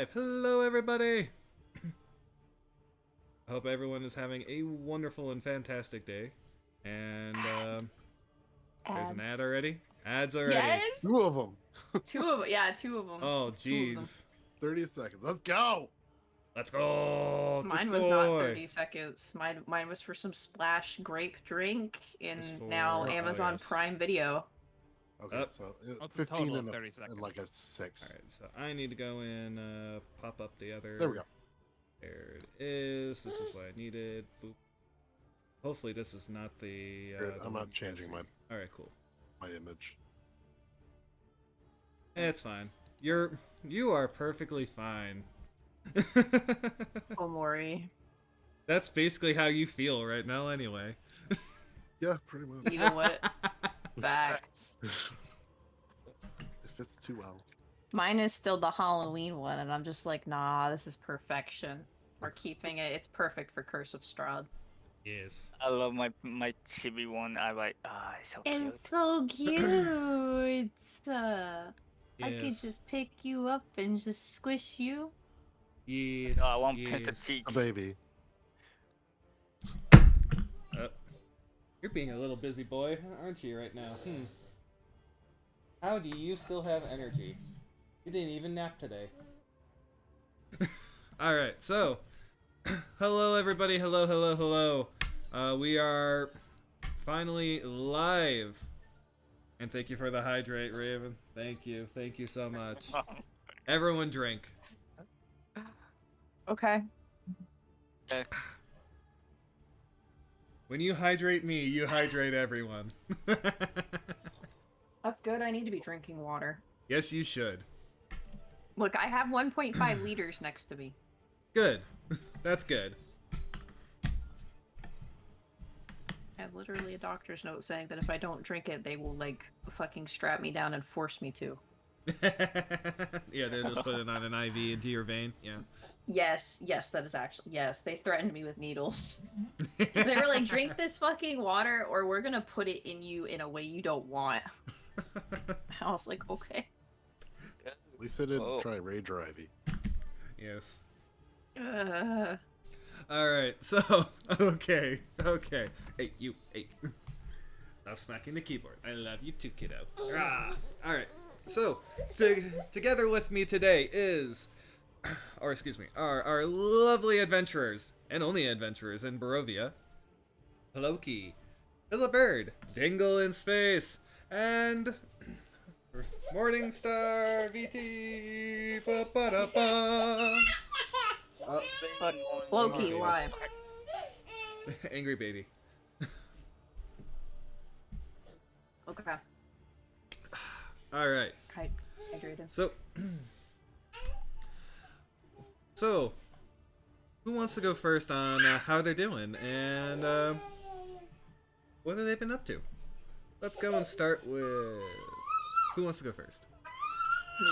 live. Hello, everybody. I hope everyone is having a wonderful and fantastic day. And there's an ad already. Ads already. Yes. Two of them. Two of them. Yeah, two of them. Oh, jeez. 30 seconds. Let's go. Let's go. Mine was not 30 seconds. Mine was for some splash grape drink in now Amazon Prime Video. Okay, so 15 and 30 seconds. And like a 6. All right, so I need to go in, pop up the other. There we go. There it is. This is what I needed. Boop. Hopefully this is not the. I'm not changing my. All right, cool. My image. It's fine. You are perfectly fine. Oh, Maury. That's basically how you feel right now, anyway. Yeah, pretty much. You know what? Facts. It fits too well. Mine is still the Halloween one, and I'm just like, nah, this is perfection. We're keeping it. It's perfect for Curse of Strahd. Yes. I love my chibi one. I like, it's so cute. It's so cute. I could Yes. just pick you up and just squish you. Yes. Oh, I want yes. Prince of Peach. A baby. You're being a little busy boy, aren't you, right now? How do you still have energy? You didn't even nap today. Alright, so... hello, everybody. Hello, hello, hello. We are finally live. And thank you for the hydrate, Raven. Thank you. Thank you so much. Everyone drink. Okay. When you hydrate me, you hydrate everyone. That's good. I need to be drinking water. Yes, you should. Look, I have 1.5 liters next to me. Good. That's good. I have literally a doctor's note saying that if I don't drink it, they will, like, fucking strap me down and force me to. Yeah, they just put it on an IV into your vein. Yeah. Yes, that is actually, yes, they threatened me with needles. They were like, drink this fucking water or we're gonna put it in you in a way you don't want. I was like, okay. At least I didn't try Rager Ivy. Yes. Alright, so, okay. Hey, you, hey. Stop smacking the keyboard. I love you too, kiddo. Alright, so, together with me today is, or excuse me, our lovely adventurers, and only adventurers in Barovia, Loki, Pillabird, Dingleinspace, and Morningstar VT. Loki, live. Angry baby. Okay. Alright. Hydrated. So, who wants to go first on how they're doing and what have they been up to? Let's go and start with... Who wants to go first? Me.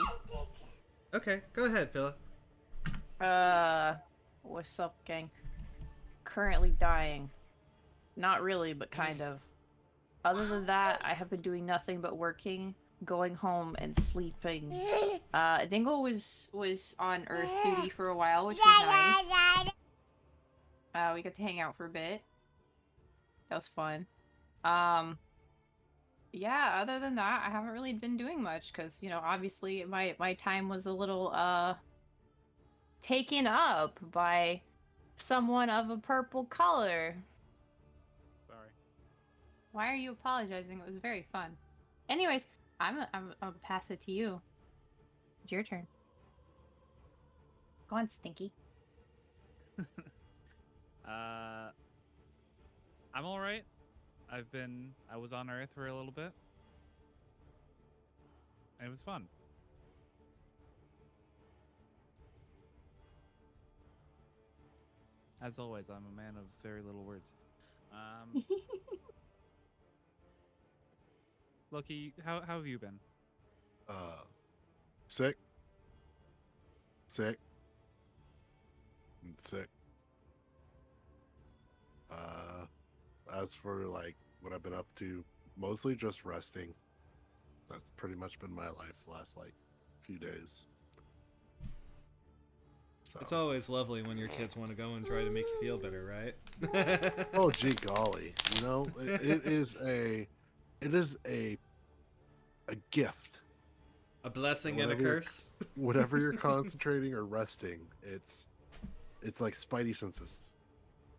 Okay, go ahead, Pilla. What's up, gang? Currently dying. Not really, but kind of. Other than that, I have been doing nothing but working, going home, and sleeping. Dingle was on Earth duty for a while, which was nice. We got to hang out for a bit. That was fun. Yeah, other than that, I haven't really been doing much, because, you know, obviously my time was a little, taken up by someone of a purple color. Sorry. Why are you apologizing? It was very fun. Anyways, I'll pass it to you. It's your turn. Go on, Stinky. I'm all right. I was on Earth for a little bit. It was fun. As always, I'm a man of very little words. Loki, how have you been? Sick. And sick. As for like what I've been up to, mostly just resting. That's pretty much been my life the last like few days. So. It's always lovely when your kids want to go and try to make you feel better, right? Oh, gee golly! You know, it is a gift. A blessing and a Whatever you're- curse. Whatever you're concentrating or resting, it's like Spidey senses.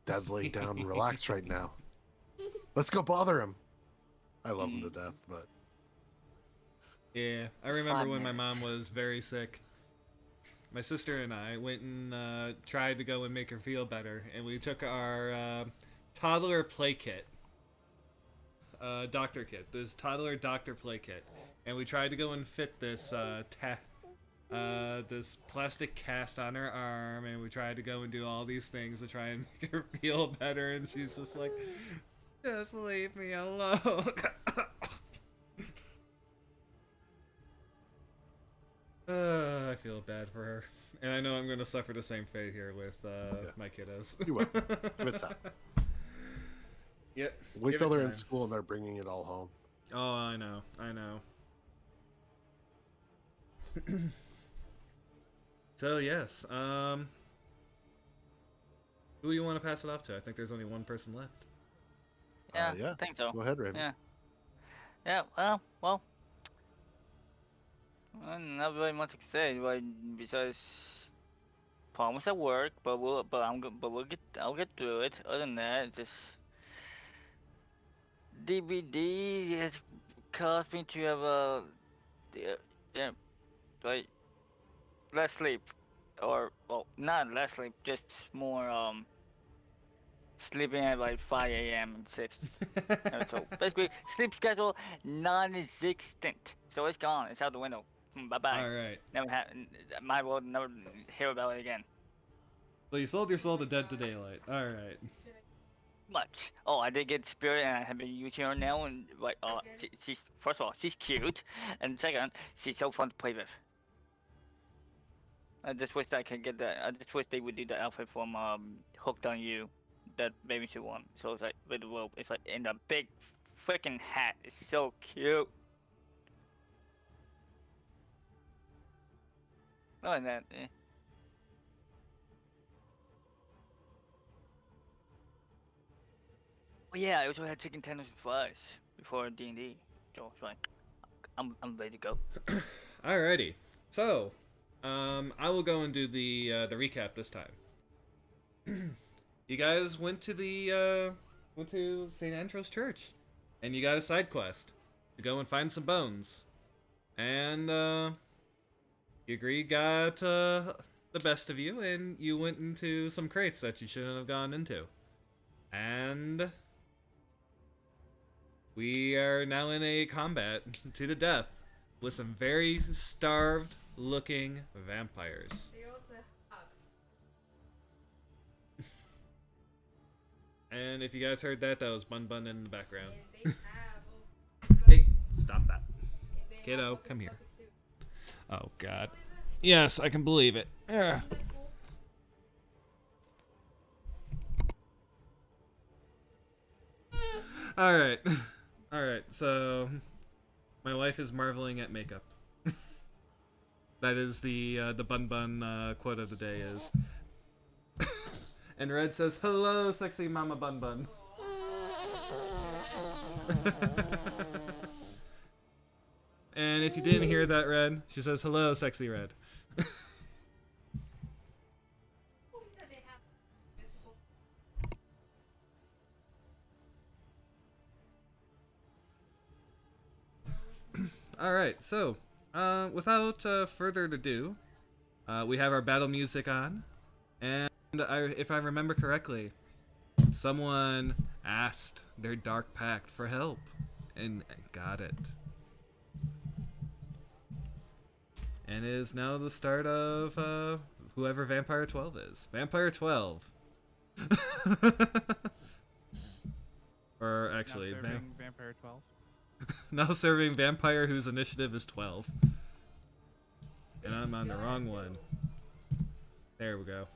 Dad's laying down, relax right now. Let's go bother him. I love him to death, but Yeah, I It's remember 5 when my minutes. mom was very sick. My sister and I went and tried to go and make her feel better, and we took our toddler play kit, doctor kit, this toddler doctor play kit, and we tried to go and fit this this plastic cast on her arm, and we tried to go and do all these things to try and make her feel better, and she's just like, just leave me alone. I feel bad for her, and I know I'm going to suffer the same fate here with my kiddos. you will. Give it time. Yep. Wait give till it they're in time. school and they're bringing it all home. Oh, I know. So yes, who do you want to pass it off to? I think there's only one person left. Yeah, Yeah. I think so. Go ahead, Raven. Yeah. Yeah, well, not very much to say, but besides problems at work, but I'll get through it. Other than that, it's just DVD has caused me to have yeah, like less sleep, or well, not less sleep, just more sleeping at like 5 a.m. and 6. So basically, sleep schedule non-existent. So it's gone. It's out the window. Bye bye. All right. Might well never hear about it again. So you sold your soul to Dead to Daylight. All right. Much. Oh, I did get Spirit, and I have been using her now. And like, she's first of all, she's cute, and second, she's so fun to play with. I just wish I could get that. I just wish they would do the outfit from Hooked on You, that baby suit one. So it's like with the rope. It's like in the big freaking hat. It's so cute. Other than that, Oh yeah, I also had chicken tenders and fries before D&D. So it's like, I'm ready to go. Alrighty. So, I will go and do the recap this time. You guys went to St. Andrew's Church, and you got a side quest to go and find some bones, and you agree got the best of you, and you went into some crates that you shouldn't have gone into, and we are now in a combat to the death with some very starved looking vampires. And if you guys heard that, that was Bun Bun in the background. Hey, stop that. Kiddo, come here. Oh, God. Yes, I can believe it. Ugh. Alright. Alright, so my wife is marveling at makeup. That is the Bun Bun quote of the day is. And Red says, "Hello, sexy Mama Bun Bun." And if you didn't hear that, Red, she says, "Hello, sexy Red." All right, so without further ado, we have our battle music on, and if I remember correctly, someone asked their Dark Pact for help, and got it. And it is now the start of whoever Vampire 12 is. Vampire 12. Or actually, Now serving Vampire 12. now serving Vampire whose initiative is 12. And I'm on the wrong one. There we go.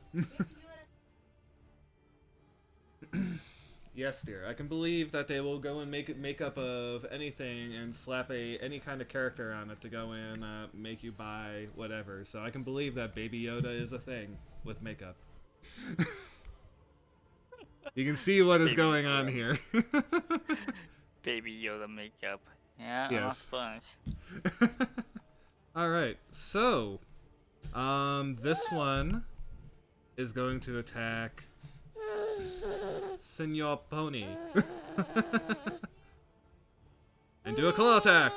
Yes, dear. I can believe that they will go and make makeup of anything and slap any kind of character on it to go and make you buy whatever. So I can believe that Baby Yoda is a thing with makeup. You can see what is Baby going on Yoda. here. Baby Yoda makeup. Yeah, Yes. sponge. All right. So, this one is going to attack Senor Pony. And do a claw attack.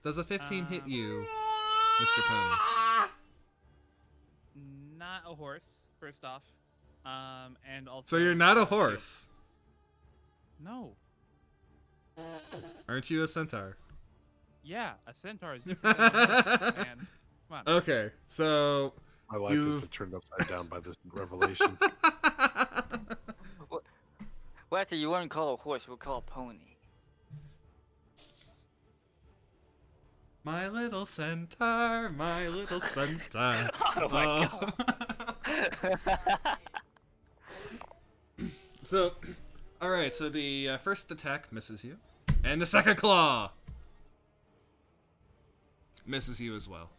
Does a 15 hit you, Mr. Pony? Not a horse, first off. And also. So you're not a shield. horse. No. Aren't you a centaur? Yeah, a centaur is different than a horse, man. Come on. Okay, so My life has been turned upside down by this revelation. Well, actually, you wouldn't call a horse, you would call a pony. my little centaur, my little centaur. Oh my So, all right. So the first attack misses you, and the second claw misses you as well.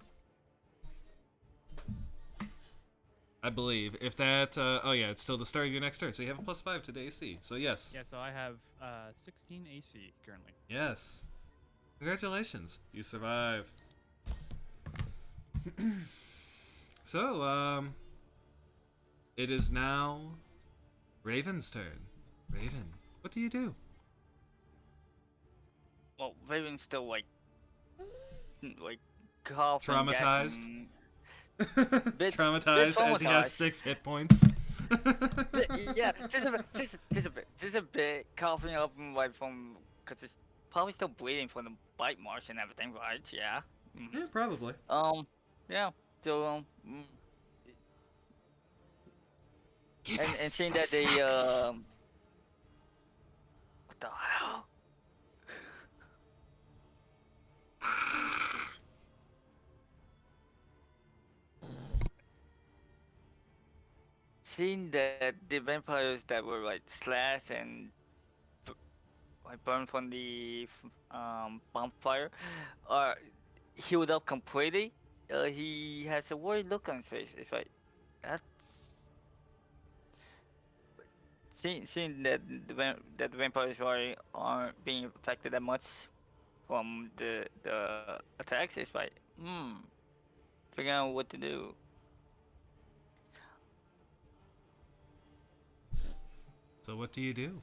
I believe if that. Oh yeah, it's still the start of your next turn, so you have a +5 to the AC. So yes. Yeah, so I have 16 AC currently. Yes. Congratulations, you survive. So, it is now Raven's turn. Raven, what do you do? Well, Raven's still like coughing. Traumatized? gasping. Traumatized as he has traumatized. 6 hit points. Yeah, just a bit coughing up like from, cause it's probably still bleeding from the bite marks and everything, right? Yeah. Yeah, probably. Yeah. So and seeing that they what the hell? Seeing that the vampires that were like slashed and like burned from the bonfire are healed up completely, he has a worried look on his face. It's like that's seeing that that the vampires aren't being affected that much from the attacks. It's like figuring out what to do. So what do you do?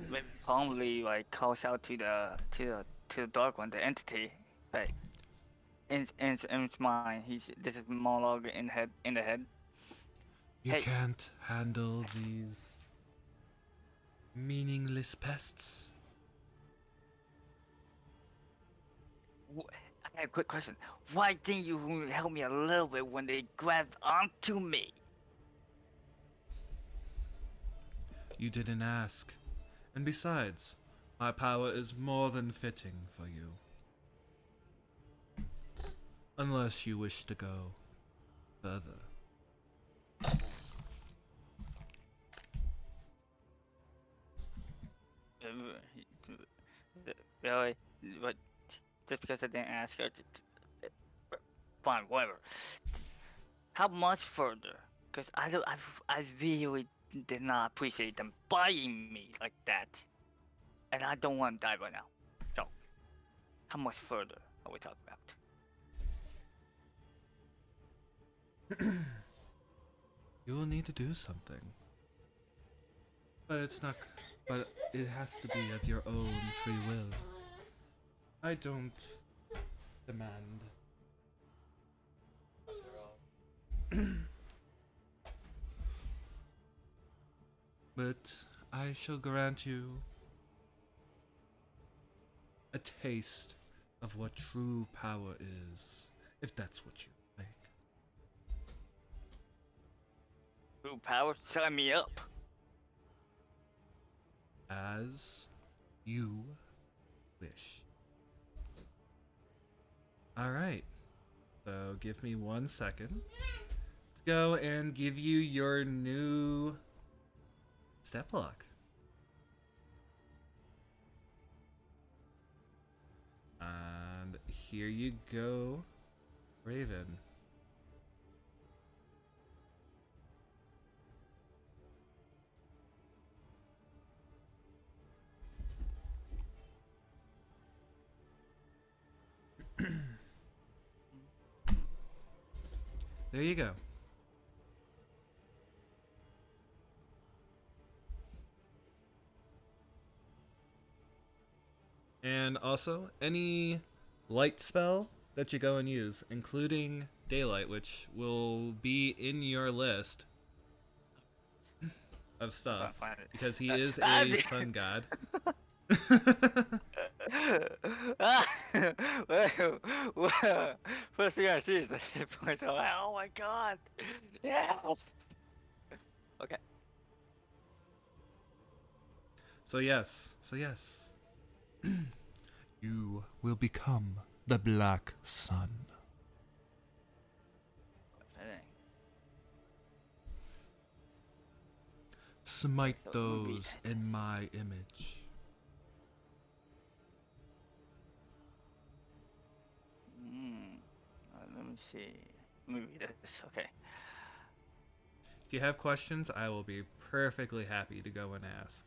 Maybe calmly like calls out to the dark one, the entity. Like in its mind, this is monologue in the head. You Hey. can't handle these meaningless pests. I have a quick question. Why didn't you help me a little bit when they grabbed onto me? You didn't ask. And besides, my power is more than fitting for you. Unless you wish to go further. Really? But just because I didn't ask her, fine, whatever. How much further? Because I really did not appreciate them buying me like that, and I don't want to die right now. So, how much further are we talking about? You will need to do something. But it's not. But it has to be of your own free will. I don't demand. But I shall grant you a taste of what true power is, if that's what you like. True power, sign me up. As you wish. All right. So give me 1 second to go and give you your new step block. And here you go, Raven. There you go. And also, any light spell that you go and use, including daylight, which will be in your list of stuff, Find it. because he is Ah, a sun god. well, first thing I see is the hit points. I'm like, oh my god. Yes. Okay. So yes. You will become the Black Sun. Fitting. Smite So it would be- those in my image. Let me see. Let me read this. Okay. If you have questions, I will be perfectly happy to go and ask.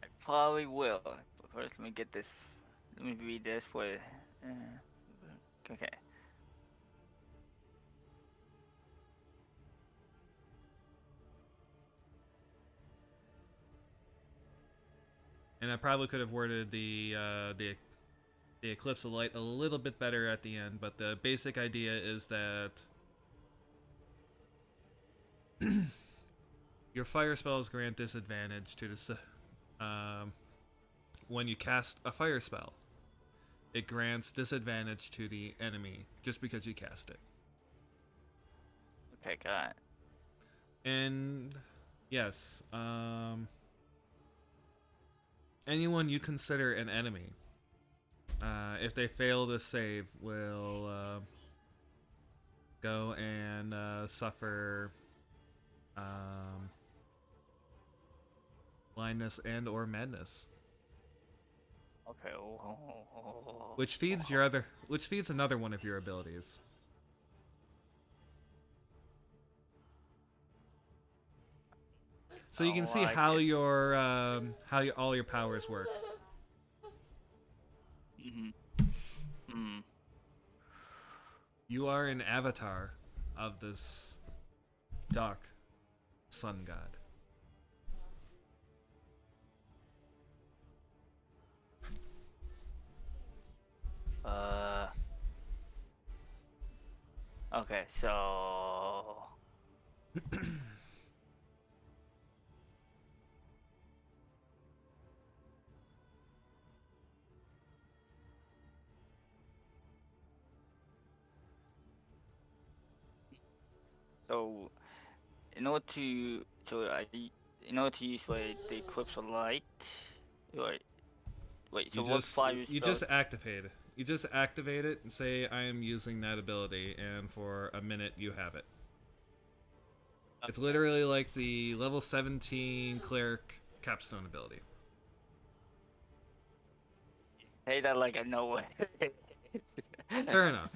I probably will. But first, let me get this. Let me read this for. Okay. And I probably could have worded the Eclipse of Light a little bit better at the end, but the basic idea is that your fire spells grant disadvantage to the when you cast a fire spell. It grants disadvantage to the enemy just because you cast it. Okay, got it. And yes, anyone you consider an enemy, if they fail to save, will go and suffer blindness and or madness, Okay. which feeds another one of your abilities. So you can see like how it. all your powers work. You are an avatar of this dark sun god. Okay, so. So, in order to in order to use the Eclipse of Light, wait, so what fire You spells? just activate it. You just activate it and say, I am using that ability, and for a minute you have it. It's literally like the level 17 cleric capstone ability. Hey, that like I know it. Fair enough.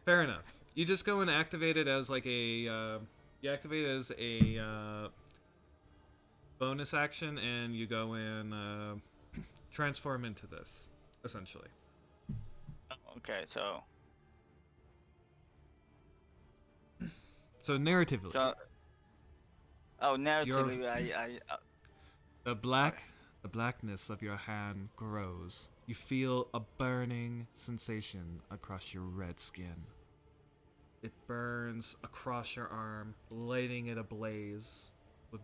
Fair enough. You just go and activate it as like a you activate it as a bonus action, and you go and transform into this, essentially. Okay, so. So narratively, So. Oh, narratively, the blackness of your hand grows. You feel a burning sensation across your red skin. It burns across your arm, lighting it ablaze with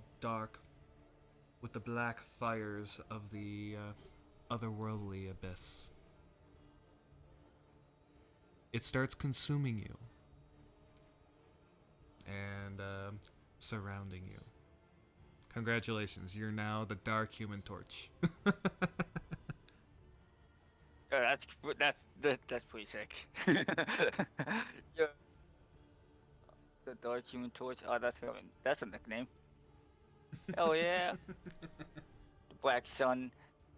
the black fires of the otherworldly abyss. It starts consuming you and surrounding you. Congratulations, you're now the Dark Human Torch. That's pretty sick. Yeah. The Dark Human Torch. Oh, that's a nickname. Oh yeah. The Black Sun.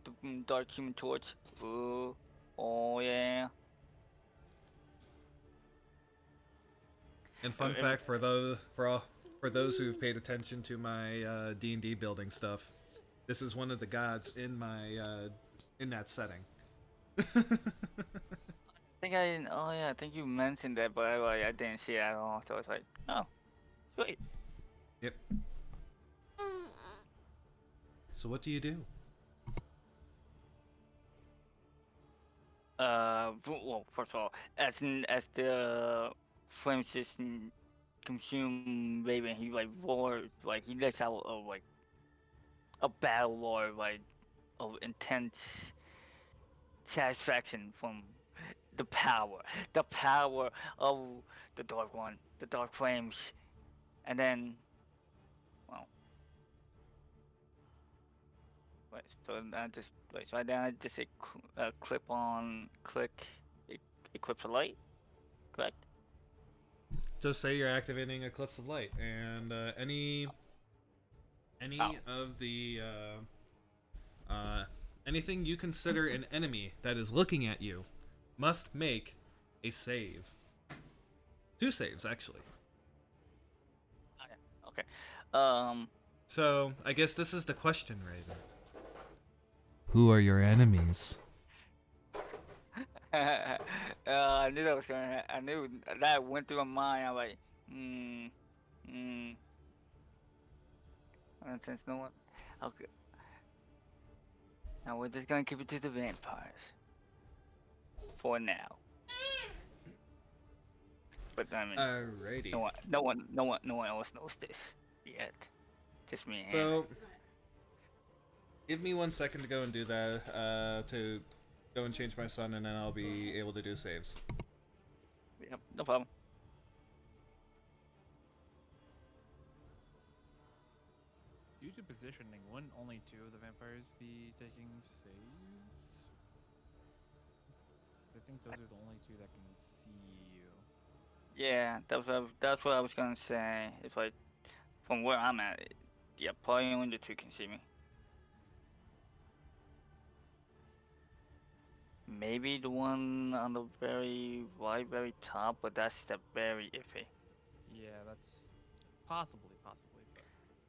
The Dark Human Torch. Ooh. Oh yeah. And fun fact for those who've paid attention to my D&D building stuff, this is one of the gods in my in that setting. Oh yeah, I think you mentioned that, but I didn't see it at all. So it's like, oh, sweet. Yep. So what do you do? Well, first of all, as the flames just consume Raven, he like roars, like he lets out like a battle roar, like of intense satisfaction from the power of the Dark One, the Dark Flames, and then, well, wait, so I just wait, so then I just equips a light, correct? Just say you're activating Eclipse of Light, and any Oh. of the anything you consider an enemy that is looking at you must make a save. 2 saves, actually. Okay. Um. So, I guess this is the question, Raven. Who are your enemies? I knew that was gonna. I knew that went through my mind. I'm like, hmm. Since no one. Okay. Now we're just gonna keep it to the vampires. For now. But I mean, Alrighty. no one else knows this yet. Just me and So, give me 1 second to go and do that, to go and change my sun, and then I'll be able to do saves. Yep, no problem. Due to positioning, wouldn't only 2 of the vampires be taking saves? I think those are the only 2 that can see you. Yeah, that's what I was gonna say. It's like, from where I'm at, yeah, probably only the 2 can see me. Maybe the one on the very right, very top, but that's the very iffy. Yeah, that's possibly, but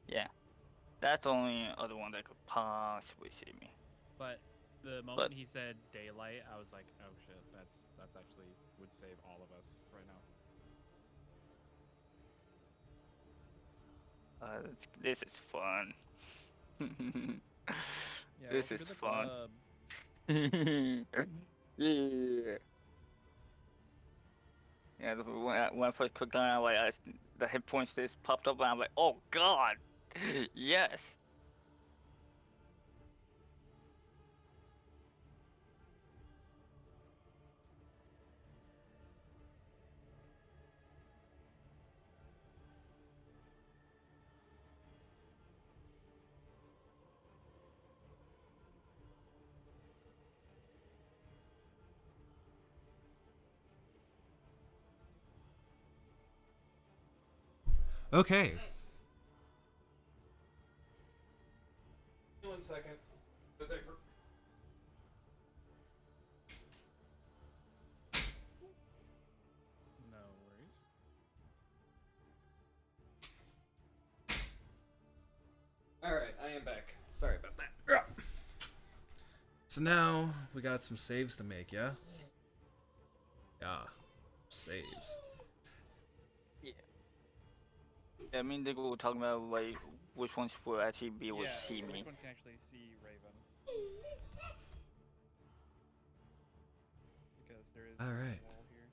Yeah, that's the only other one that could possibly see me. but the moment he said daylight, I was like, oh shit, that's actually would save all of us right now. This is fun. Yeah, This welcome is to the fun. club. Yeah. Yeah, when I first clicked on it, the hit points just popped up, and I'm like, oh god, yes. Okay. 1 second. No worries. Alright, I am back. Sorry about that. So now, we got some saves to make, yeah? Yeah. Saves. Yeah, me and Diggle were talking about like which ones will actually be able to see me. Which one can actually see Raven? Because there is All a right. wall here.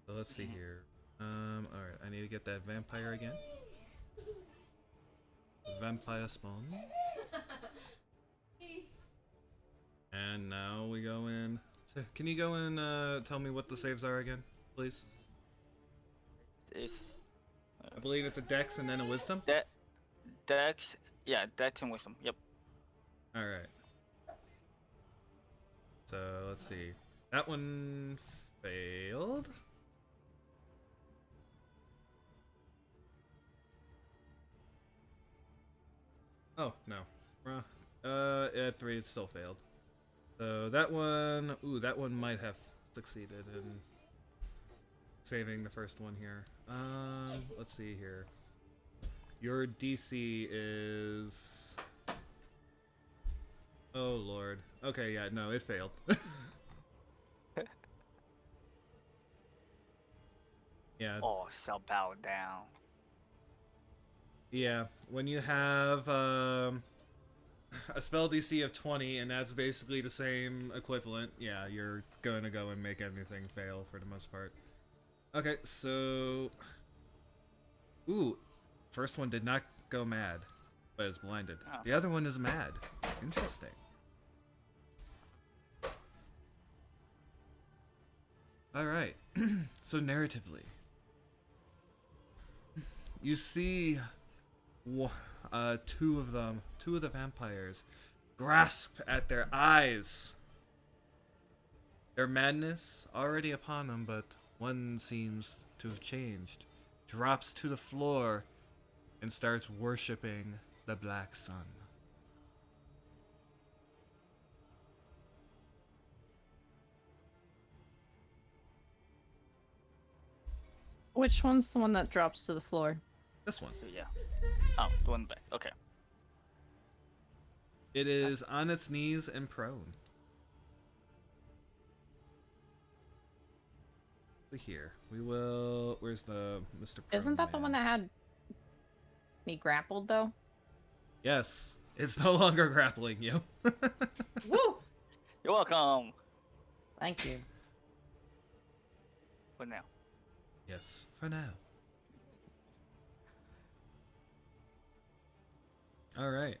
So let's see here. Alright, I need to get that vampire again. Vampire spawn. And now we go in. So can you go and tell me what the saves are again, please? It's I believe it's a dex and then a wisdom. Dex, yeah, Dex and Wisdom. Yep. Alright. So let's see. That one failed. Oh no. At 3 it still failed. So that one, that one might have succeeded in saving the first one here. Let's see here. Your DC is... Oh lord. Okay, yeah, no, it failed. Yeah. Oh, shall bow down. Yeah, when you have a spell DC of 20 and that's basically the same equivalent, yeah, you're going to go and make anything fail for the most part. Okay, so... Ooh, first one did not go mad, but is blinded. Oh. The other one is mad. Interesting. Alright, so narratively, you see two of the vampires, grasp at their eyes. Their madness already upon them, but one seems to have changed. Drops to the floor and starts worshipping the black sun. Which one's the one that drops to the floor? This one. So, yeah. Oh, the one back. Okay. It is on its knees and prone. Here. We will... Where's the Mr. Prone Isn't that the one man? that had me grappled, though? Yes. It's no longer grappling you. Woo! You're welcome. Thank you. For now. Yes, for now. Alright.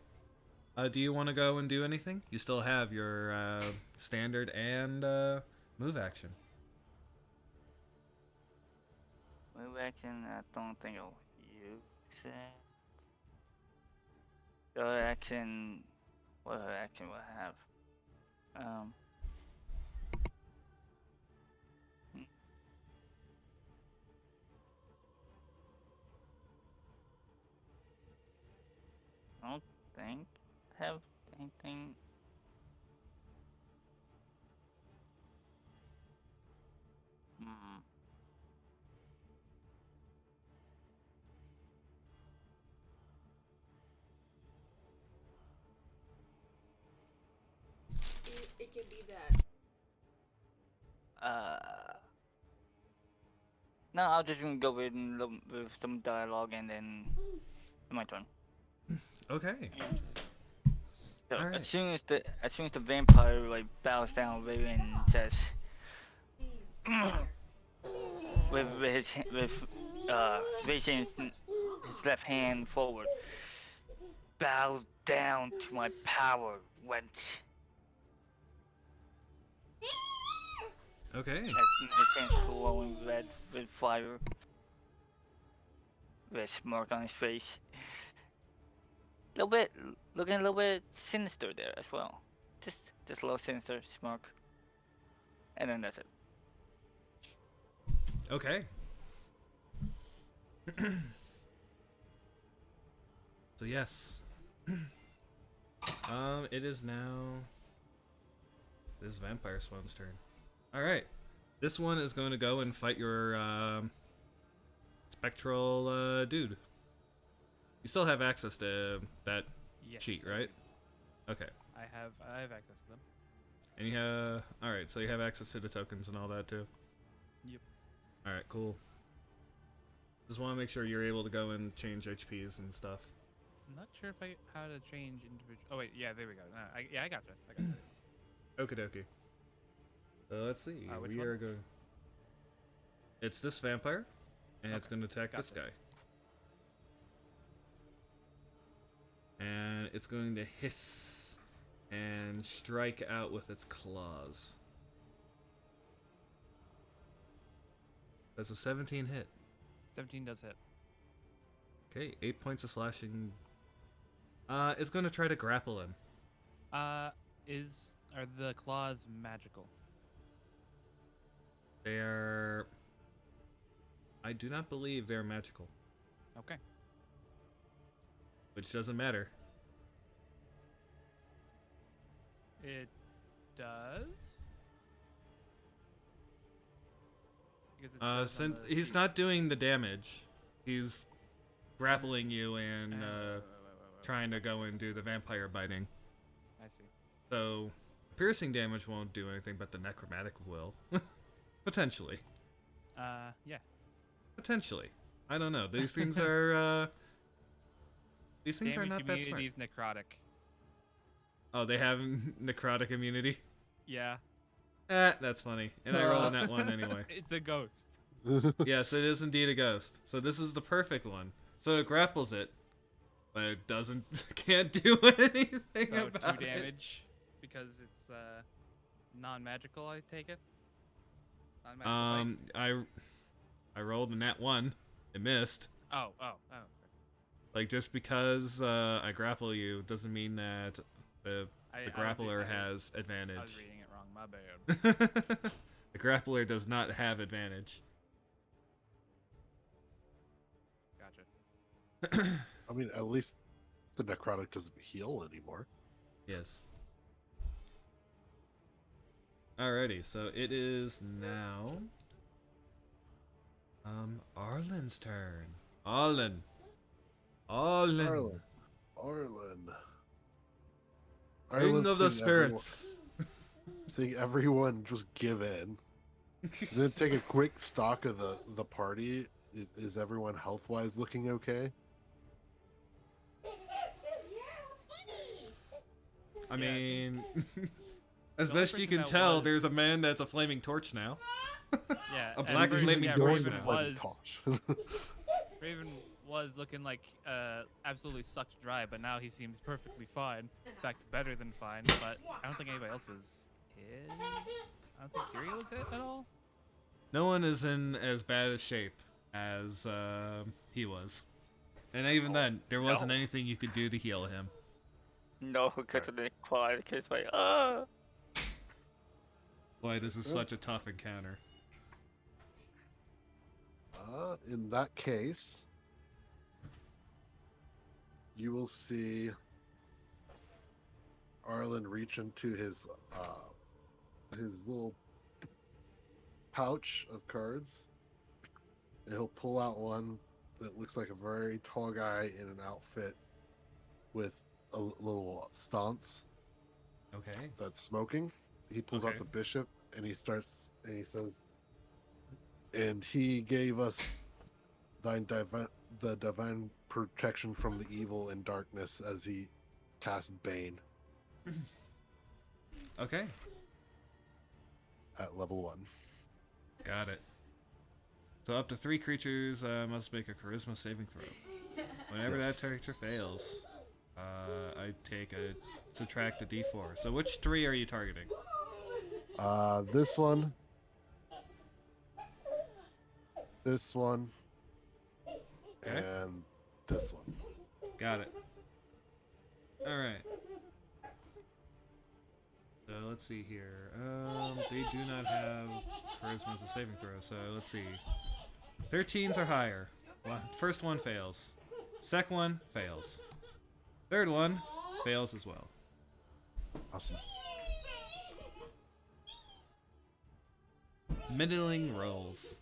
Do you want to go and do anything? You still have your standard and move action. Move action, I don't think I'll use it. The other action, what other action will I have? I don't think I have anything. It can be that. No, I'll just gonna go with some dialogue and then my turn. Okay. So Alright. as soon as the vampire like bows down and says with raising his left hand forward, bow down to my power, wench. Okay. His hands glowing red with fire. With a smirk on his face. Looking a little bit sinister there as well. Just a little sinister smirk. And then that's it. Okay. So yes. It is now this vampire swan's turn. Alright. This one is going to go and fight your spectral dude. You still have access to that Yes. cheat, right? Okay. I have access to them. And you have... Alright, so you have access to the tokens and all that too? Yep. Alright, cool. Just want to make sure you're able to go and change HPs and stuff. I'm not sure how to change individual. Oh wait, yeah, there we go. I got that. Okie dokie. So let's see. Which We one? are going... It's this vampire, and it's Okay, going to attack this gotcha. guy. And it's going to hiss and strike out with its claws. That's a 17 hit. 17 does hit. Okay, 8 points of slashing. It's going to try to grapple him. Are the claws magical? They are. I do not believe they're magical, Okay. which doesn't matter. It does. Because it says on Since the he's sheet. not doing the damage, he's grappling you and Wait. trying to go and do the vampire biting. I see. So, piercing damage won't do anything, but the necromantic will. Potentially. Yeah. Potentially. I don't know. These things are, these things are Damage not that smart. immunity is necrotic. Oh, they have necrotic immunity? Yeah. That's funny. And I rolled a nat 1 anyway. It's a ghost. Yes, it is indeed a ghost. So this is the perfect one. So it grapples it, but it can't do anything So about 2 it. damage because it's non-magical. I take it. Non-magical. I rolled a nat 1. It missed. Oh. Like, just because I grapple you doesn't mean that the grappler has advantage. I was reading it wrong. My bad. The grappler does not have advantage. Gotcha. I mean, at least the necrotic doesn't heal anymore. Yes. Alrighty, so it is now Arlen's turn. Arlen. Arlen. King of the seeing spirits. Seeing everyone just give in. Then take a quick stock of the party. Is everyone health-wise looking okay? I mean, as The only best you person can that tell, was- there's a man that's a flaming torch now. Yeah. A and black Raven- flaming yeah, torch Raven now. Flaming was torch. Raven was looking like absolutely sucked dry, but now he seems perfectly fine. In fact, better than fine. But I don't think anybody else was hit. I don't think Kiri was hit at all. No one is in as bad a shape as he was. And even then, there wasn't no. anything you could do to heal him. No, because of the quad. Because like, Boy, this is such a tough encounter. In that case, you will see Arlen reach into his little pouch of cards, and he'll pull out one that looks like a very tall guy in an outfit with a little stance Okay. that's smoking. He pulls out Okay. the bishop and he says, and he gave us the divine protection from the evil and darkness as he cast Bane Okay. at level 1. Got it. So up to 3 creatures must make a charisma saving throw. Whenever Yes. that character fails, I subtract a d4. So which 3 are you targeting? This one, Okay. and this one. Got it. Alright. So let's see here. They do not have charisma as a saving throw, so let's see. 13s or higher. First one fails. Second one fails. Third one fails as well. Awesome. Middling rolls.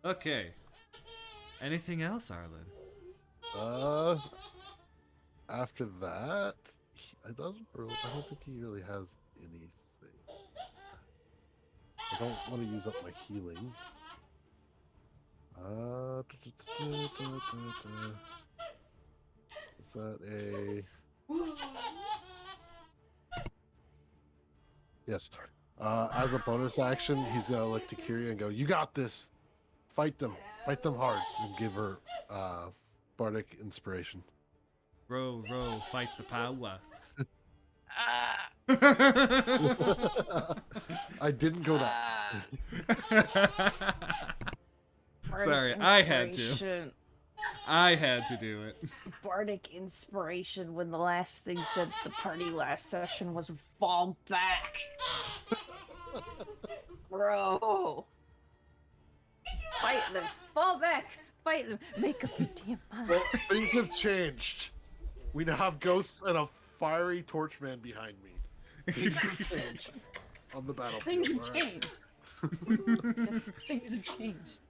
Okay. Anything else, Arlen? After that, I don't think he really has anything. I don't want to use up my healing. Is that a... Yes. As a bonus action, he's gonna look to Kyria and go, "You got this! Fight them hard!" And give her bardic inspiration. Row, fight the power. I didn't go that. Bardic Sorry, I had to. inspiration. I had to do it. Bardic inspiration when the last thing said to the party last session was fall back. Bro. Fight them. Fall back. Fight them. Make up your damn mind. Well, things have changed. We now have ghosts and a fiery torch man behind me. Things have changed on the battlefield. Things have alright? changed. Things have changed.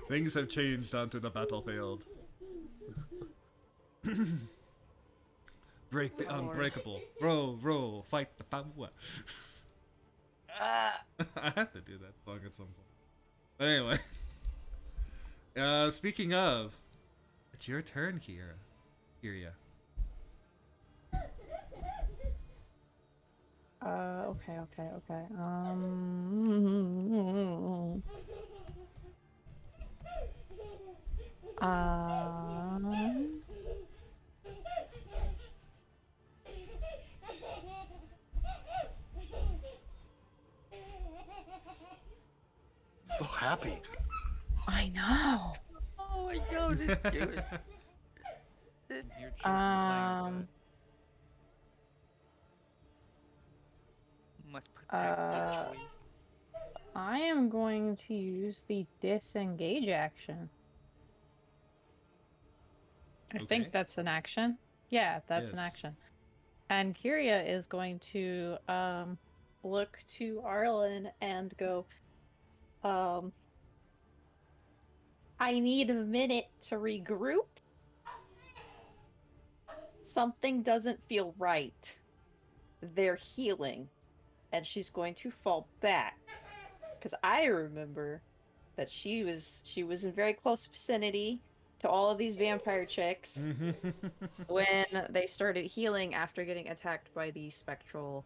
Things have changed onto the battlefield. Break the unbreakable. Row, fight the power. Ah. I have to do that song at some point. But anyway. Speaking of, it's your turn, Kiria. Okay. So happy. I know. Oh my god, this is cute. You're choosing Must protect this boy. I am going to use the disengage action. I Okay. think that's an action. Yeah, that's an Yes. action. And Kyria is going to look to Arlen and go, I need a minute to regroup. Something doesn't feel right. They're healing. And she's going to fall back. Because I remember that she was in very close vicinity to all of these vampire chicks when they started healing after getting attacked by the spectral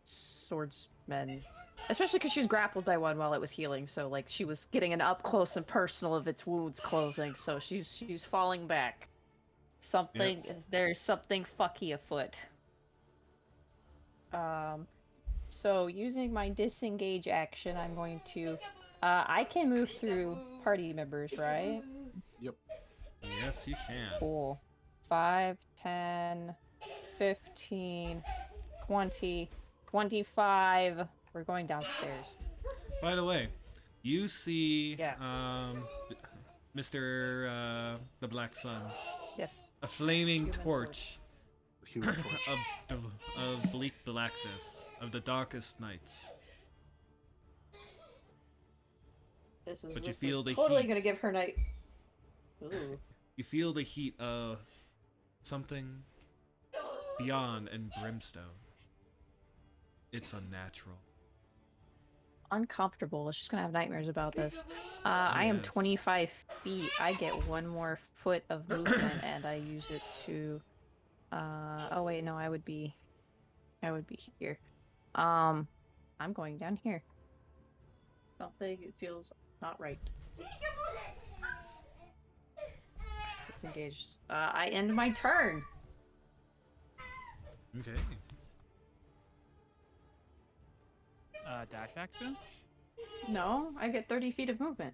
swordsmen. Especially because she was grappled by one while it was healing, so like she was getting an up close and personal of its wounds closing, so she's falling back. There's something fucky afoot. So using my disengage action, I'm going to I can move through party members, right? Yep. Yes, you can. Cool. 5, 10, 15, 20, 25. We're going downstairs. By the way, you see Yes. Mr. The Black Sun, Yes. a flaming Human torch Human torch. of bleak blackness, of the darkest nights. This is, But you this feel is the totally heat. gonna give her night. Ooh. You feel the heat of something beyond and brimstone. It's unnatural. Uncomfortable. She's gonna have nightmares about this. I am Yes. 25 feet. I get one more foot of movement, and I use it to. Oh wait, no, I would be here. I'm going down here. Something feels not right. It's engaged. I end my turn. Okay. dash action? No, I get 30 feet of movement.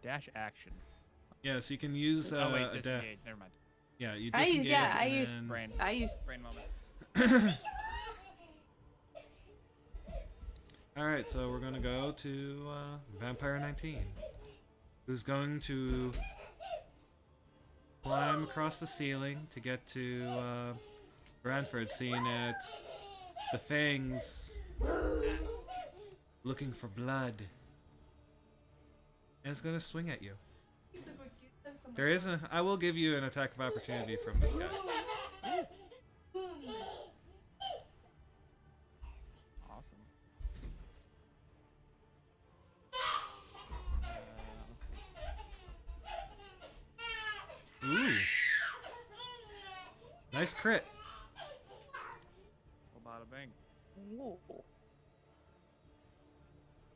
Dash action. Yeah, so you can use Oh wait, a disengage. Never mind. yeah, you I disengage use- yeah, I and use then- Brain. I use Brain moment. Alright, so we're gonna go to Vampire 19, who's going to climb across the ceiling to get to Branford, seeing that the fangs looking for blood. And it's gonna swing at you. There is I will give you an attack of opportunity from this guy. Awesome. Let's see. Ooh. Nice crit. Well, bada bing. Ooh.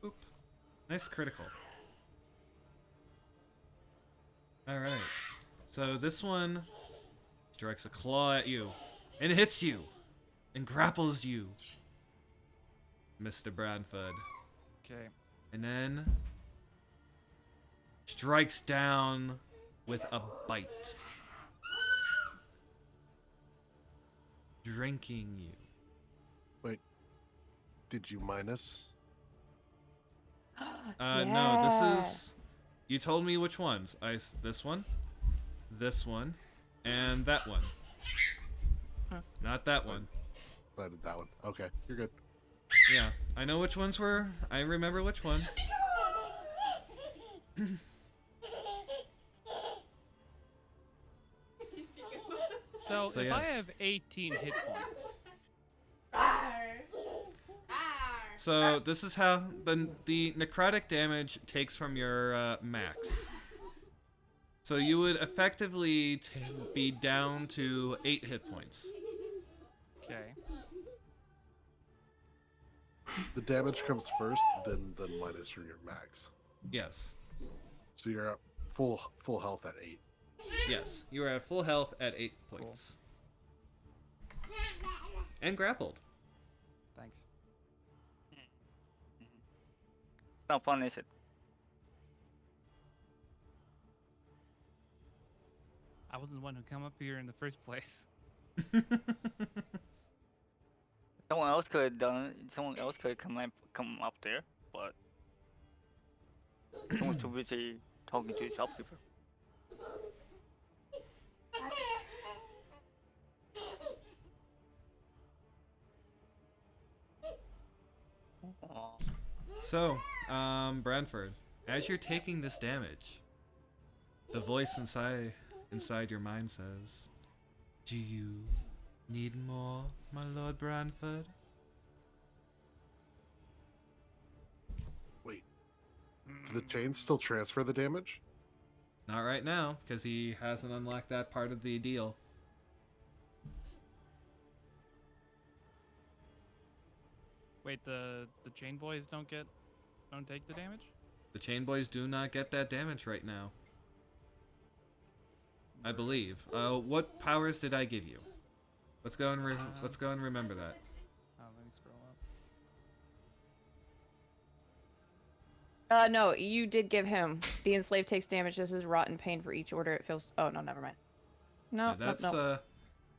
Oop. Nice critical. Alright. So this one directs a claw at you and hits you and grapples you, Mr. Branford. Okay. And then strikes down with a bite, drinking you. Wait, did you minus? No, this is. You told me which ones. This one, and that one. Not that one. I did that one. Okay, you're good. Yeah, I know which ones were. I remember which ones. So, So, if I yes. have 18 hit points, So this is how the necrotic damage takes from your max. So you would effectively be down to 8 hit points. okay. The damage comes first, then minus from your max. Yes. So you're at full health at 8. Yes. You are at full health at 8 points. And grappled. Thanks. It's not fun, is it? I wasn't the one who come up here in the first place. Someone else could have done it. Someone else could come up there, but someone's too busy talking to shopkeeper. Aw. So, Branford, as you're taking this damage, the voice inside your mind says, "Do you need more, my Lord Branford?" Wait, do the chains still transfer the damage? Not right now, because he hasn't unlocked that part of the deal. Wait, the chain boys don't take the damage? The chain boys do not get that damage right now, I believe. What powers did I give you? Let's go and remember that. Let me scroll up. No, you did give him. The enslaved takes damage just as rotten pain for each order it feels. Oh no, never mind. No, Yeah, that's no.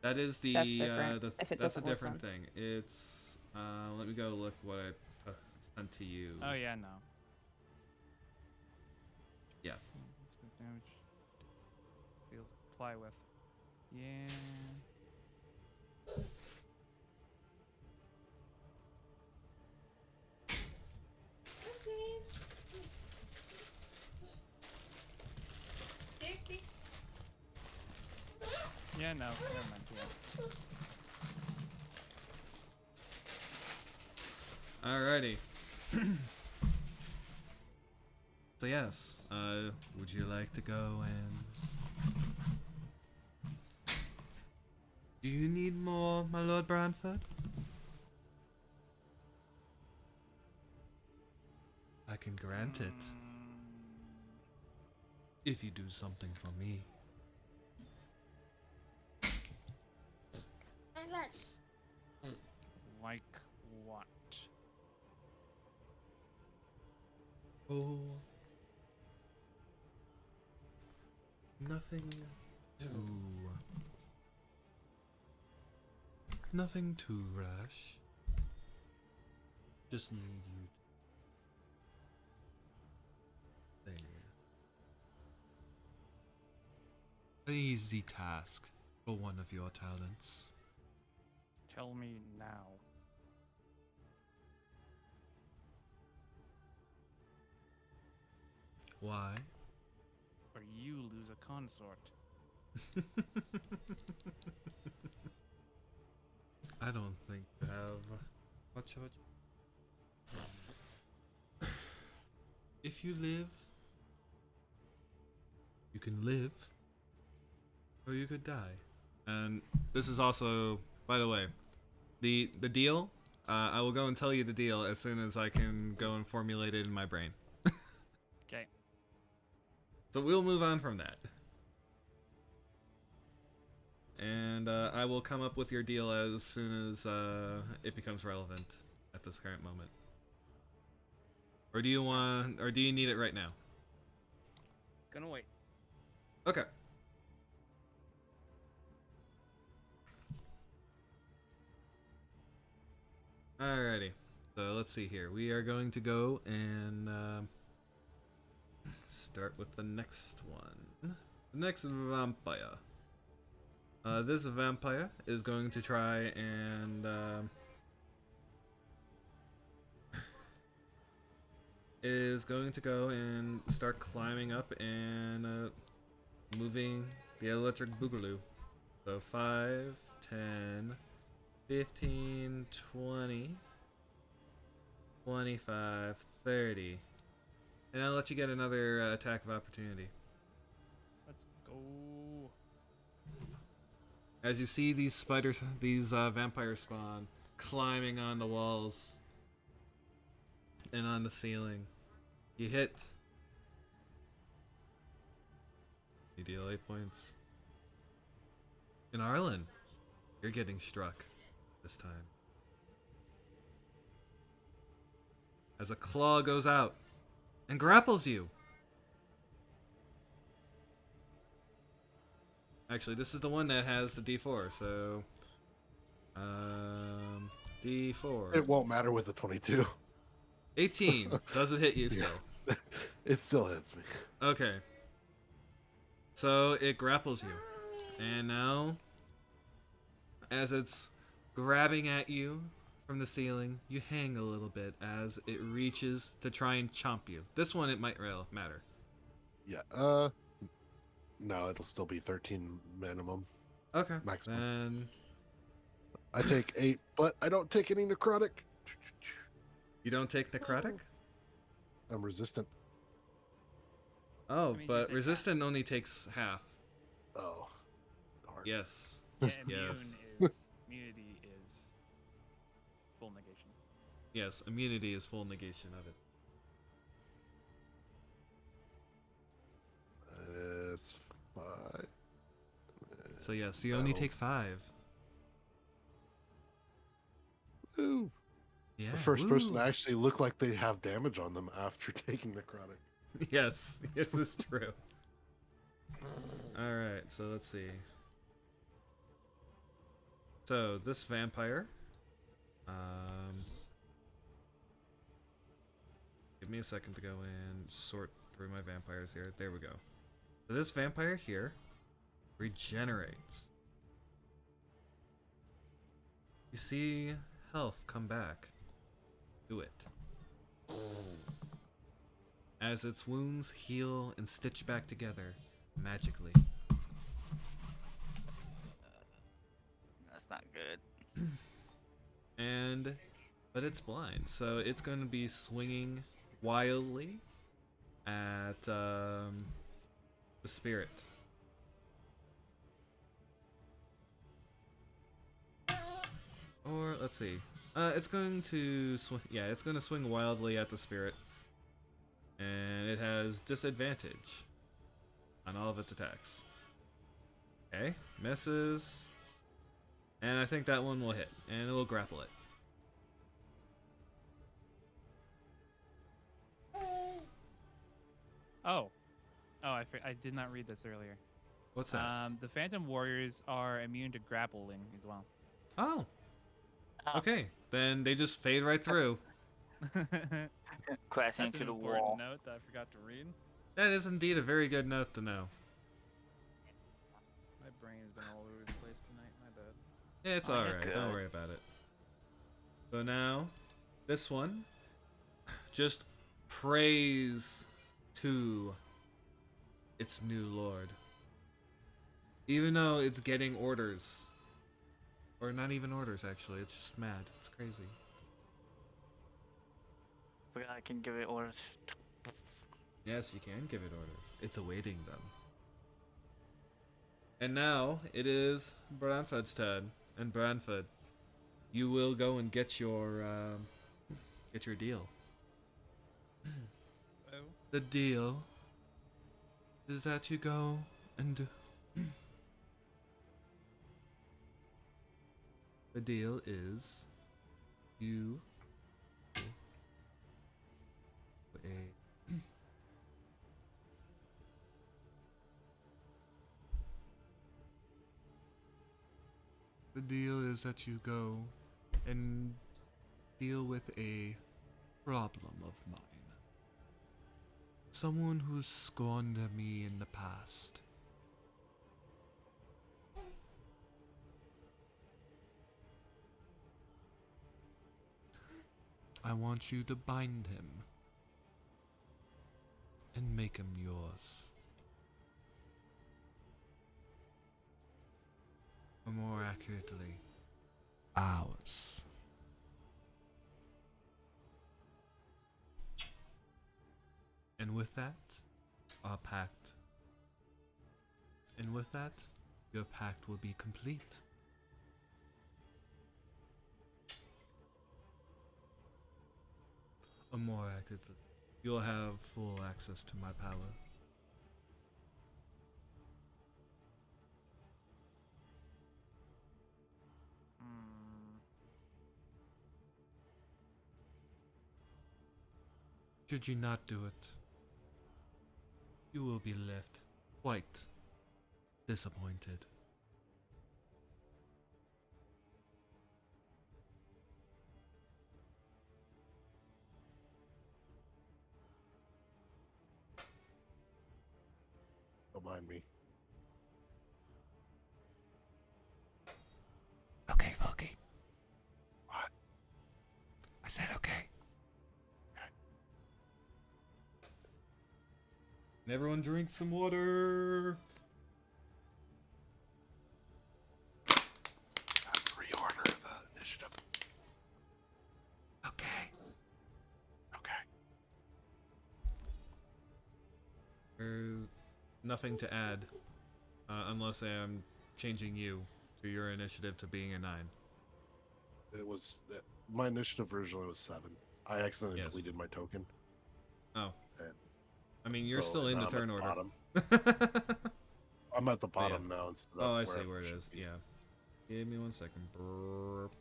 that is the That's different, if it that's a doesn't different listen. thing. It's let me go look what I sent to you. Oh yeah, no. Yeah. Damage feels apply with. Yeah. Yeah, no, never mind. Yeah. Alrighty. So yes, would you like to go and... Do you need more, my Lord Branford? I can grant it, if you do something for me. Like what? Oh, nothing too rash. Just need you to thing. An easy task for one of your talents. Tell me now. Why? Or you lose a consort. I don't think you have much of a... If you live, you can live, or you could die. And this is also, by the way, the deal. I will go and tell you the deal as soon as I can go and formulate it in my brain. Okay. So we'll move on from that. And I will come up with your deal as soon as it becomes relevant at this current moment. Or do you need it right now? Gonna wait. Okay. Alrighty. So let's see here. We are going to go and start with the next one. The next vampire. This vampire is going to try and is going to go and start climbing up and moving the electric boogaloo. So 5, 10, 15, 20, 25, 30. And I'll let you get another attack of opportunity. Let's go. As you see these spiders, these vampires spawn, climbing on the walls and on the ceiling. You hit. You deal 8 points. And Arlen, you're getting struck this time. As a claw goes out and grapples you. Actually, this is the one that has the D4, so D4. It won't matter with the 22. 18. Does it hit you still? Yeah. It still hits me. Okay. So it grapples you. And now, as it's grabbing at you from the ceiling, you hang a little bit as it reaches to try and chomp you. This one, it might matter. Yeah. No, it'll still be 13 minimum. Okay. Maximum. Then I take 8, but I don't take any necrotic. you don't take necrotic? I'm resistant. Oh, mean, you but take resistant only takes half. Oh. Darn. Yes. Yeah, Yes. immunity is full negation. Yes, immunity is full negation of it. It's 5. So yes, you only That'll- take 5. Ooh. Yeah. The first person woo. to actually look like they have damage on them after taking necrotic. Yes, this is true. Alright, so let's see. So, this vampire. Give me a second to go and sort through my vampires here. There we go. So, this vampire here regenerates. You see health come back to it. As its wounds heal and stitch back together magically. That's not good. But it's blind, so it's going to be swinging wildly at the spirit. Or let's see, it's going to swing. Yeah, it's going to swing wildly at the spirit, and it has disadvantage on all of its attacks. Okay, misses, and I think that one will hit, and it will grapple it. Oh, I did not read this earlier. What's that? The Phantom Warriors are immune to grappling as well. Oh, Ah, okay. Then they just fade right through. crashing That's into an the important wall. note that I forgot to read. That is indeed a very good note to know. My brain has been all over the place tonight. My bad. Yeah, it's Oh, you're alright. Don't good. worry about it. So now, this one just prays to its new lord. Even though it's getting orders. Or not even orders, actually. It's just mad. It's crazy. Forgot I can give it orders. Yes, you can give it orders. It's awaiting them. And now, it is Branford's turn. And Branford, you will go and get your deal. Oh. The deal is that you go and the deal is you The deal is that you go and deal with a problem of mine. Someone who's scorned me in the past. I want you to bind him and make him yours. Or more accurately, ours. And with that, our pact. And with that, your pact will be complete. Or more accurately, you'll have full access to my power. Should you not do it, you will be left quite disappointed. Don't mind me. Okay, Volky. What? I said okay. And everyone drink some water. Reorder the initiative. Okay. Okay. There's nothing to add, unless I'm changing you to your initiative to being a 9. It was my initiative originally was 7. I accidentally Yes. deleted my token. Oh. And I mean, you're so still in now the I'm turn at the order. bottom. I'm at the bottom now instead of Oh, I where see where it should is. be. Yeah. Give me 1 second. Burp.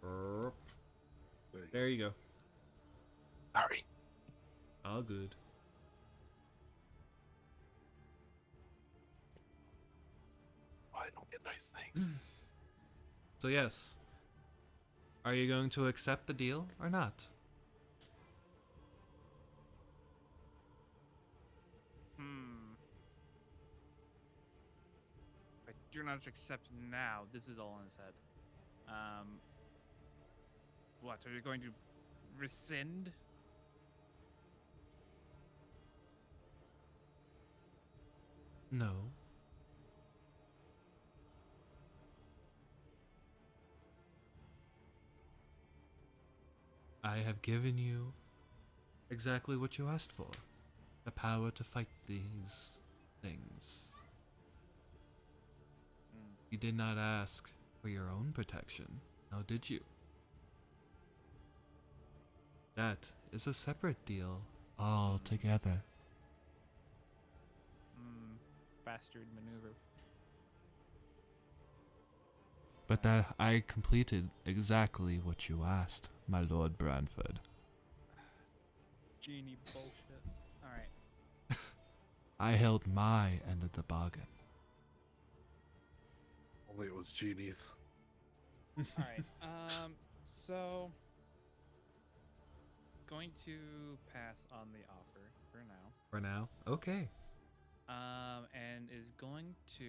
Burp. There you go. Sorry. All good. Oh, I don't get nice things. So yes. Are you going to accept the deal or not? I do not accept now. This is all in his head. What, are you going to rescind? No. I have given you exactly what you asked for. The power to fight these things. You did not ask for your own protection, now did you? That is a separate deal altogether. Bastard maneuver. But that I completed exactly what you asked, my Lord Branford. Genie bullshit. Alright. I held my end of the bargain. Only it was genies. Alright. So going to pass on the offer for now. For now? Okay. And is going to.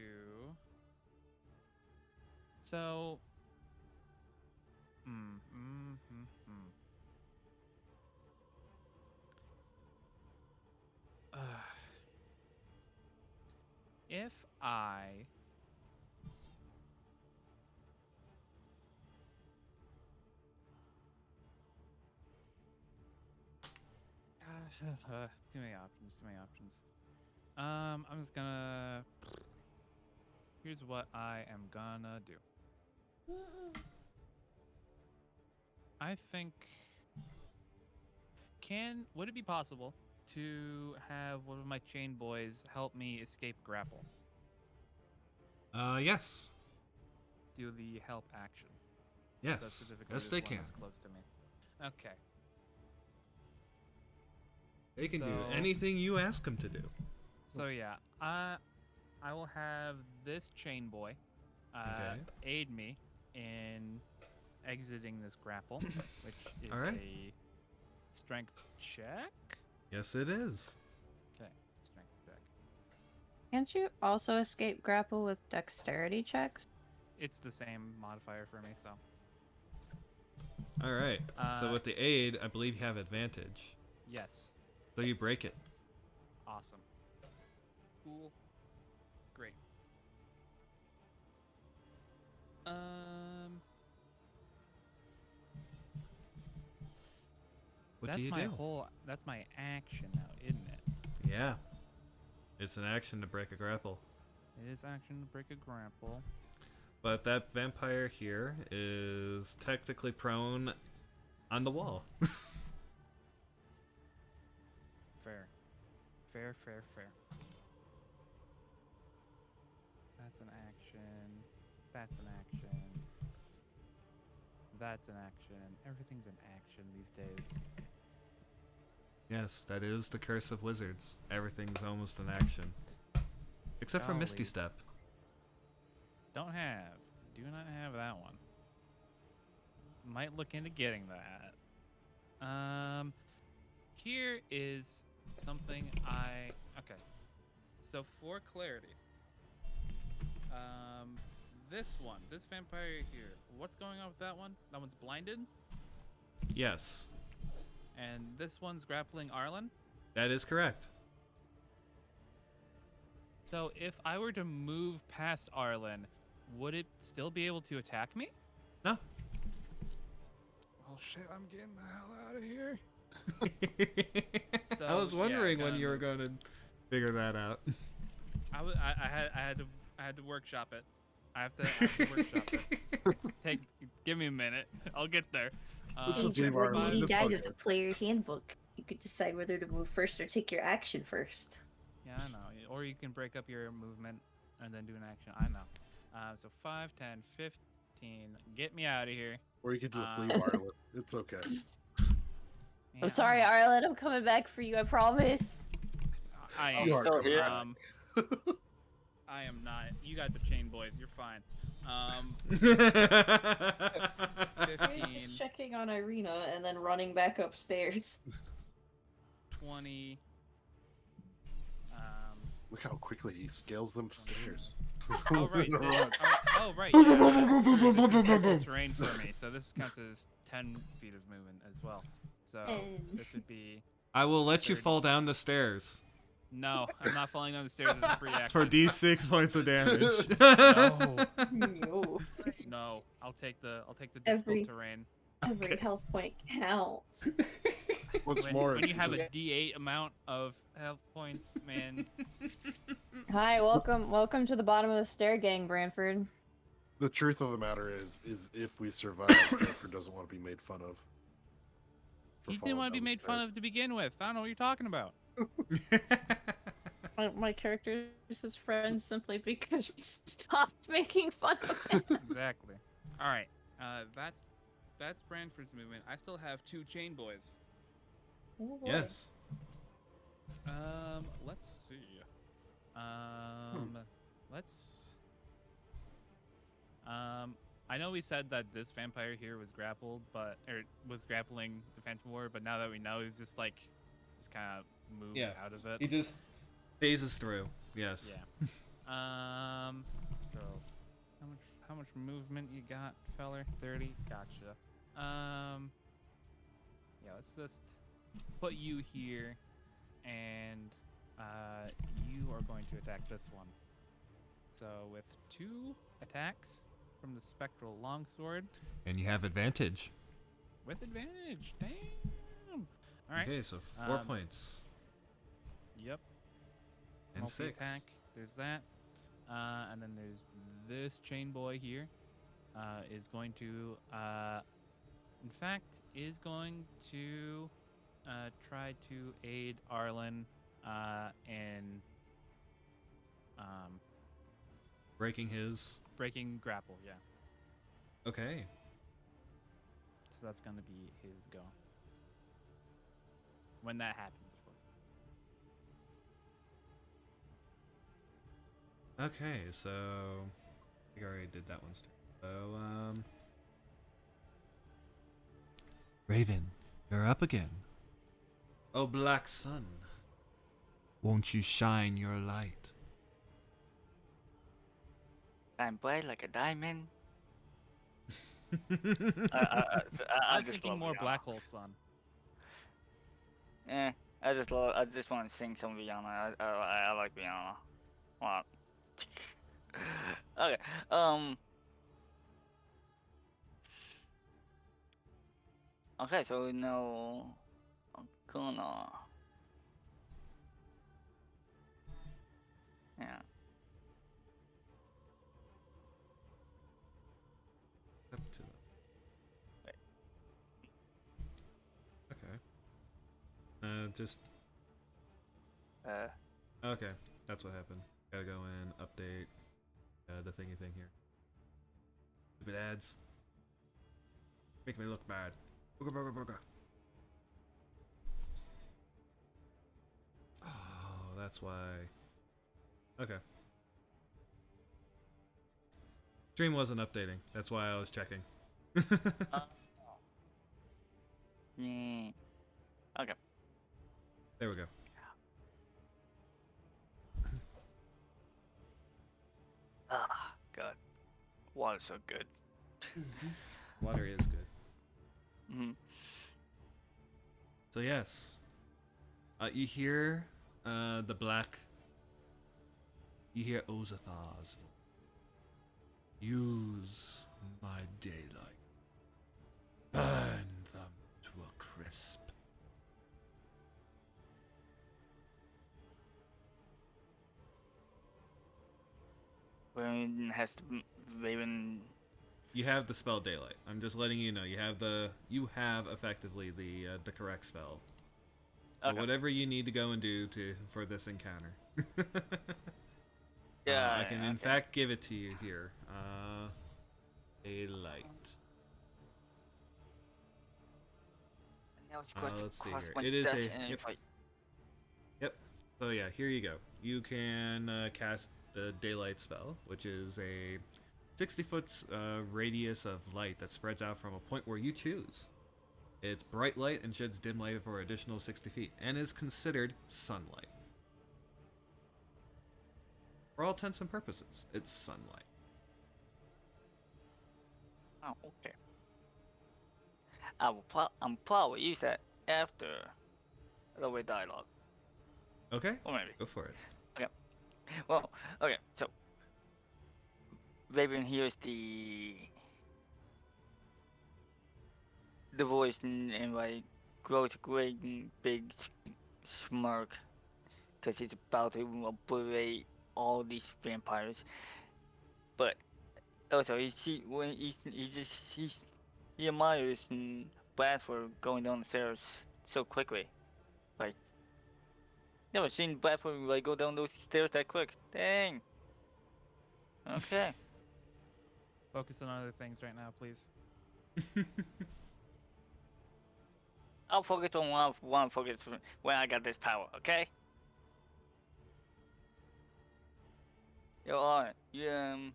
So. If I. Too many options. Too many options. I'm just gonna. Here's what I am gonna do. I think. Would it be possible to have one of my chain boys help me escape grapple? Yes. Do the help action. Yes. So specifically Yes, this they one can. that's close to me. Okay. They can do So- anything you ask them to do. So yeah, I will have this chain boy aid me in exiting this grapple, which is All right. a strength check. Yes, it is. Okay, strength check. Can't you also escape grapple with dexterity checks? It's the same modifier for me, so. All right. So Uh, with the aid, I believe you have advantage. Yes. So you break it. Awesome. Cool. Great. What That's do you my do? That's my action now, isn't it? Yeah. It's an action to break a grapple. It is action to break a grapple. But that vampire here is technically prone on the wall. Fair. Fair, fair, fair. That's an action. That's an action. That's an action. Everything's an action these days. Yes, that is the curse of wizards. Everything's almost an action. Except for Misty Golly. Step. Do not have that one. Might look into getting that. Here is something okay. So for clarity, this vampire here, what's going on with that one? That one's blinded, Yes, and this one's grappling Arlen. that is correct. So if I were to move past Arlen, would it still be able to attack me? No. Oh shit, I'm getting the hell out of here. I was So, wondering yeah, when gonna you were move. going to figure that out. I had to workshop it. I have to workshop it. Give me a minute. I'll get there. Let's just In leave the Arlen in reading the guide pocket. of the player handbook, you could decide whether to move first or take your action first. Yeah, I know. Or you can break up your movement and then do an action. I know. So 5, 10, 15. Get me out of here. Or you could just leave Um, Arlen. It's okay. Yeah, I'm sorry, Arlen. I'm coming back for you. I promise. I You am. are still coming here? back. I am not. You got the chain, boys. You're fine. 15, Just checking on Irina and then running back upstairs. 20. Look how quickly he scales them stairs. Oh right. In a rush. Oh right. Yeah, this is full terrain for me, so this counts as 10 feet of movement as well. So this would be. I will let you 30. fall down the stairs No, I'm not falling down the stairs as a free action. for D6 points of damage. No. No. No, I'll take the difficult Every- terrain. Every health point counts. What's When, more, when it's you have just, a D8 amount of health points, man. Hi, welcome to the bottom of the stair, gang, Branford. the truth of the matter is if we survive, Branford doesn't want to be made fun of. for He didn't falling want to be down the made fun stairs. of to begin with. I don't know what you're talking about. My character is his friend simply because she stopped making fun of him. Exactly. All right. That's Branford's movement. I still have 2 chain boys. Oh, boy. Yes. Let's see. Let's. I know we said that this vampire here was grappled, was grappling the Phantom Warrior, but now that we know, he's just kind of moved Yeah. out of it. He just phases through. Yes. Yeah. So, how much movement you got, feller? 30. Gotcha. Yeah. Let's just put you here, and you are going to attack this one. So with 2 attacks from the spectral longsword And you have advantage. with advantage. Damn. All right. Okay, so 4 Um, points. Yep. And 6. Multi-attack. There's that. And then there's this chain boy here. Is going to, in fact, is going to try to aid Arlen in Breaking his. breaking grapple. Yeah. Okay. So that's going to be his go. When that happens, of course. Okay, so I already did that one. So, Raven, you're up again. Oh, Black Sun, won't you shine your light? I'm bright like a diamond. I was just thinking love more Rihanna. Black Hole Sun. I just want to sing some Rihanna. I like Rihanna. Wow. Okay. Okay. So now I'm gonna. Yeah. Up to the... Okay. Just... Okay, that's what happened. Gotta go in, update the thingy thing here. Stupid ads. Make me look bad. Booga booga booga. Oh, that's why. Okay. Stream wasn't updating. That's why I was checking. Yeah. Okay. There we go. Ah, God. Water's so good. Water is good. Mm-hmm. So yes, you hear the black. You hear Ozathar's voice. Use my daylight. Burn them to a crisp. Raven has to. Raven. You have the spell daylight. I'm just letting you know. You have effectively the correct spell. Okay. But whatever you need to go and do for this encounter. Yeah. I can in fact give it to you here. Daylight. Now it's going to Let's see cost here. my It is death a and yep. fight. Yep. So yeah, here you go. You can cast the daylight spell, which is a 60-foot radius of light that spreads out from a point where you choose. It's bright light and sheds dim light for additional 60 feet, and is considered sunlight. For all intents and purposes, it's sunlight. Oh, okay. I'm probably use that after the way dialogue. Okay? Or maybe. Go for it. Well, okay, so Raven hears the voice and like grows a great big smirk because he's about to obliterate all these vampires. But also he admires Bradford going down the stairs so quickly. Like never seen Bradford like go down those stairs that quick. Dang. Okay. Focus on other things right now, please. I'll focus on one focus when I got this power, okay? Yo, alright. You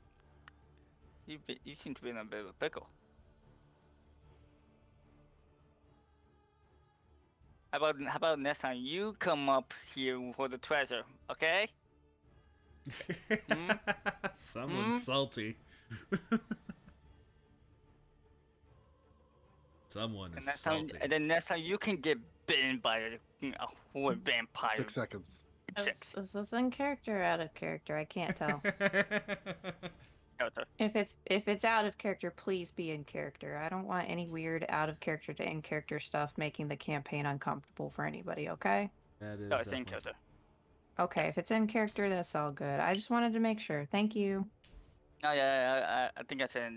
seem to be in a bit of a pickle. How about next time you come up here for the treasure, okay? Someone's salty. Someone is salty. And then next time you can get bitten by a whole vampire. 6 seconds. Is this in character or out of character? I can't tell. Character. If it's out of character, please be in character. I don't want any weird out of character to in character stuff making the campaign uncomfortable for anybody, okay? That is No, it's in definitely- character. Okay, if it's in character, that's all good. I just wanted to make sure. Thank you. Oh yeah, I think I said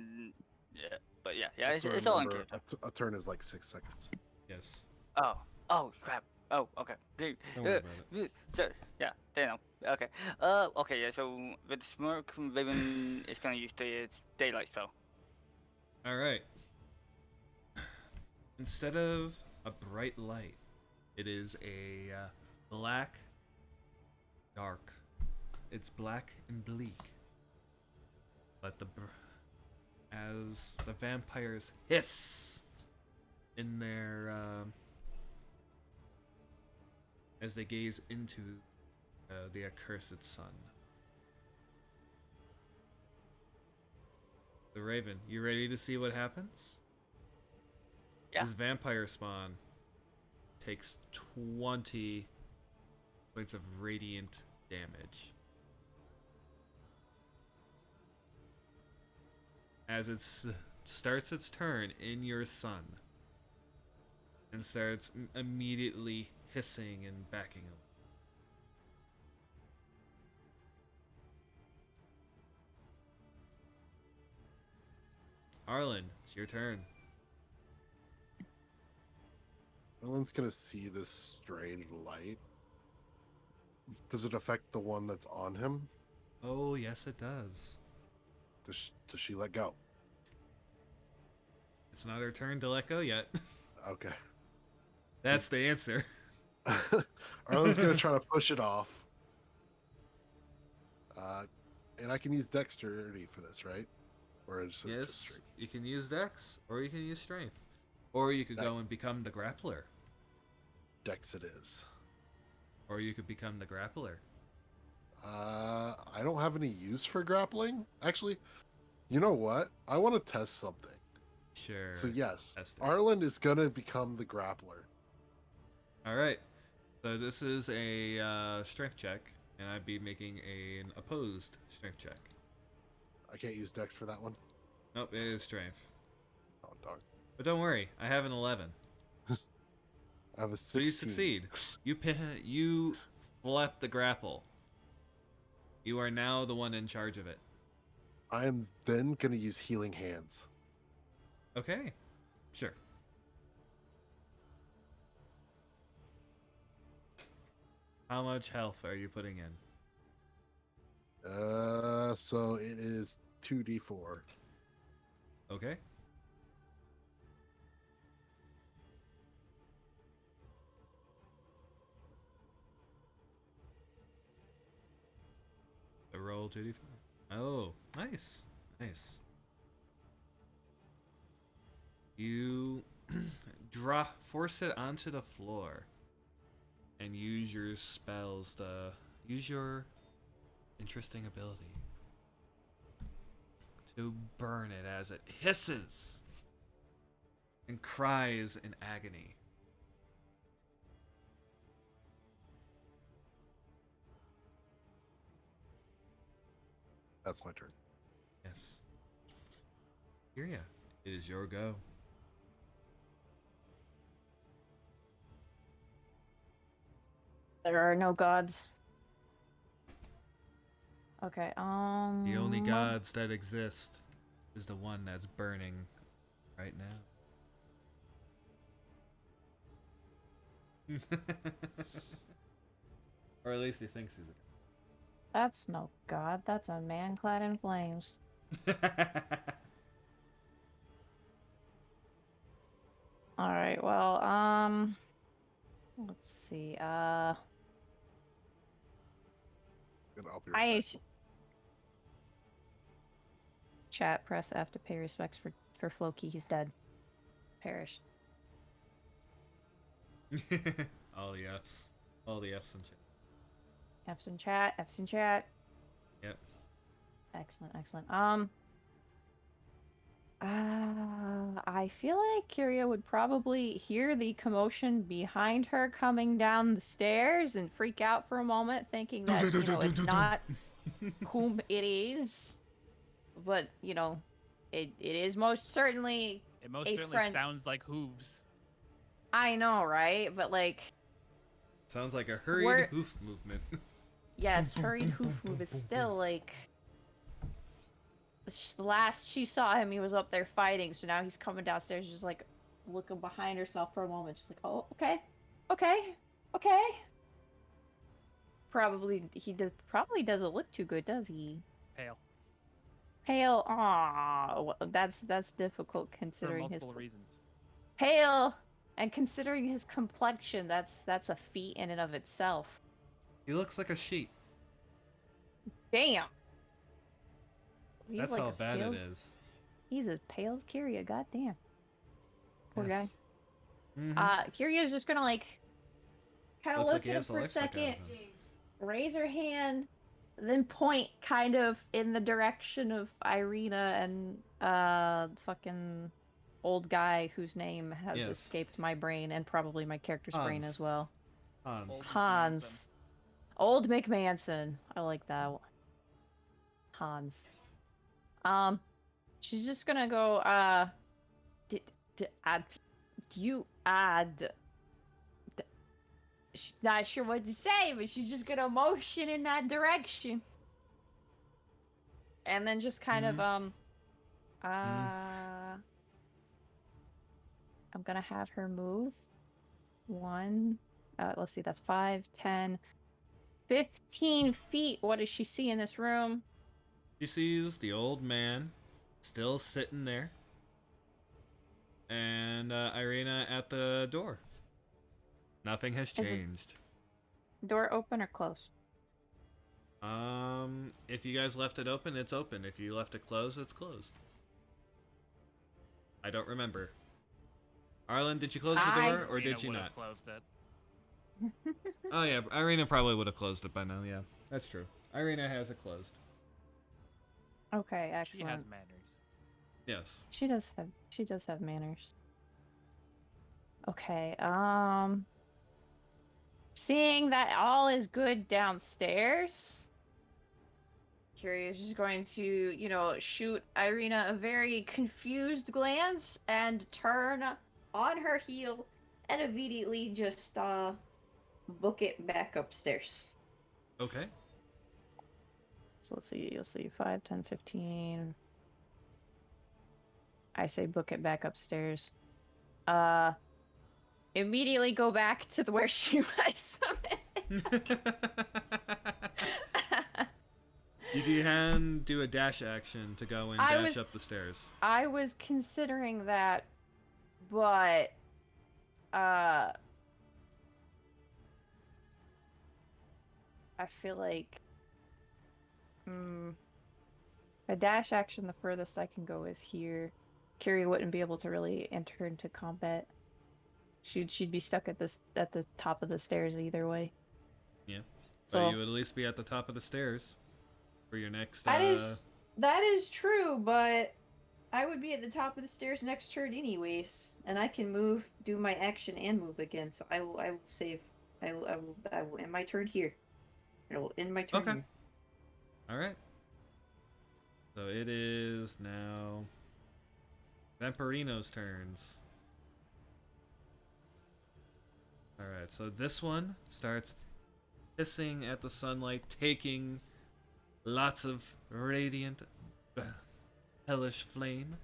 yeah, but yeah, Also it's all in remember, character. a turn is like 6 seconds. Yes. Oh crap. Oh, okay. Don't worry about it. So, yeah, they know. Okay. Okay, yeah, so with the smirk, Raven is gonna use the daylight spell. Alright. Instead of a bright light, it is a black, dark. It's black and bleak. But as the vampires hiss in their as they gaze into the accursed sun. The Raven, you ready to see what happens? Yeah. This vampire spawn takes 20 points of radiant damage. As it starts its turn in your sun and starts immediately hissing and backing away. Arlen, it's your turn. Alan's gonna see this strange light. Does it affect the one that's on him? Oh, yes, it does. Does she let go? It's not her turn to let go yet. Okay. That's the answer. Arlen's gonna try to push it off. And I can use dexterity for this, right? Or is it just Yes, straight? you can use Dex, or you can use Strength. Or you could go Dex. and become the Grappler. Dex it is. Or you could become the Grappler. I don't have any use for grappling. Actually, you know what? I want to test something. Sure. So yes, test it. Arlen is gonna become the grappler. Alright. So this is a Strength check, and I'd be making an opposed Strength check. I can't use Dex for that one. Nope, it is Strength. Oh darn! But don't worry, I have an 11. I have a 16. So you succeed. You flip the grapple. You are now the one in charge of it. I am then gonna use healing hands. Okay. Sure. How much health are you putting in? So it is 2d4. Okay. A roll 2d4. Oh, nice. Nice. You force it onto the floor and use your spells to use your interesting ability to burn it as it hisses and cries in agony. That's my turn. Yes. Kiria, it is your go. There are no gods. Okay, The only gods that exist is the one that's burning right now. Or at least he thinks he's That's no god, that's a man clad in flames. a Alright, well, let's see, I'll be right back. Chat, press F to pay respects for Floki, he's dead. Perished. All the F's. All the F's in chat. F's in chat, F's in chat. Yep. Excellent, excellent. I feel like Kyria would probably hear the commotion behind her coming down the stairs and freak out for a moment, thinking that, it's not whom it is. But, it is most certainly It most a certainly friend. sounds like hooves. I know, right? But, Sounds like a hurried We're- hoof movement. yes, hurried hoof move is still, the last she saw him, he was up there fighting, so now he's coming downstairs just, looking behind herself for a moment, just oh, okay. Probably doesn't look too good, does he? Pale, well, that's difficult For considering his multiple reasons. pale, and considering his complexion, that's a feat in and of itself. He looks like a sheep. Damn. He's That's like how as bad pale it as- is. He's as pale as Kyria, goddamn. Poor guy. Mm-hmm. Kyria's just gonna like kind of Looks look like he at him has the for a life suck out of second, him. raise her hand, then point kind of in the direction of Irina and fucking old guy whose name has Yes. escaped my brain and probably my character's brain Hans. as well. Hans. Old Hans. Old McManson. I like that one. Hans. She's just gonna go, she's not sure what to say, but she's just gonna motion in that direction. And then just kind of, I'm gonna have her move. Let's see, that's 5, 10, 15 feet. What does she see in this room? She sees the old man still sitting there, and Irina at the door. Nothing has Is it- changed. Door open or closed? If you guys left it open, it's open. If you left it closed, it's closed. I don't remember. Arlen, did you close the door, or did you not? Closed it. Oh yeah, Irina probably would have closed it by now. Yeah, that's true. Irina has it closed. Okay, She excellent. has manners. Yes. She does have manners. Okay, seeing that all is good downstairs, Curious is going to, shoot Irina a very confused glance and turn on her heel and immediately just book it back upstairs. Okay. So let's see, you'll see 5, 10, 15. I say book it back upstairs. Immediately go back to where she was. You can do a dash action to go and dash up the stairs. I was considering that, but I feel like a dash action, the furthest I can go is here. Kiri wouldn't be able to really enter into combat. She'd be stuck at the top of the stairs either way. Yeah. So But you would at least be at the top of the stairs for your next. that is true, but I would be at the top of the stairs next turn anyways, and I can do my action and move again. So I will save. I will end my turn here. I will end my turn Okay. here. All right. So it is now Vampirino's turns. All right. So this one starts hissing at the sunlight, taking lots of radiant, hellish flame,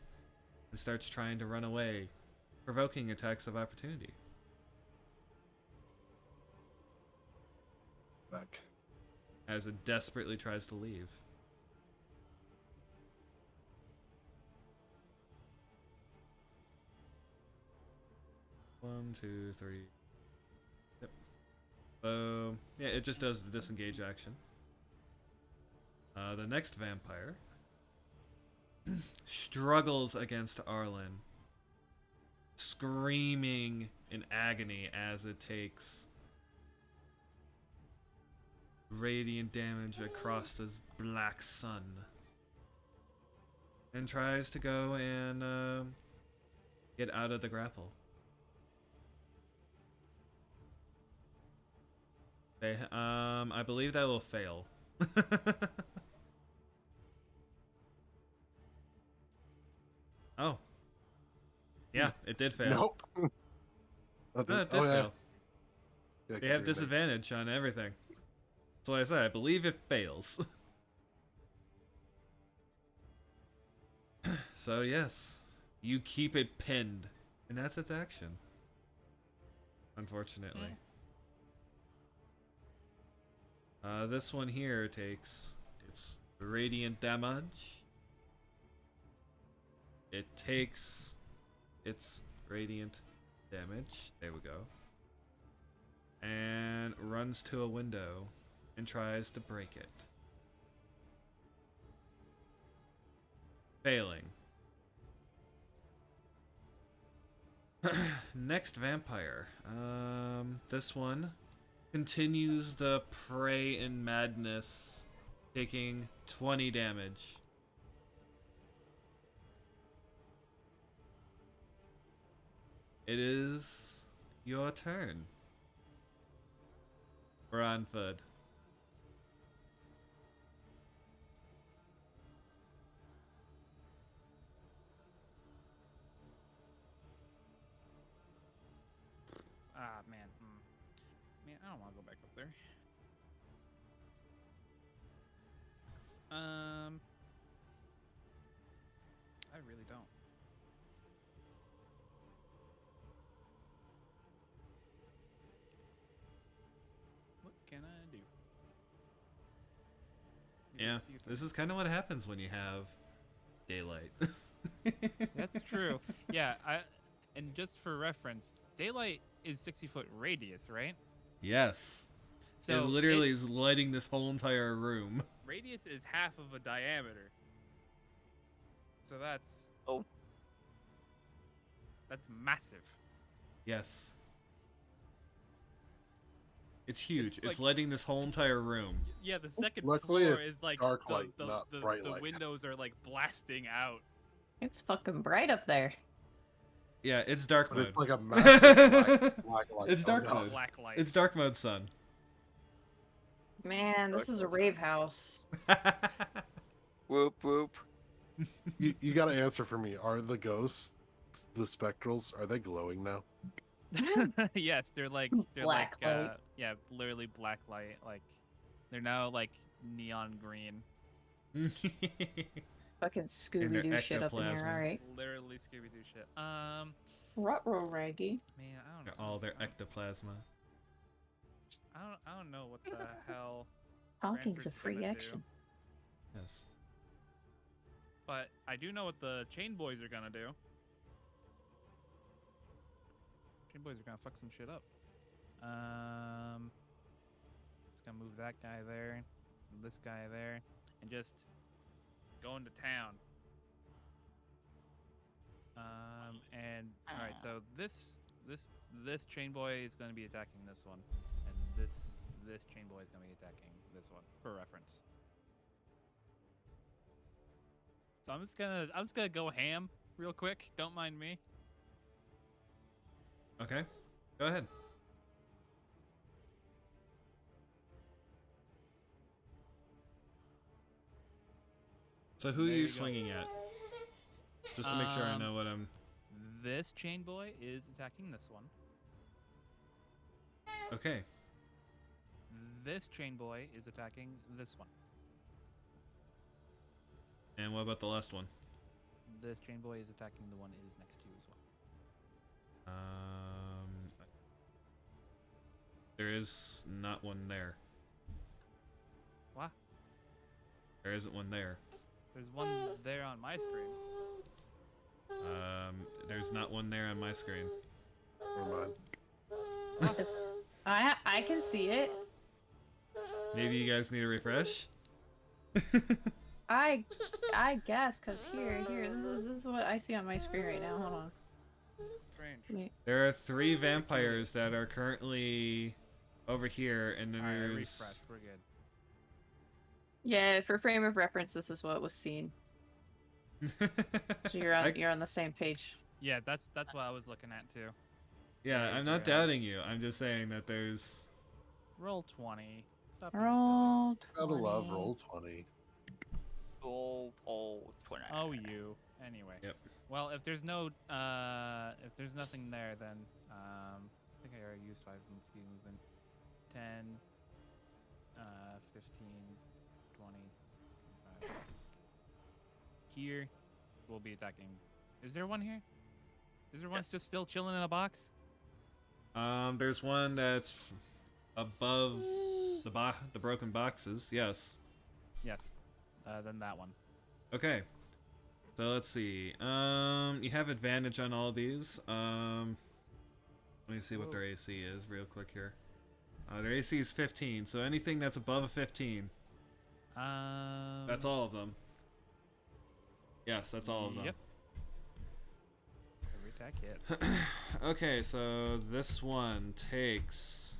and starts trying to run away, provoking attacks of opportunity. Back. As it desperately tries to leave. One, two, three. Yep. So, yeah, it just does the disengage action. The next vampire struggles against Arlen, screaming in agony as it takes radiant damage across this black sun, and tries to go and get out of the grapple. Okay, I believe that will fail. Oh. Yeah, it did fail. Nope. No, it did fail. Yeah, They 'cause have you're disadvantage on everything. That's what I said. I believe it fails. So, yes. You keep it pinned. And that's its action. Unfortunately. This one here takes its radiant damage. It takes its radiant damage. There we go. And runs to a window and tries to break it. Failing. Next vampire. This one continues the prey in madness, taking 20 damage. It is your turn. Ranford. Ah, man. Man, I don't want to go back up there. I really don't. What can I do? Maybe Yeah, a few this things. is kind of what happens when you have daylight. That's true. Yeah, and just for reference, daylight is 60-foot radius, right? Yes. So it literally is lighting this whole entire room. radius is half of a diameter. So that's Oh. massive. Yes. It's huge. It's like- lighting this whole entire room. Yeah, the second Luckily, floor it's is like dark the, light, the, not the, bright the light. windows are like blasting out. It's fucking bright up there. Yeah, it's dark But mode. it's like a massive black light. It's dark no. mode. Black light. It's dark mode, son. Man, this is a rave house. Whoop whoop. You got to answer for me. Are the ghosts, the spectrals, are they glowing now? Yes, they're like Black light. yeah, literally black light. Like they're now like neon green. Fucking Scooby Doo shit up in here. ectoplasm. Alright. Literally Scooby Doo shit. Ruh-roh, Raggy. Man, I don't know. All their ectoplasma. I don't know what the hell. Talking's a Ranford's free gonna do. action. Yes. But I do know what the Chain Boys are gonna do. Chain Boys are gonna fuck some shit up. Just gonna move that guy there, and this guy there, and just go into town. And all right, so this Chain Boy is gonna be attacking this one, and this Chain Boy is gonna be attacking this one for reference. So I'm just gonna go ham real quick. Don't mind me. Okay. Go ahead. So who are There you you go. swinging at? Just to make sure I know what I'm... This Chain Boy is attacking this one. Okay. This Chain Boy is attacking this one. And what about the last one? This Chain Boy is attacking the one it is next to as well. There is not one there. What? There isn't one there. There's one there on my screen. There's not one there on my screen. Never mind. I can see it. Maybe you guys need a refresh? I guess, cause here, this is what I see on my screen right now. Hold on. Strange. Wait. There are 3 vampires that are currently over here, and then Alright, there's... refresh. We're good. Yeah, for frame of reference, this is what was seen. So you're on the same page. Yeah, that's what I was looking at too. Yeah, Yeah, I'm not you're right. doubting you. I'm just saying that there's... Roll 20. Stop being Roll Gotta love 20. roll 20. Oh, 20. silly. Oh, you. Anyway. Yep. Well, if there's nothing there, then I think I already used 5 speed movement. 10, 15, 20, 25. Here, we'll be attacking. Is there one here? Is there one just still chilling in a box? There's one that's above the broken boxes. Yes. Yes. Then that one. Okay. So let's see. You have advantage on all these. Let me see what their AC is real quick here. Their AC is 15, so anything that's above a 15, that's all of them. Yes, that's all of them. Yep. Every attack hits. Okay, so this one takes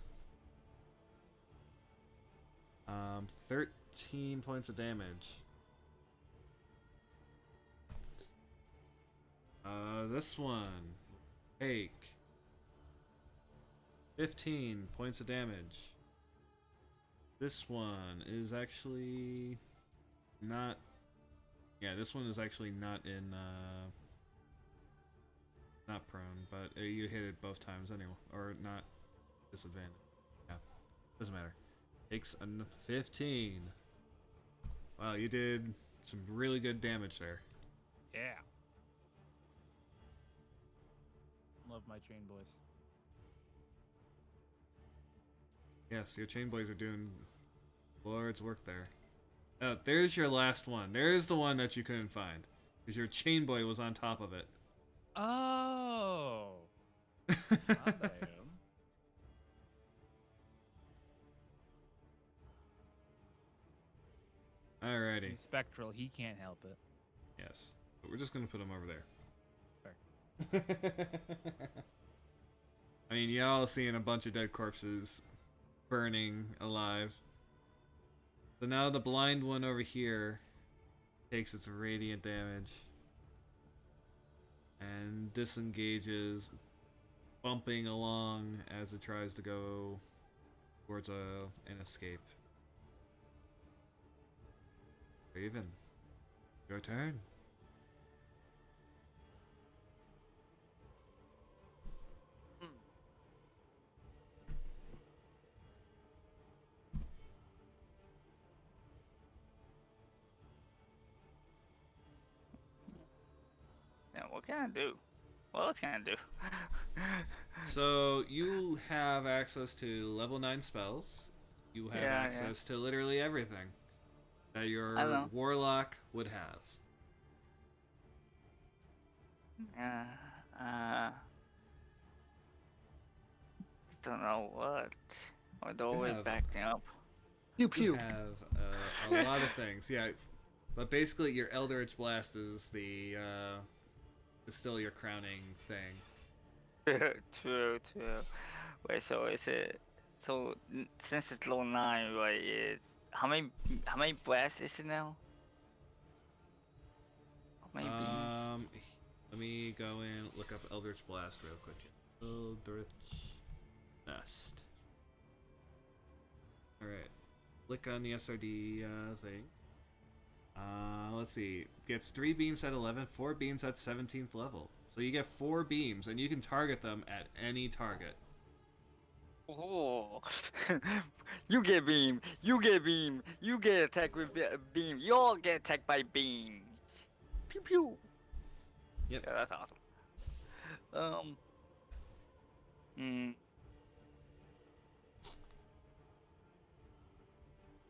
13 points of damage. This one take 15 points of damage. This one is actually not. Yeah, this one is actually not in. Not prone, but you hit it both times anyway, or not disadvantage. Yeah, doesn't matter. Takes a 15. Wow, you did some really good damage there. Yeah. Love my chain boys. Yes, your chain boys are doing Lord's work there. Oh, there's your last one. There's the one that you couldn't find, because your chain boy was on top of it. Oh. My bad. Alrighty. He's spectral. He can't help it. Yes, but we're just gonna put him over there. Fair. I mean, y'all seeing a bunch of dead corpses burning alive. So now the blind one over here takes its radiant damage and disengages, bumping along as it tries to go towards an escape. Raven, your turn. Now, what can I do? What else can I do? So you have access to level 9 spells. You have Yeah, access to literally everything that your I know. warlock would have. Don't know what. I'm always have- backing up. Pew You pew. have a lot of things, yeah. But basically, your Eldritch Blast is is still your crowning thing. True. Wait, so is it? So since it's level 9, right? It's how many blasts is it now? How many beams? Let me go and look up Eldritch Blast real quick. Eldritch Blast. All right, click on the SRD thing. Let's see. Gets 3 beams at 11, 4 beams at 17th level. So you get 4 beams, and you can target them at any target. Oh, you get beam, you get attacked with beam, you all get attacked by beam. Pew pew. Yep. Yeah, that's awesome.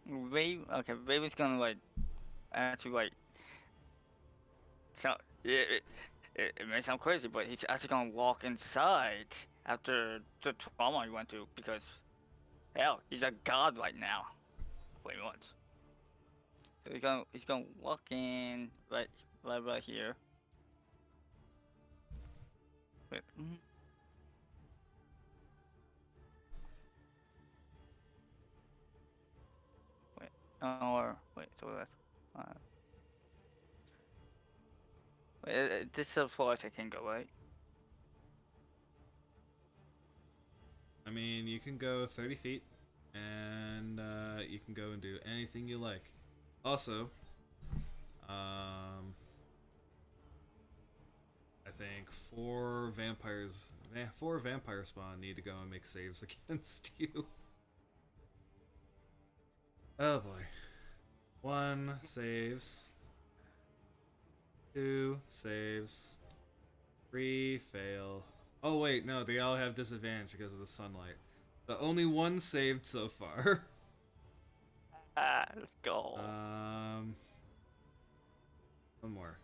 Raven's gonna like actually like. So it may sound crazy, but he's actually gonna walk inside after the trauma he went through because hell, he's a god right now, pretty much. So he's gonna walk in right here. Wait. Wait. Or wait. So that's. Wait, this is as far as I can go, right? I mean, you can go 30 feet, and you can go and do anything you like. Also, I think 4 vampire spawn need to go and make saves against you. Oh boy. 1 saves. 2 saves. 3 fail. Oh wait, no, they all have disadvantage because of the sunlight. So only 1 saved so far. Let's go. 1 more.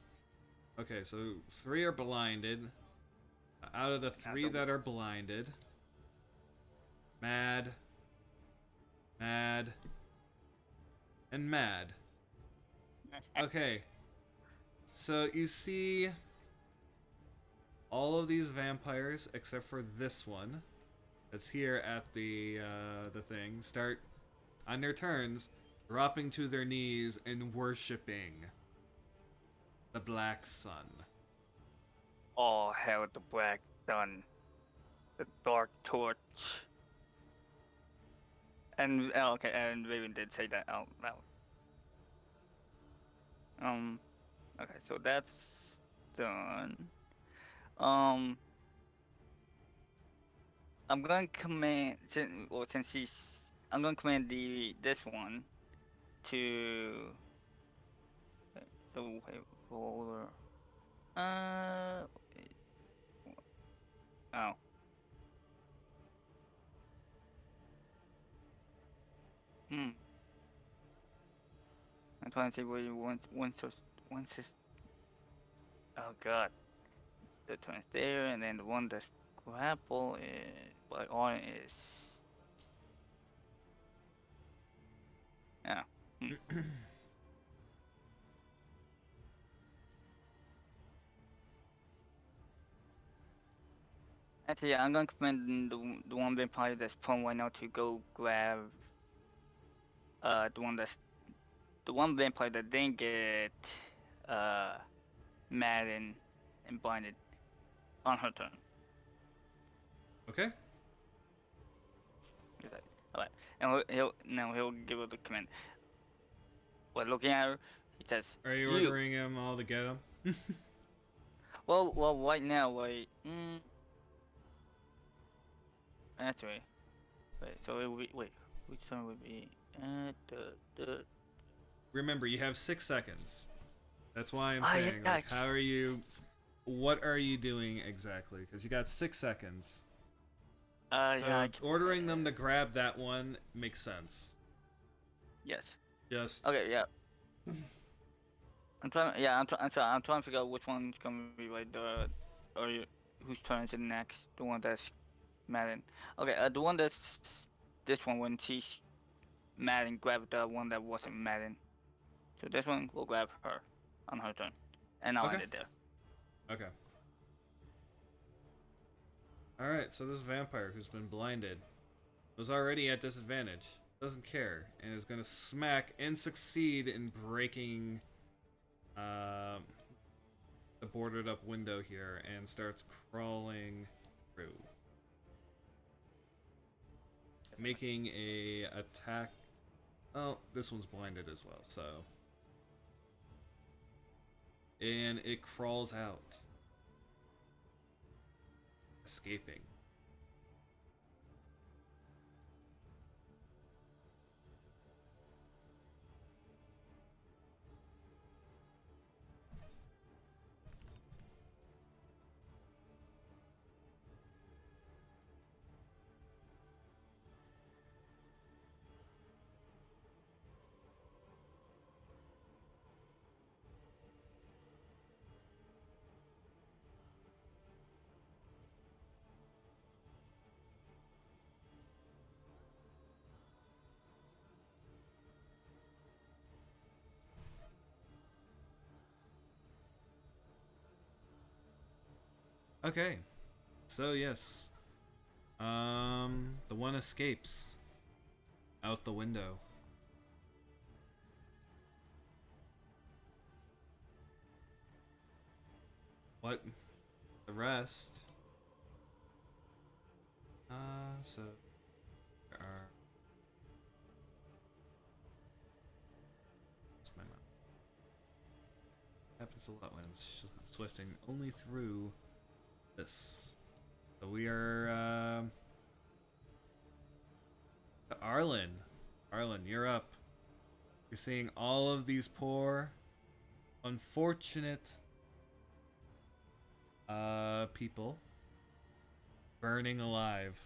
Okay, so 3 are blinded. Out of the 3 that are blinded, Mad, and Mad. Okay. So you see all of these vampires except for this one that's here at the thing start on their turns dropping to their knees and worshipping the Black Sun. Oh, hell, the Black Sun. The Dark Torch. And, okay, and Raven did say that out loud. Okay, so that's done. I'm gonna command, since he's, I'm gonna command this one to, wait, hold on. Oh. I'm trying to see where you once this. Oh god, the turns there, and then the one that's grapple is like on is. Yeah. Actually, yeah, I'm gonna command the one vampire that's prone right now to go grab the one vampire that didn't get mad and blinded on her turn. Okay. Alright, and he'll give her the command. But looking at her, he says, Are you ordering him all to get him? Well, right now, wait. That's right. Wait, so it will be, wait, which turn would be? Remember, you have 6 seconds. That's why I'm Ah, saying, yeah, like, how are you? What are you doing exactly? Because you got 6 seconds. Yeah. Ordering them to grab that one makes sense. Yes. Just Okay, yeah. I'm trying to figure out which one's gonna be like whose turn is it next? The one that's Madden. Okay, the one that's this one when she's Madden grabbed the one that wasn't Madden. So this one will grab her on her turn, and I'll end it there. Okay. All right. So this vampire who's been blinded was already at disadvantage. Doesn't care and is gonna smack and succeed in breaking the boarded up window here and starts crawling through, making a attack. Oh, this one's blinded as well, so. And it crawls out, escaping. Okay, so yes, the one escapes out the window. What? The rest? So there are. What's my mouth? Happens a lot when I'm swifting only through this. So we are Arlen. Arlen, you're up. You're seeing all of these poor, unfortunate people burning alive.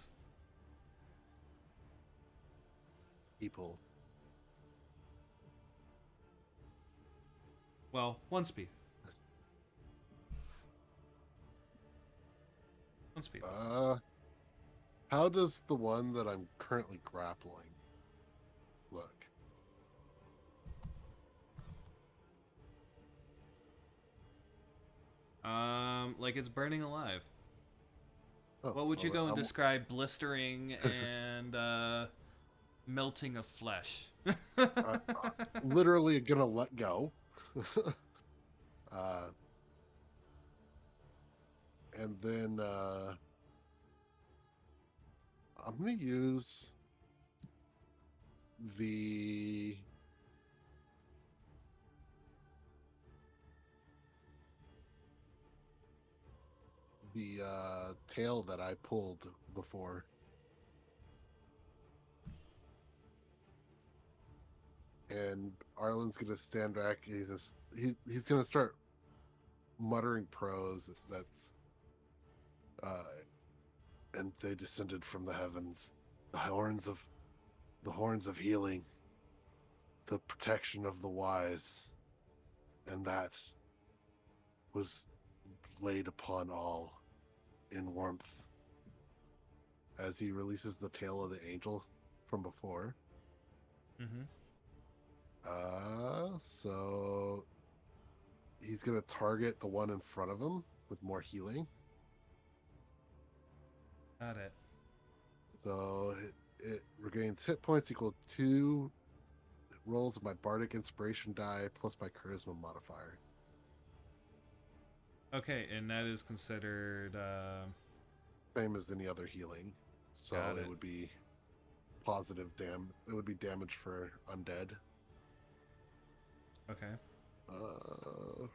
People. Well, one speed. One speed. How does the one that I'm currently grappling look? Like it's burning alive. Oh, What would you well, go and I'm- describe blistering and melting of flesh? literally gonna let go. uh, and then I'm gonna use the tail that I pulled before. And Arlen's gonna stand back. And he's gonna start muttering prose that's and they descended from the heavens, the horns of healing, the protection of the wise, and that was laid upon all in warmth. As he releases the tail of the angel from before. Mm-hmm. So he's gonna target the one in front of him with more healing. Got it. So it regains hit points equal to 2 rolls of my bardic inspiration die plus my charisma modifier. Okay, and that is considered. Same as any other healing. So Got it it. would be positive it would be damage for undead. Okay. Roll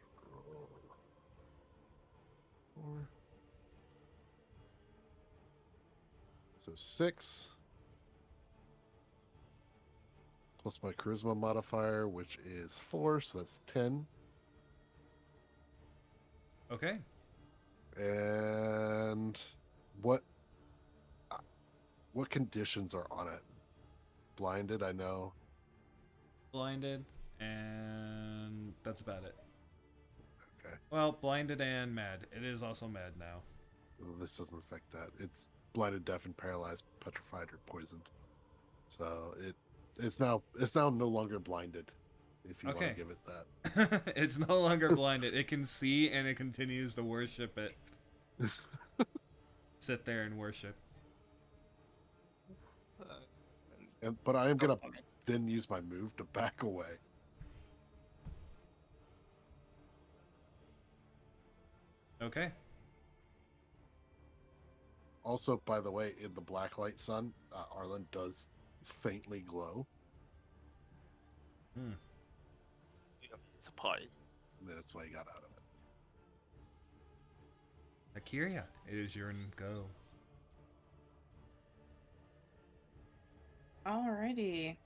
4. So 6 plus my charisma modifier, which is 4, so that's 10. Okay. And what conditions are on it? Blinded, I know. Blinded, and that's about it. Okay. Well, blinded and mad. It is also mad now. Well, this doesn't affect that. It's blinded, deaf, and paralyzed, petrified, or poisoned. So it's now no longer blinded. If you want Okay. to give it that. It's no longer blinded. It can see and it continues to worship it. Sit there and worship. But I am gonna Okay. then use my move to back away. Okay. Also, by the way, in the blacklight sun, Arlen does faintly glow. Hmm. It's a party. And that's why he got out of it. Akiria, it is your go. Alrighty.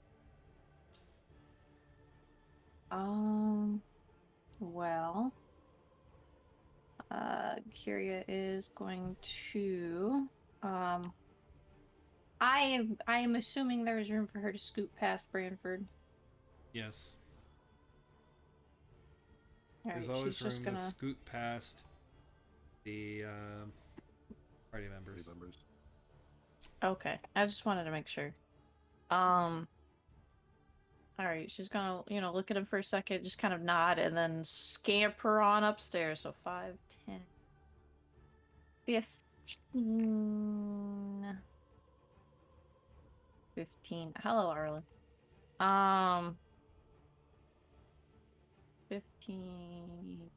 Well, Kyria is going to, I am assuming there's room for her to scoot past Branford. Yes. Alright, There's always she's room just gonna. to scoot past the party members. Three members. Okay, I just wanted to make sure. Alright, she's gonna, look at him for a second, just kind of nod, and then scamper on upstairs. So 5, 10, 15. 15. Hello, Arlen. 15.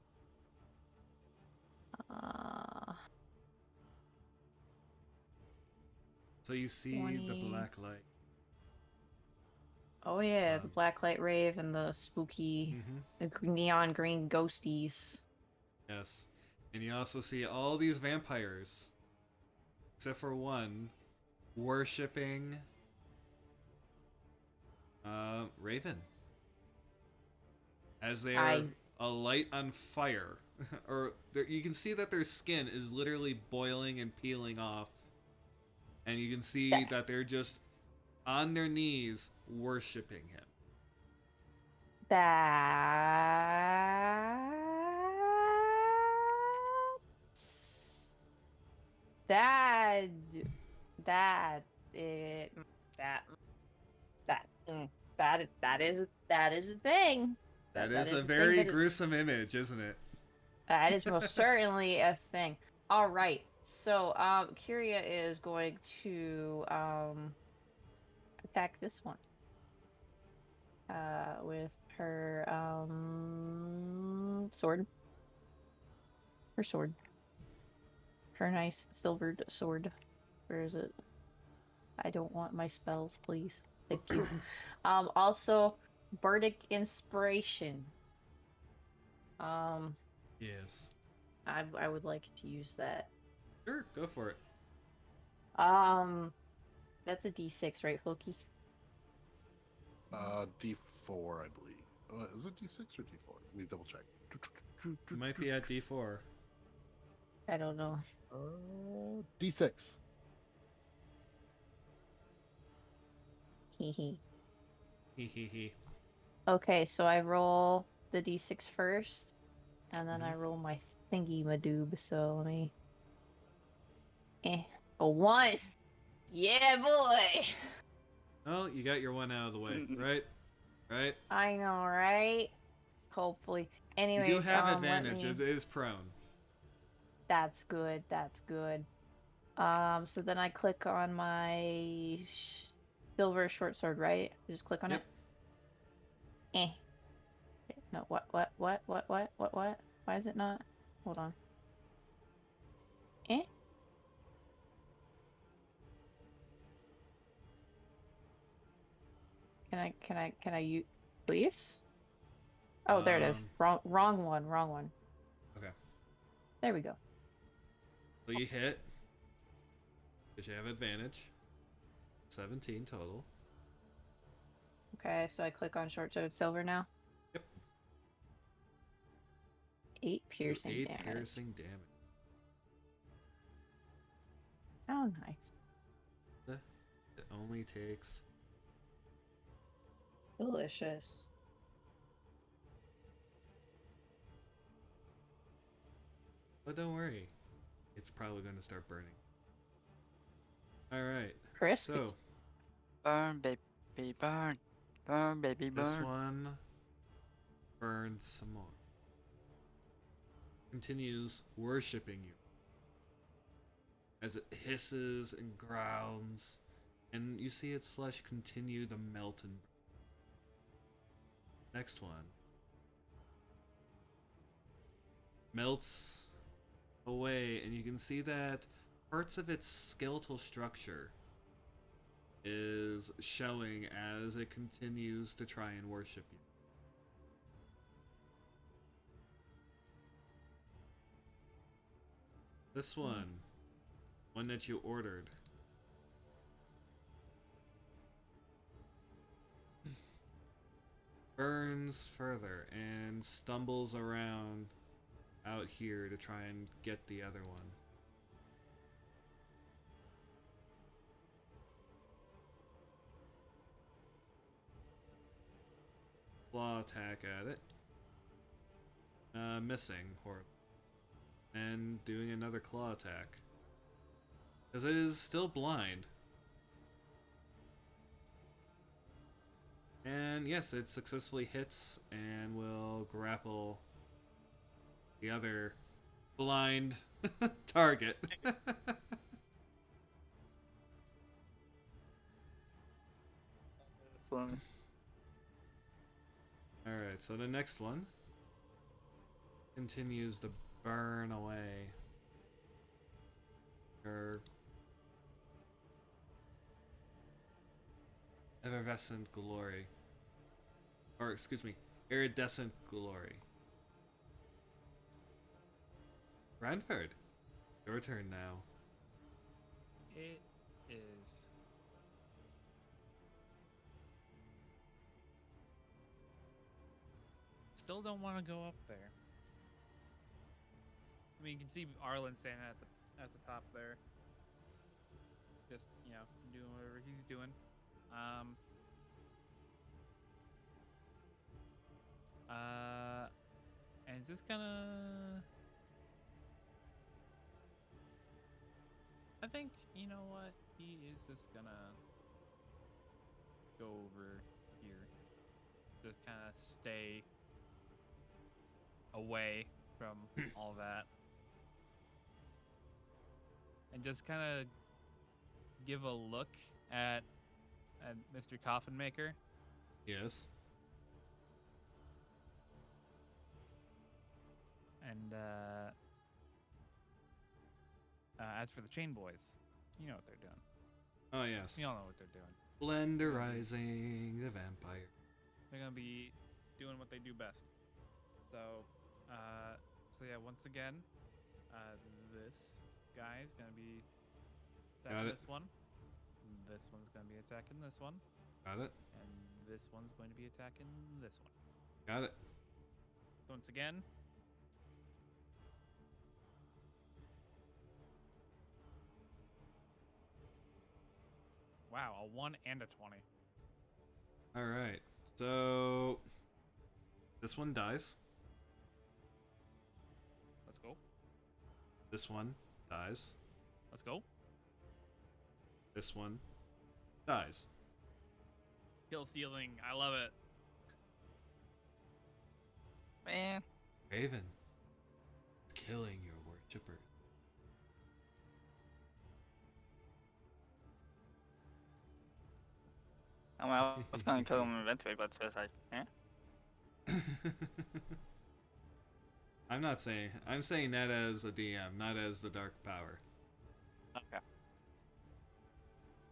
So you see 20. the black light. Oh yeah, the Sun. blacklight rave and the spooky neon green ghosties. Yes. And you also see all these vampires, except for one, worshipping Raven. As they are a light on fire. Or you can see that their skin is literally boiling and peeling off. And you can see that they're just on their knees worshipping him. That is a thing. That That is a is a thing very that is- gruesome image, isn't it? That is most certainly a thing. All right. So, Kyria is going to attack this one. With her sword. Her sword. Her nice silvered sword. Where is it? I don't want my spells, please. Thank you. Also, Bardic Inspiration. Yes. I would like to use that. Sure, go for it. That's a D6, right, Floki? D4, I believe. Is it D6 or D4? Let me double check. You might be at D4. I don't know. D6. Hee hee. Hee hee hee. Okay, so I roll the D6 first, and then I roll my thingy madoob. So let me. A 1. Yeah, boy. Oh, you got your one out of the way, right? Right? I know, right? Hopefully. Anyways, You do have let advantage. me- It is prone. That's good. That's good. So then I click on my silver short sword, right? Just click on Yep. it. No, what? Why is it not? Hold on. Eh? Can I use, please? Oh, there it is. Wrong one. Okay. There we go. So you hit. Because you have advantage. 17 total. Okay, so I click on short sword silver now. Yep. 8 Do piercing 8 damage. piercing damage. Oh, nice. It only takes. Delicious. But don't worry. It's probably going to start burning. Alright. Crispy. So, Burn, baby, burn. Burn, baby, burn. this one burns some more. Continues worshipping you. As it hisses and growls, and you see its flesh continue to melt and burn. Next one melts away, and you can see that parts of its skeletal structure is showing as it continues to try and worship you. This one that you ordered, burns further and stumbles around out here to try and get the other one. Claw attack at it. Missing horribly. And doing another claw attack. Because it is still blind. And yes, it successfully hits and will grapple the other blind target. Fun. Alright, so the next one continues to burn away. Her effervescent glory. Or, excuse me, iridescent glory. Ranford, your turn now. It is. Still don't want to go up there. I mean, you can see Arlen standing at the top there, just doing whatever he's doing. And just gonna. I think you know what he is just gonna go over here, just kind of stay away from all that. And just kind of give a look at Mr. Coffin Maker. Yes. And as for the Chain Boys, you know what they're doing. Oh, yes. You all know what they're doing. Blenderizing the vampire. They're gonna be doing what they do best. So, yeah, once again, this guy is gonna be attacking this one. This one's gonna be attacking this one. Got it. And this one's going to be attacking this one. Got it. Once again. Wow, a 1 and a 20. All right. So this one dies. Let's go. This one dies. Let's go. This one dies. Kill stealing. I love it. Man. Raven is killing your worshippers. I mean, I was going to kill him eventually, but it's like, eh? I'm saying that as a DM, not as the dark power. Okay.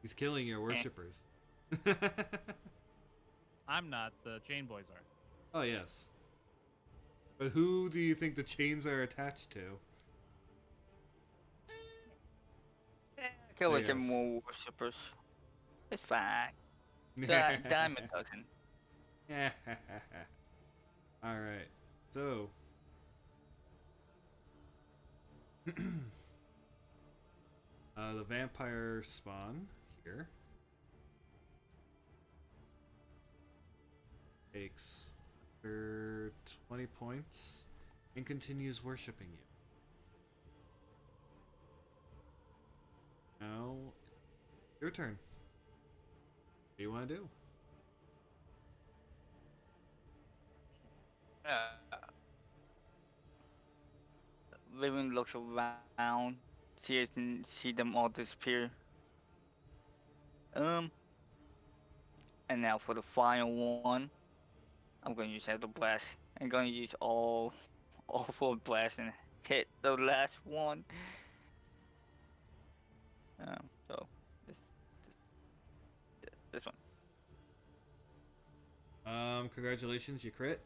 He's killing your worshippers. I'm not. The Chain Boys are. Oh, yes. But who do you think the chains are attached to? Kill with Yes. them more worshippers. It's fine. Diamond cousin. Alright. So. The vampire spawn here takes 20 points and continues worshipping you. Now, your turn. What do you want to do? Living looks around, see them all disappear. And now for the final one, I'm gonna use Elder Blast. I'm gonna use all 4 blasts and hit the last one. So this one. Congratulations, you crit.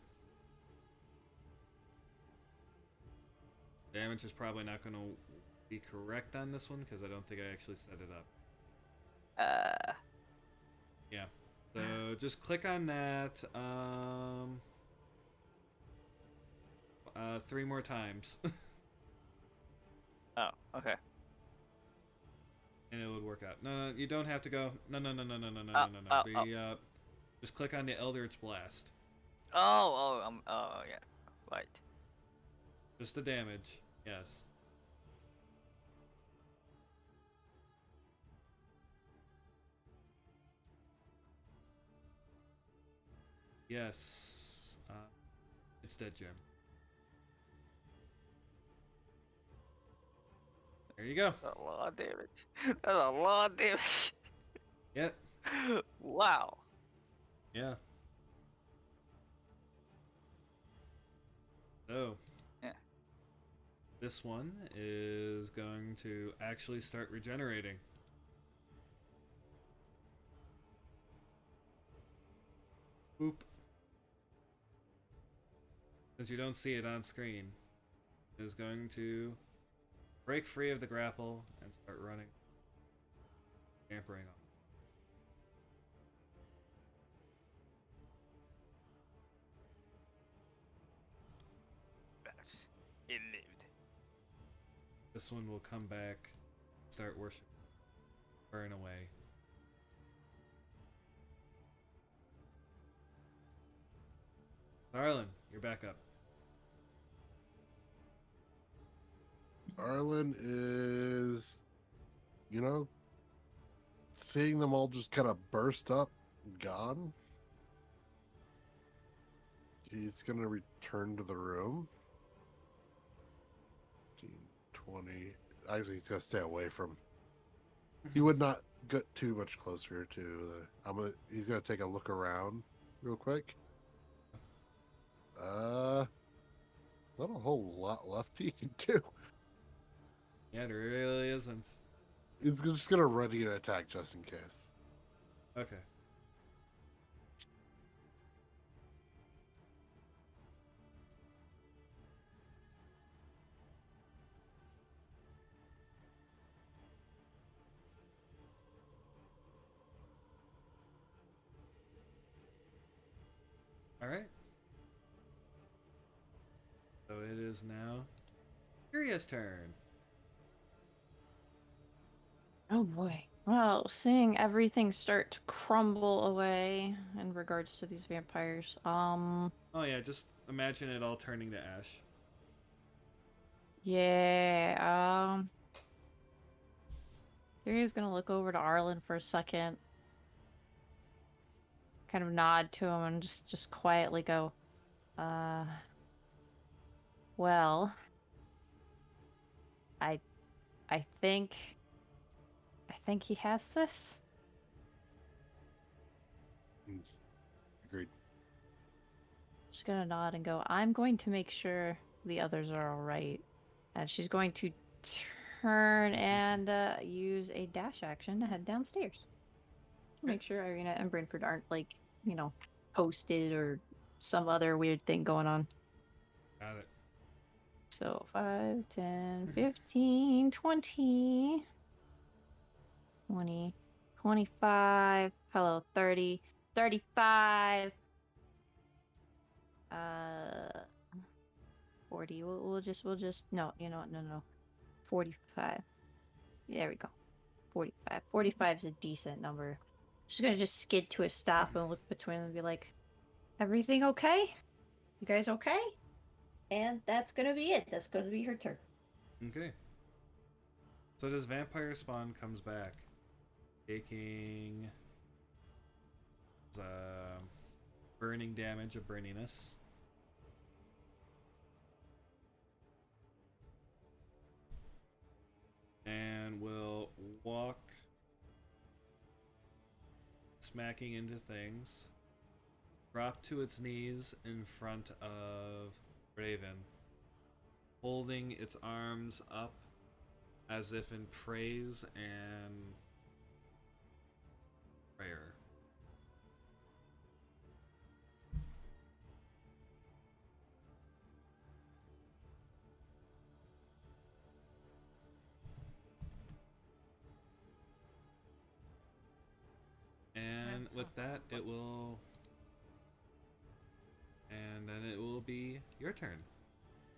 Damage is probably not going to be correct on this one because I don't think I actually set it up. Yeah. So just click on that 3 more times. Oh, okay. And it would work out. No, you don't have to go. No. Just click on the Eldritch Blast. Oh, yeah. Right. Just the damage. Yes. Yes. It's dead, Jim. There you go. That's a lot of damage. That's a lot of damage. Yep. Wow. Yeah. So. Yeah. This one is going to actually start regenerating. Boop. Since you don't see it on screen, it is going to break free of the grapple and start running. Scampering off. It lived. This one will come back, start worshiping, burn away. Arlen, you're back up. Arlen is, seeing them all just kind of burst up and gone. He's going to return to the room. 20. Actually, he's gonna stay away from. He would not get too much closer to the. He's gonna take a look around real quick. Not a whole lot left he can do. Yeah, there really isn't. He's just gonna ready an attack just in case. Okay. All right. So it is now Furious turn. Oh boy. Well, seeing everything start to crumble away in regards to these vampires, Oh yeah, just imagine it all turning to ash. yeah, Yuri's gonna look over to Arlen for a second, kind of nod to him, and just quietly go, well, I, I think he has this. Agreed. She's gonna nod and go, I'm going to make sure the others are alright. And she's going to turn and use a dash action to head downstairs. To make sure Irina and Brentford aren't, like, posted or some other weird thing going on. Got it. So 5, 10, 15, 20, 20, 25, hello, 30, 35, 40. We'll just no, you know what? No. 45. There we go. 45. 45 is a decent number. She's gonna just skid to a stop and look between them and be like, everything okay? You guys okay? And that's gonna be it. That's gonna be her turn. Okay. So this vampire spawn comes back, taking burning damage of burniness. And will walk, smacking into things, drop to its knees in front of Raven, holding its arms up as if in praise and prayer. And with that, it will... And then it will be your turn.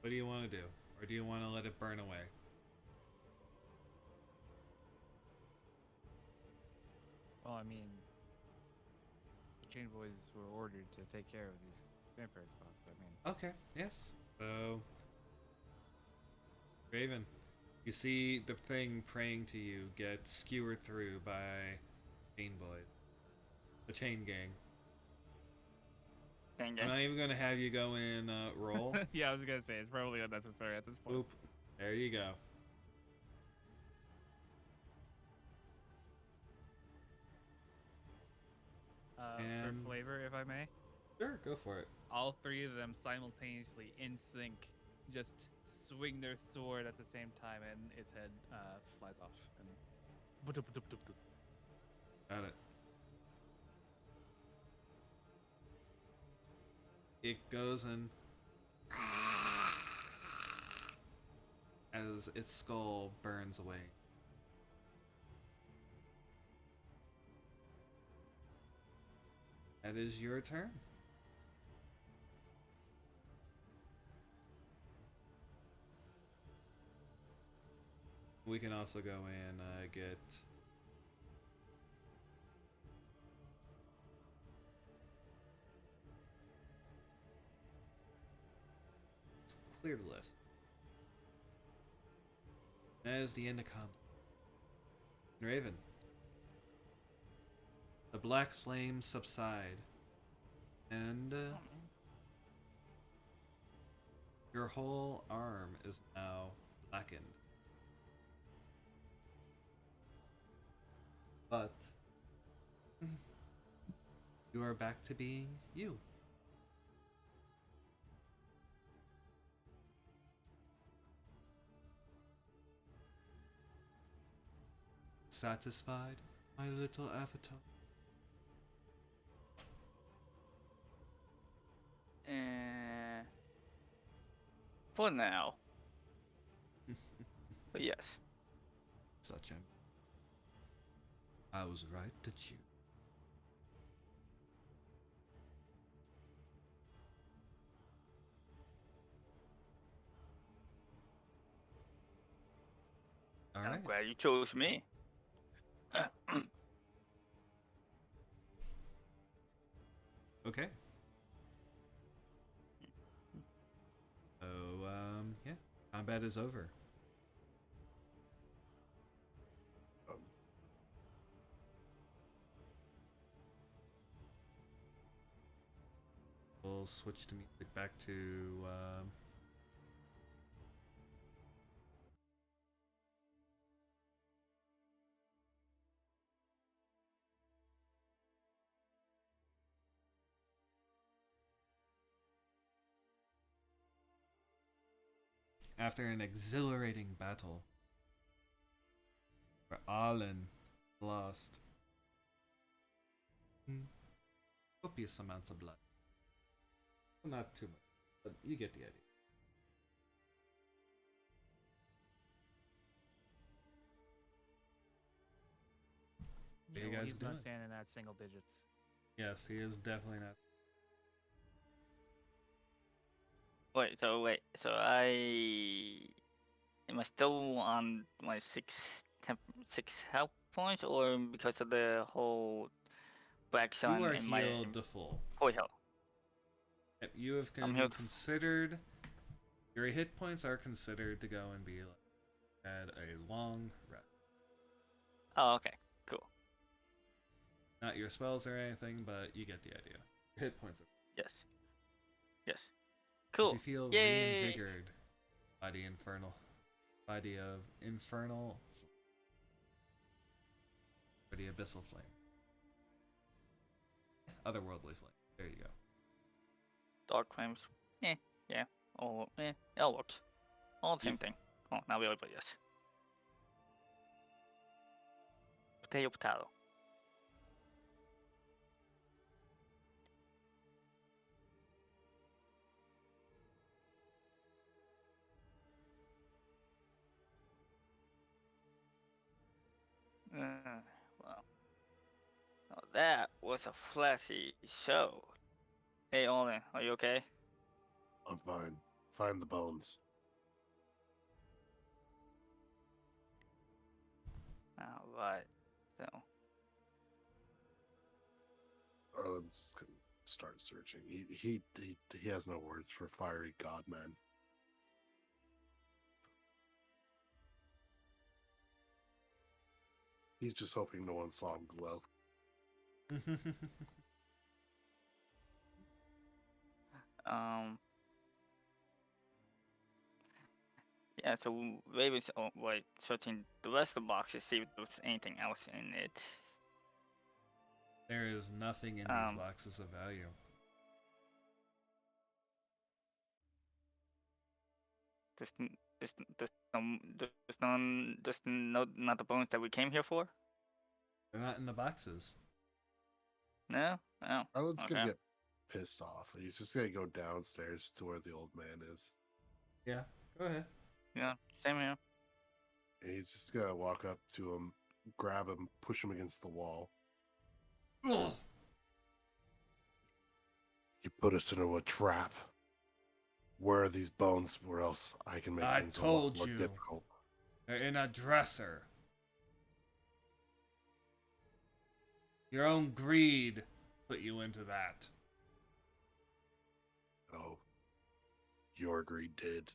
What do you want to do? Or do you want to let it burn away? Well, I mean, the Chain Boys were ordered to take care of these vampire spots. I mean, Okay, yes. So, Raven, you see the thing praying to you get skewered through by Chain Boys. The Chain Gang. Dang I'm it. not even going to have you go in roll. yeah, I was gonna say it's probably unnecessary at this point. Oop. There you go. For flavor, if I may, Sure, go for it. all three of them simultaneously in sync just swing their sword at the same time, and its head flies off. And Got it. It goes and as its skull burns away. That is your turn. We can also go and get clear the list. That is the end of combat. Raven. The black flames subside, and your whole arm is now blackened. But you are back to being you. Satisfied, my little avatar? For now. But yes. Such am. I was right to choose. All I'm right. glad you chose me. Okay. So, yeah. Combat is over. Um, We'll switch to music back to, after an exhilarating battle, where Arlen lost copious amounts of blood. Well, not too much, but you get the idea. What are you well, guys he's doing? not standing at single digits. Yes, he is definitely not. Wait. So am I still on my six health points, or because of the whole black You sun are in my healed to full. full health? Yep, you have I'm healed. considered. Your hit points are considered to go and be like at a long rest. Oh, okay, cool. Not your spells or anything, but you get the idea. Your hit points are. Yes. As Cool. you feel Yay! reinvigorated by the infernal, or the abyssal flame, otherworldly flame. There you go. Dark flames. Yeah. Oh, it all works. All the same Yep. thing. Oh, not really, but yes. Potato. Well, now that was a flashy show. Hey, Olin, are you okay? I'm fine. Find the bones. Alright. So, Arlen's gonna start searching. He has no words for fiery godman. He's just hoping no one saw him glow. yeah, so Raven's searching the rest of the boxes, see if there's anything else in it. There is nothing in these boxes of value. Not the bones that we came here for? They're not in the boxes. No? Oh, Arlen's okay. gonna get pissed off. He's just gonna go downstairs to where the old man is. Yeah, go ahead. Yeah, same here. And he's just gonna walk up to him, grab him, push him against the wall. Ugh. You put us into a trap. Where are these bones? Where else I can make I things a told lot more you. difficult. They're in a dresser. Your own greed put you into that. Oh, your greed did.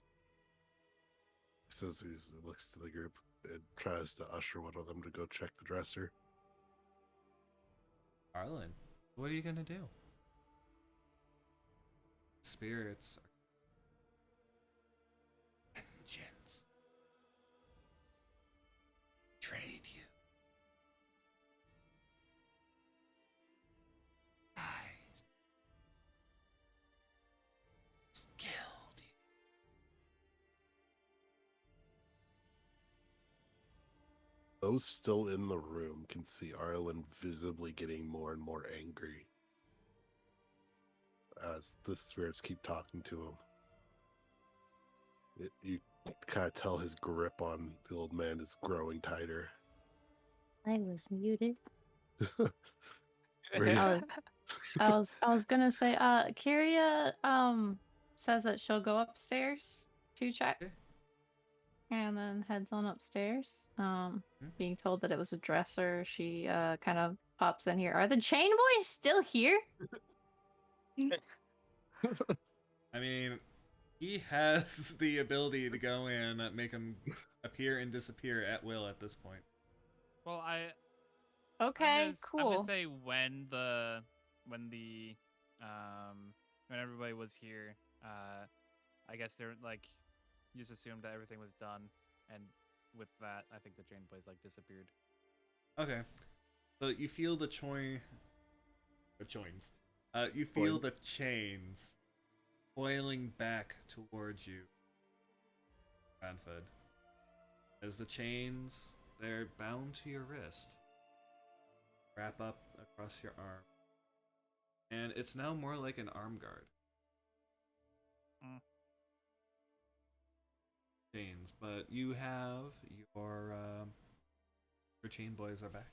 Says he looks to the group and tries to usher one of them to go check the dresser. Arlen, what are you gonna do? Spirits are vengeance. Trade you. Those still in the room can see Arlen visibly getting more and more angry as the spirits keep talking to him. You kind of tell his grip on the old man is growing tighter. I was muted. Ready? I was gonna say, Kyria says that she'll go upstairs to check. Okay. And then heads on upstairs. Being told that it was a dresser, she kind of pops in here. Are the chain boys still here? I mean, he has the ability to go in and make them appear and disappear at will at this point. Well, Okay, I'm cool. gonna say when everybody was here, I guess they're like, you just assumed that everything was done, and with that, I think the chain boys like disappeared. Okay, so you feel the you feel the chains coiling back towards you, Ranford. As the chains, they're bound to your wrist, wrap up across your arm, and it's now more like an arm guard. Chains, but you have your chain boys are back.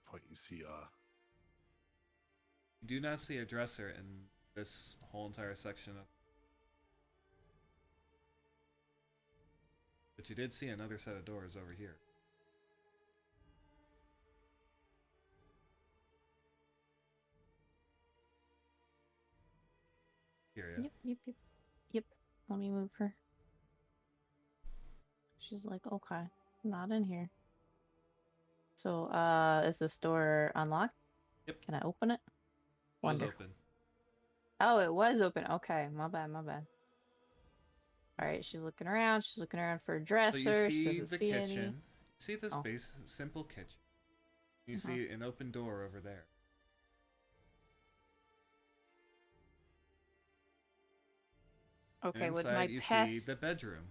Point you see, You do not see a dresser in this whole entire section of. But you did see another set of doors over here. Here, yeah. Yep. Let me move her. She's like, okay, not in here. So, is this door unlocked? Yep. Can I open it? It was Wonderful. open. Oh, it was open. Okay, my bad. All right, she's looking around. She's looking around for a So dresser. you She see doesn't the see kitchen. any. You see this Oh. simple kitchen. You see an open door over there. Okay, Inside you see the bedroom.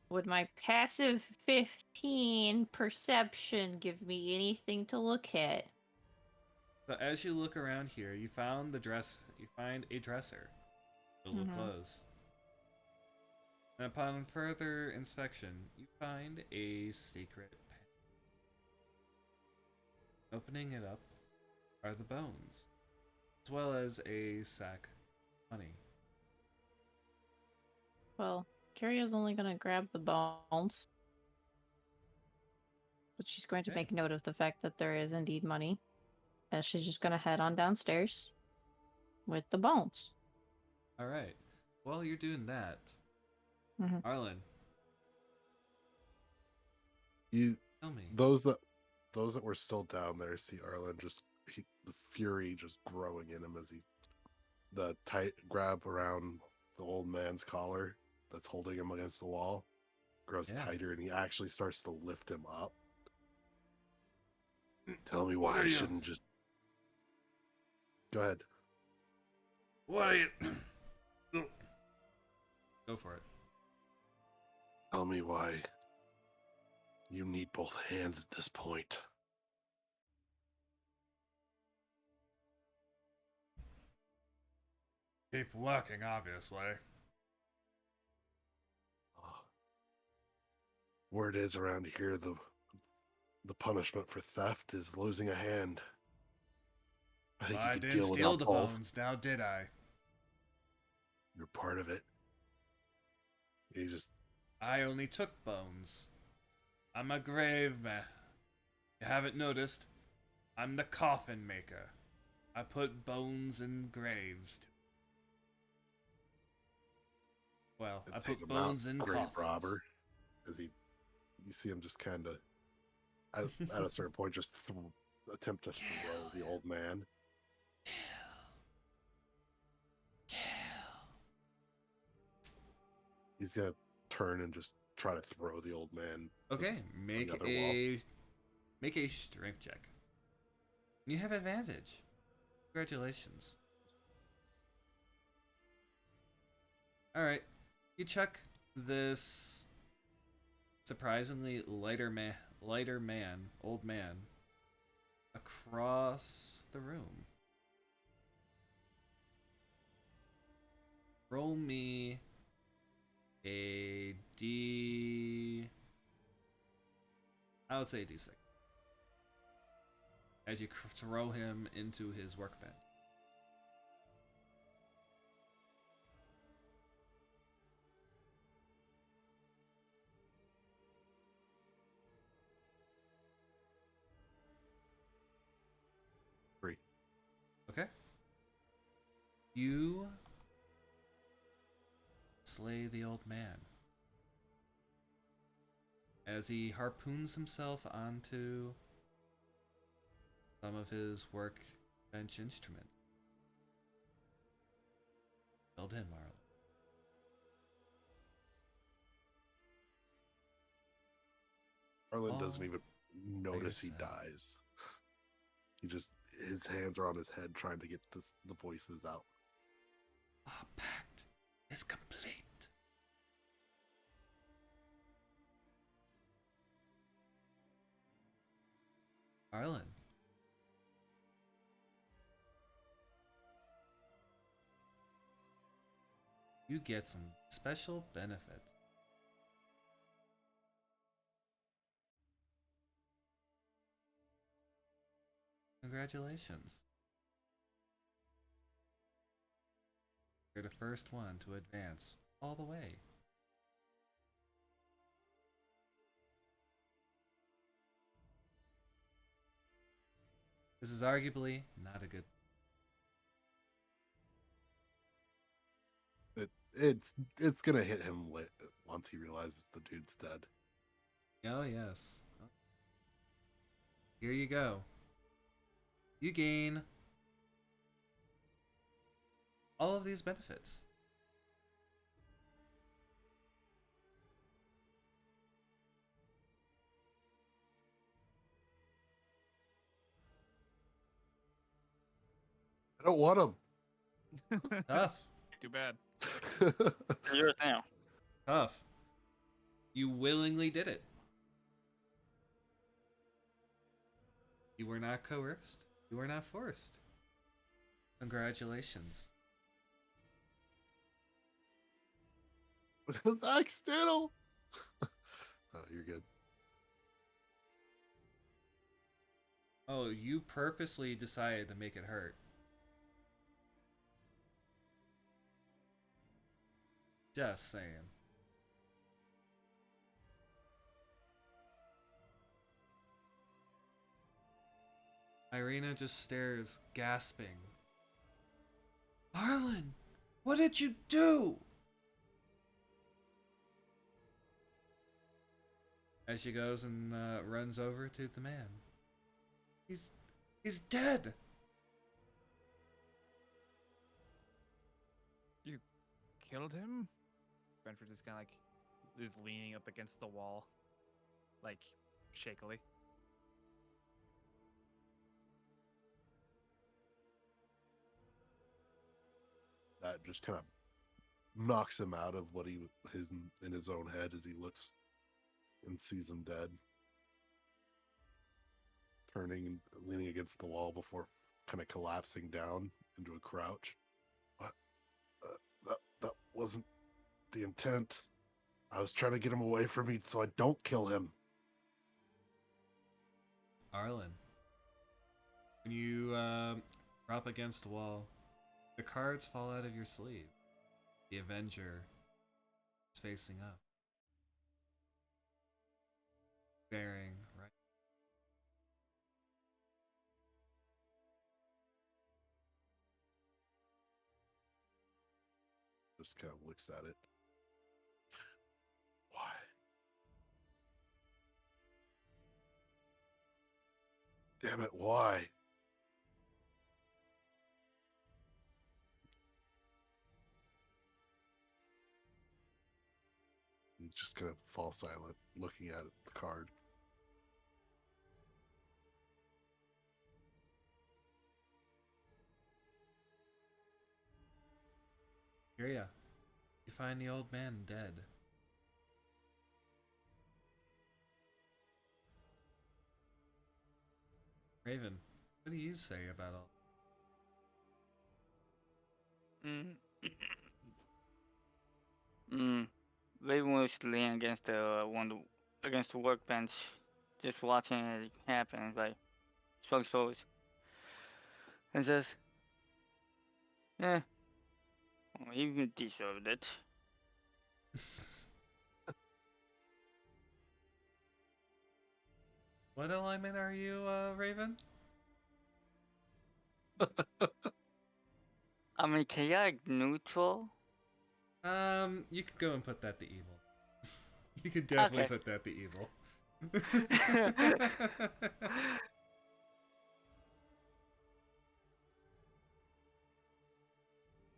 would my passive 15 perception give me anything to look at? So as you look around here, you find a dresser filled with clothes. And upon further inspection, you find a secret pen. Opening it up are the bones, as well as a sack of money. Well, Kyria's only gonna grab the bones. But she's going to Okay. make note of the fact that there is indeed money. And she's just gonna head on downstairs with the bones. Alright. While you're doing that, Arlen, tell me. those that were still down there see Arlen the fury just growing in him as the tight grab around the old man's collar that's holding him against the wall grows tighter, and he actually starts to lift him up. Tell me why I shouldn't just go ahead. What are you? Go for it. Tell me why you need both hands at this point. Keep walking, obviously. Word is around here the punishment for theft is losing a hand. I think Well, I you could didn't deal steal without the both. bones, now did I? You're part of it. He just I only took bones. I'm a grave man. You haven't noticed? I'm the coffin maker. I put bones in graves. Well, I take put him out, bones in grave coffins. robber. You see him just kind of at a certain point just attempt to throw the old man. He's gonna turn and just try to throw the old man. to Okay, the other wall. make a strength check. You have advantage. Congratulations. All right, you chuck this surprisingly old man, across the room. Roll me a D. I would say a D6. As you throw him into his workbench. Three. Okay. You slay the old man as he harpoons himself onto some of his workbench instruments. Killed him, Marlon. Arlen doesn't even notice he yourself. dies. He just, his hands are on his head trying to get the voices out. Our pact is complete. Arlen. You get some special benefits. Congratulations. You're the first one to advance all the way. This is arguably not a good. It's gonna hit him once he realizes the dude's dead. Oh, yes. Here you go. You gain all of these benefits. I don't want him. Tough. Too bad. They're yours now. Tough. You willingly did it. You were not coerced. You were not forced. Congratulations. It was accidental. Oh, you're good. Oh, you purposely decided to make it hurt. Just saying. Irina just stares, gasping. Arlen, what did you do? As she goes and runs over to the man. He's dead. You killed him? Brentford just kind of like is leaning up against the wall, like shakily. That just kind of knocks him out of what in his own head as he looks and sees him dead, turning and leaning against the wall before kind of collapsing down into a crouch. What? That wasn't the intent. I was trying to get him away from me so I don't kill him. Arlen, when you prop against the wall, the cards fall out of your sleeve. The Avenger is facing up, staring right. Just kind of looks at it. Why? Damn it, why? He just gonna fall silent, looking at the card. Kyria, you find the old man dead. Raven, what do you say about all? Mm. Mm. Raven was leaning against against the workbench, just watching it happen. Like shrugs shoulders and says, "Eh, well, you deserved it." What alignment are you, Raven? I mean, chaotic neutral. You could go and put that to evil. You could definitely Okay. put that to evil.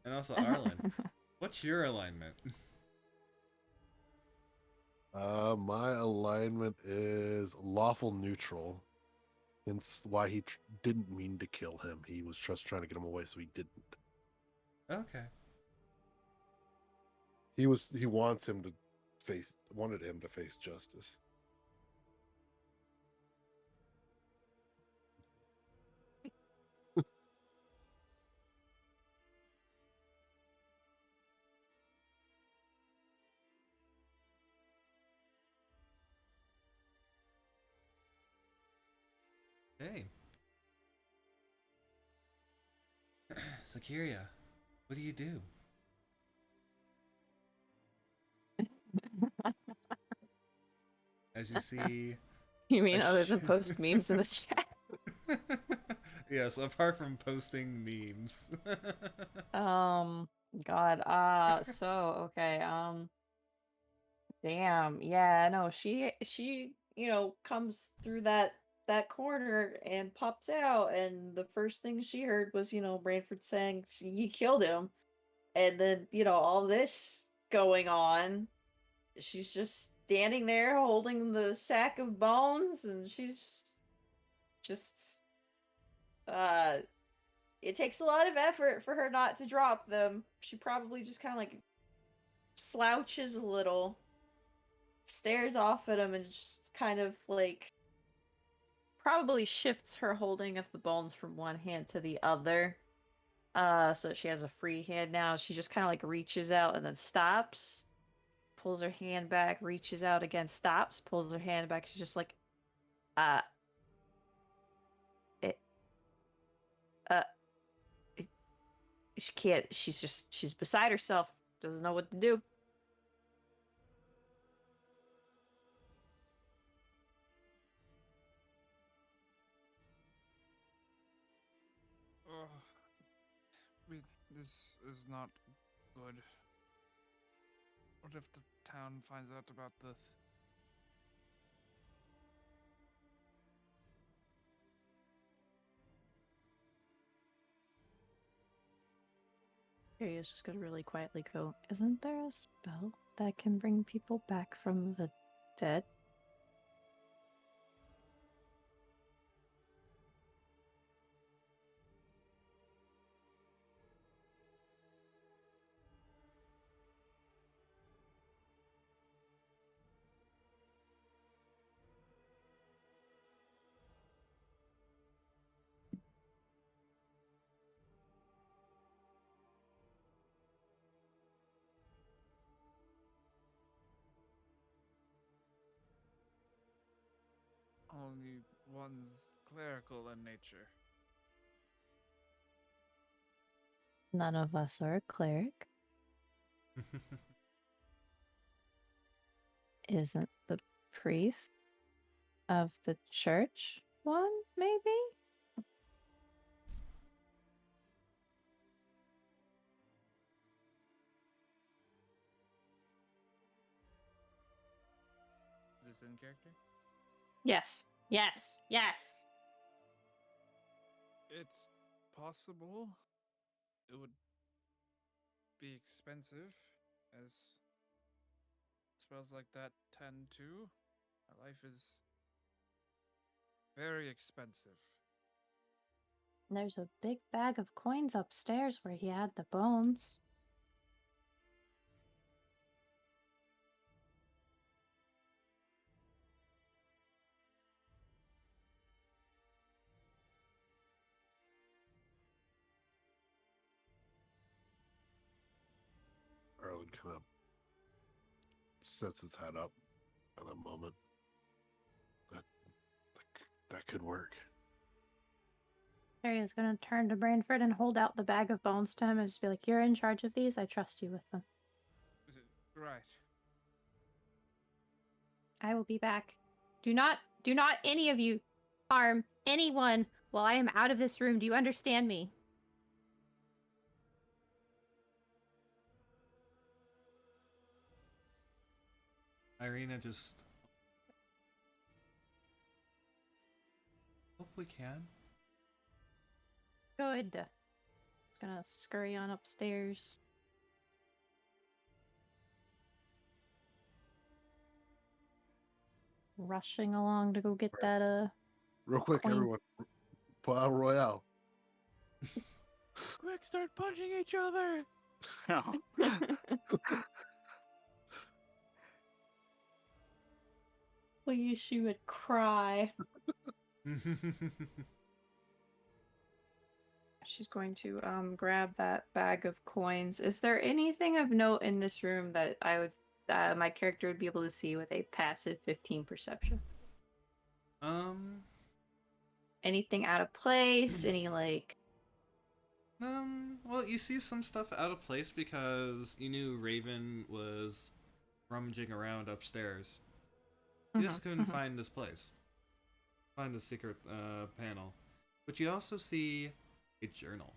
And also, Arlen, what's your alignment? My alignment is lawful neutral. Hence why he didn't mean to kill him. He was just trying to get him away, so he didn't. Okay. He wanted him to face justice. Hey. So, Kyria, what do you do? As you see... You mean a other than sh- post memes in the chat? Yes, apart from posting memes. God, so, okay, damn, yeah, no, she, comes through that corner and pops out, and the first thing she heard was, Branford saying, "You killed him," and then, all this going on. She's just standing there holding the sack of bones, and she's just, uh, it takes a lot of effort for her not to drop them. She probably just kind of like slouches a little, stares off at him, and just kind of like probably shifts her holding of the bones from one hand to the other. So she has a free hand now. She just kind of like reaches out and then stops, pulls her hand back, reaches out again, stops, pulls her hand back. She's just like, uh, it, uh, it, she can't. She's beside herself. Doesn't know what to do. Oh, this is not good. What if the town finds out about this? Curious just gonna really quietly go, "Isn't there a spell that can bring people back from the dead?" Only one's clerical in nature. None of us are a cleric. Isn't the priest of the church one, maybe? Is this in character? Yes. Yes. Yes. It's possible. It would be expensive, as spells like that tend to. My life is very expensive. There's a big bag of coins upstairs where he had the bones. Erlen kind of sets his head up at the moment. That could work. Harry is going to turn to Branford and hold out the bag of bones to him and just be like, "You're in charge of these. I trust you with them. Right. I will be back. Do not any of you harm anyone while I am out of this room. Do you understand me?" Irina just... Hope we can. Good. Just gonna scurry on upstairs. Rushing along to go get that, Real quick, coin. everyone, pull out Royale. Quick, start punching each other! No. Please, she would cry. She's going to grab that bag of coins. Is there anything of note in this room that I would my character would be able to see with a passive 15 perception? Anything out of place? Any Well, you see some stuff out of place because you knew Raven was rummaging around upstairs. You just couldn't find this place. Find the secret panel. But you also see a journal.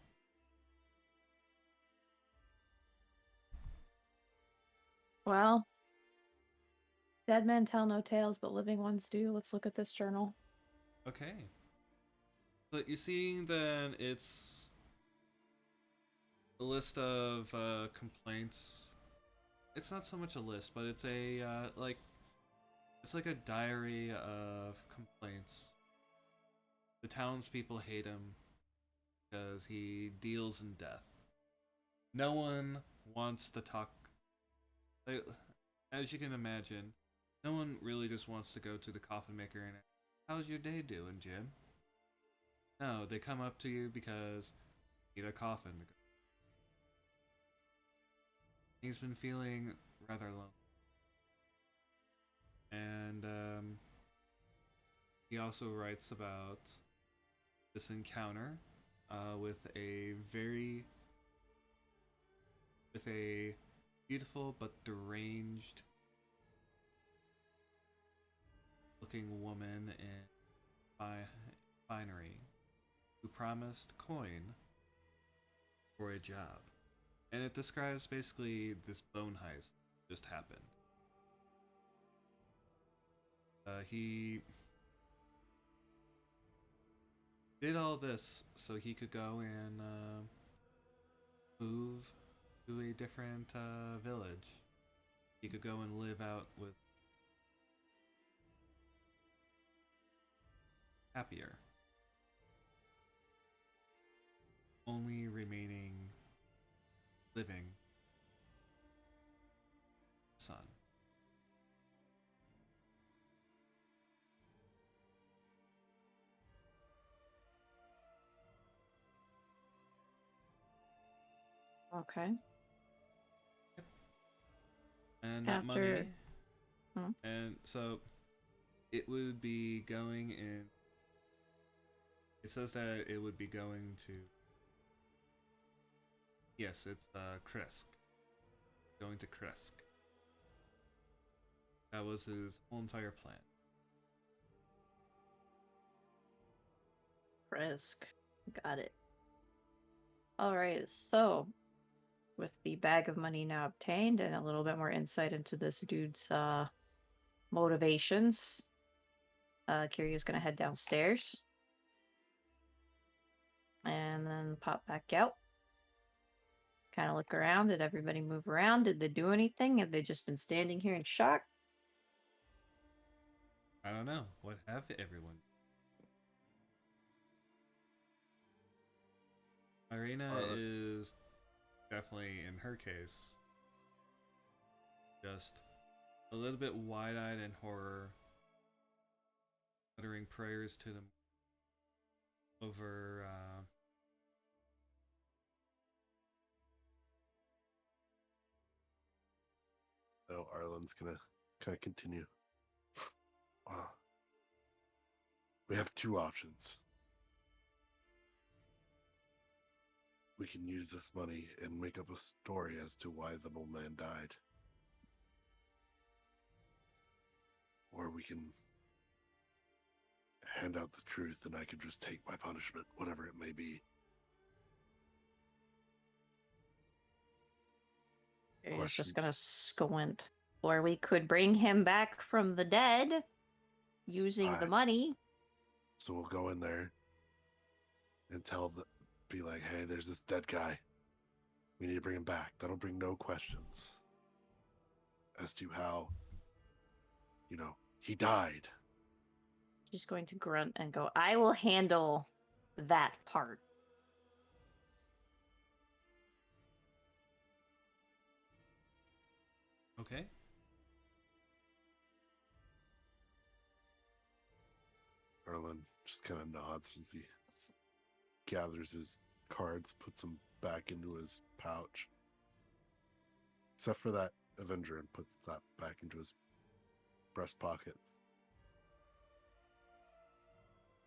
Well, dead men tell no tales, but living ones do. Let's look at this journal. Okay. So you see then it's a list of complaints. It's not so much a list, but it's a it's like a diary of complaints. The townspeople hate him because he deals in death. No one wants to talk. Like, as you can imagine, no one really just wants to go to the coffin maker and ask, "How's your day doing, Jim?" No, they come up to you because you need a coffin. He's been feeling rather lonely. And he also writes about this encounter with a beautiful but deranged looking woman in finery who promised coin for a job. And it describes basically this bone heist just happened. He did all this so he could go and move to a different village. He could go and live out with happier. Only remaining living son. Okay. And that After- money, and so it would be going in. It says that it would be going to. Yes, it's Kresk. Going to Kresk. That was his whole entire plan. Risk. Got it. Alright, so with the bag of money now obtained and a little bit more insight into this dude's motivations, Kiryu's gonna head downstairs and then pop back out. kind of look around? Did everybody move around? Did they do anything? Have they just been standing here in shock? I don't know. What have everyone? Irina is definitely, in her case, just a little bit wide-eyed in horror, uttering prayers to them over So Arlen's gonna kind of continue. We have two options. We can use this money and make up a story as to why the old man died. Or we can hand out the truth and I could just take my punishment, whatever it may be. He's just gonna squint. Or we could bring him back from the dead using the money. So we'll go in there and be like, hey, there's this dead guy. We need to bring him back. That'll bring no questions as to how, he died. She's going to grunt and go, I will handle that part. Okay. Arlen just kind of nods as he gathers his cards, puts them back into his pouch. Except for that Avenger, and puts that back into his breast pocket.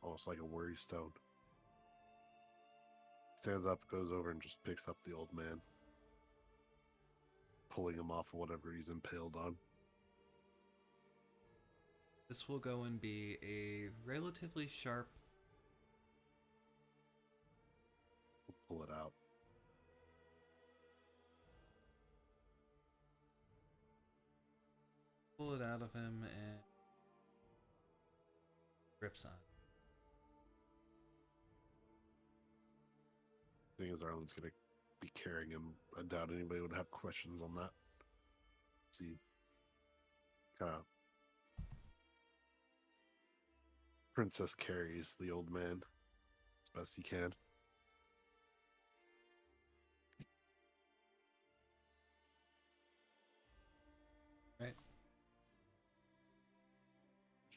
Almost like a worry stone. Stands up, goes over, and just picks up the old man. Pulling him off of whatever he's impaled on. This will go and be a relatively sharp. Pull it out. Pull it out of him and grips on. Thing is, Arlen's gonna be carrying him. I doubt anybody would have questions on that. See, kind of Princess carries the old man as best he can. Right.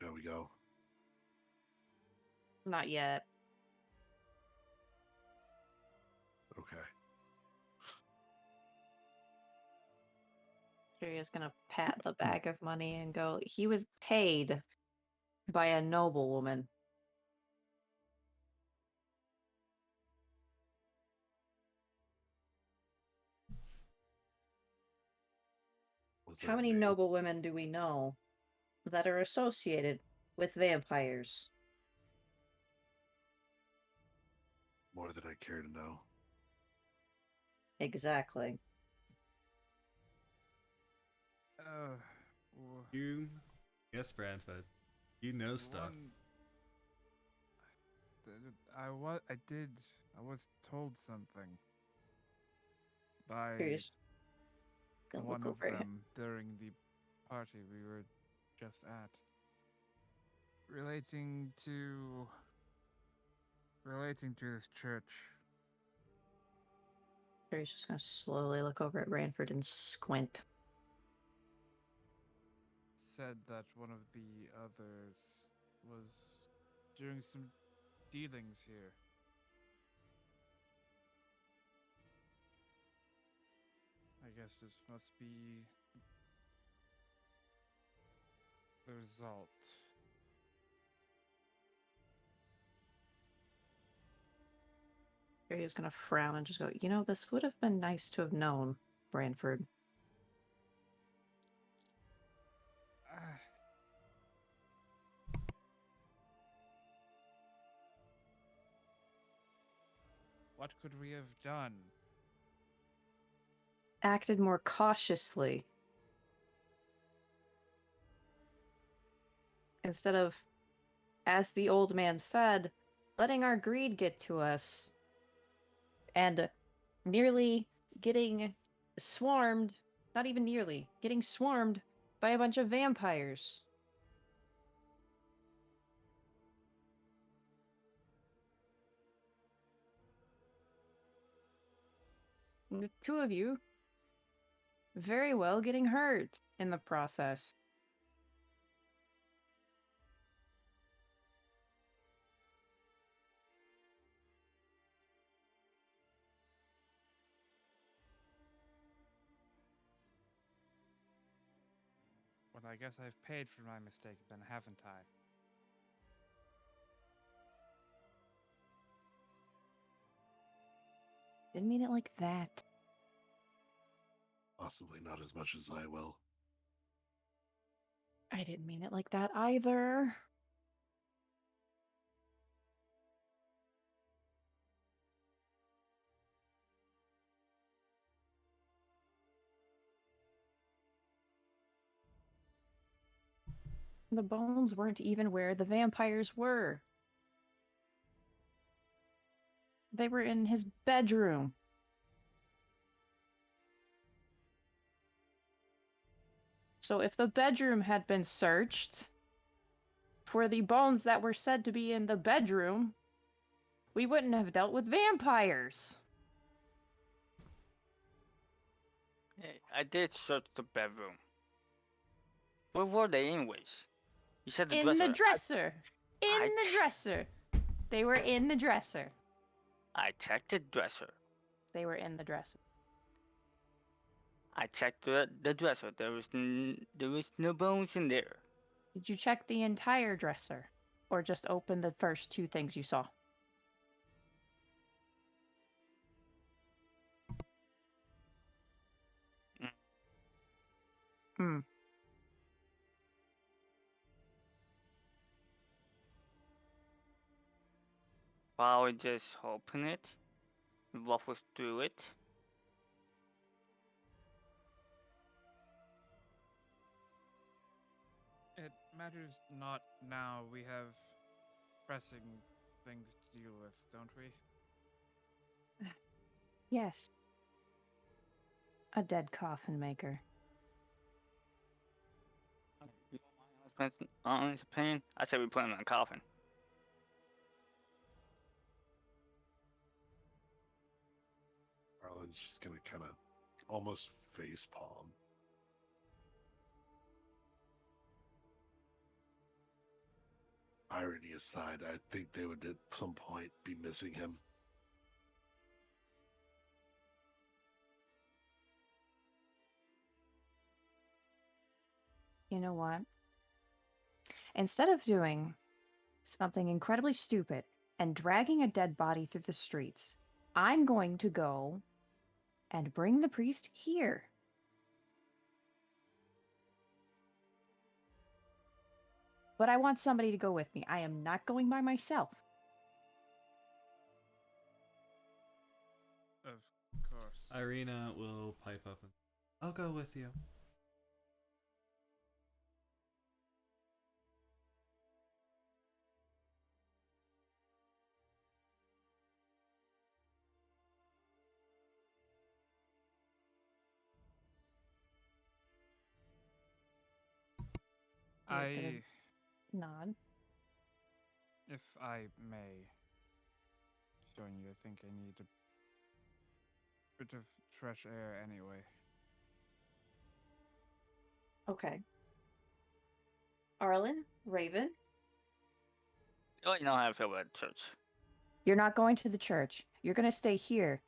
Shall we go? Not yet. Okay. Shuria's gonna pat the bag of money and go, he was paid by a noblewoman. How many noblewomen do we know that are associated with vampires? More than I care to know. Exactly. Yes, Brandford. You know stuff. I was told something by Curious. one of them during the party we were just at, relating to this church. Curious just gonna slowly look over at Branford and squint. Said that one of the others was doing some dealings here. I guess this must be the result. Curious gonna frown and just go, this would have been nice to have known, Branford. What could we have done? Acted more cautiously. Instead of, as the old man said, letting our greed get to us and nearly getting swarmed, not even nearly, getting swarmed by a bunch of vampires. And the two of you very well getting hurt in the process. Well, I guess I've paid for my mistake then, haven't I? Didn't mean it like that. Possibly not as much as I will. I didn't mean it like that either. The bones weren't even where the vampires were. They were in his bedroom. So if the bedroom had been searched for the bones that were said to be in the bedroom, we wouldn't have dealt with vampires. Hey, I did search the bedroom. Where were they anyways? You said the In dresser. the dresser. In I- the dresser. They were in the dresser. I checked the dresser. They were in the dresser. I checked the dresser. There was no bones in there. Did you check the entire dresser? Or just open the first two things you saw? Hmm. While we just open it, waffles through it. It matters not now. We have pressing things to deal with, don't we? Yes. A dead coffin maker. You want my honest opinion? I say we put him in a coffin. Arlen's just gonna kind of almost face palm. Irony aside, I think they would at some point be missing him. You know what? Instead of doing something incredibly stupid and dragging a dead body through the streets, I'm going to go and bring the priest here. But I want somebody to go with me. I am not going by myself. Of course. Irina will pipe up and I'll go with you. I'm just gonna I, nod. if I may, Sonia, I think I need a bit of fresh air anyway. Okay. Arlen, Raven, Oh, you know how I feel about church. you're not going to the church. You're going to stay here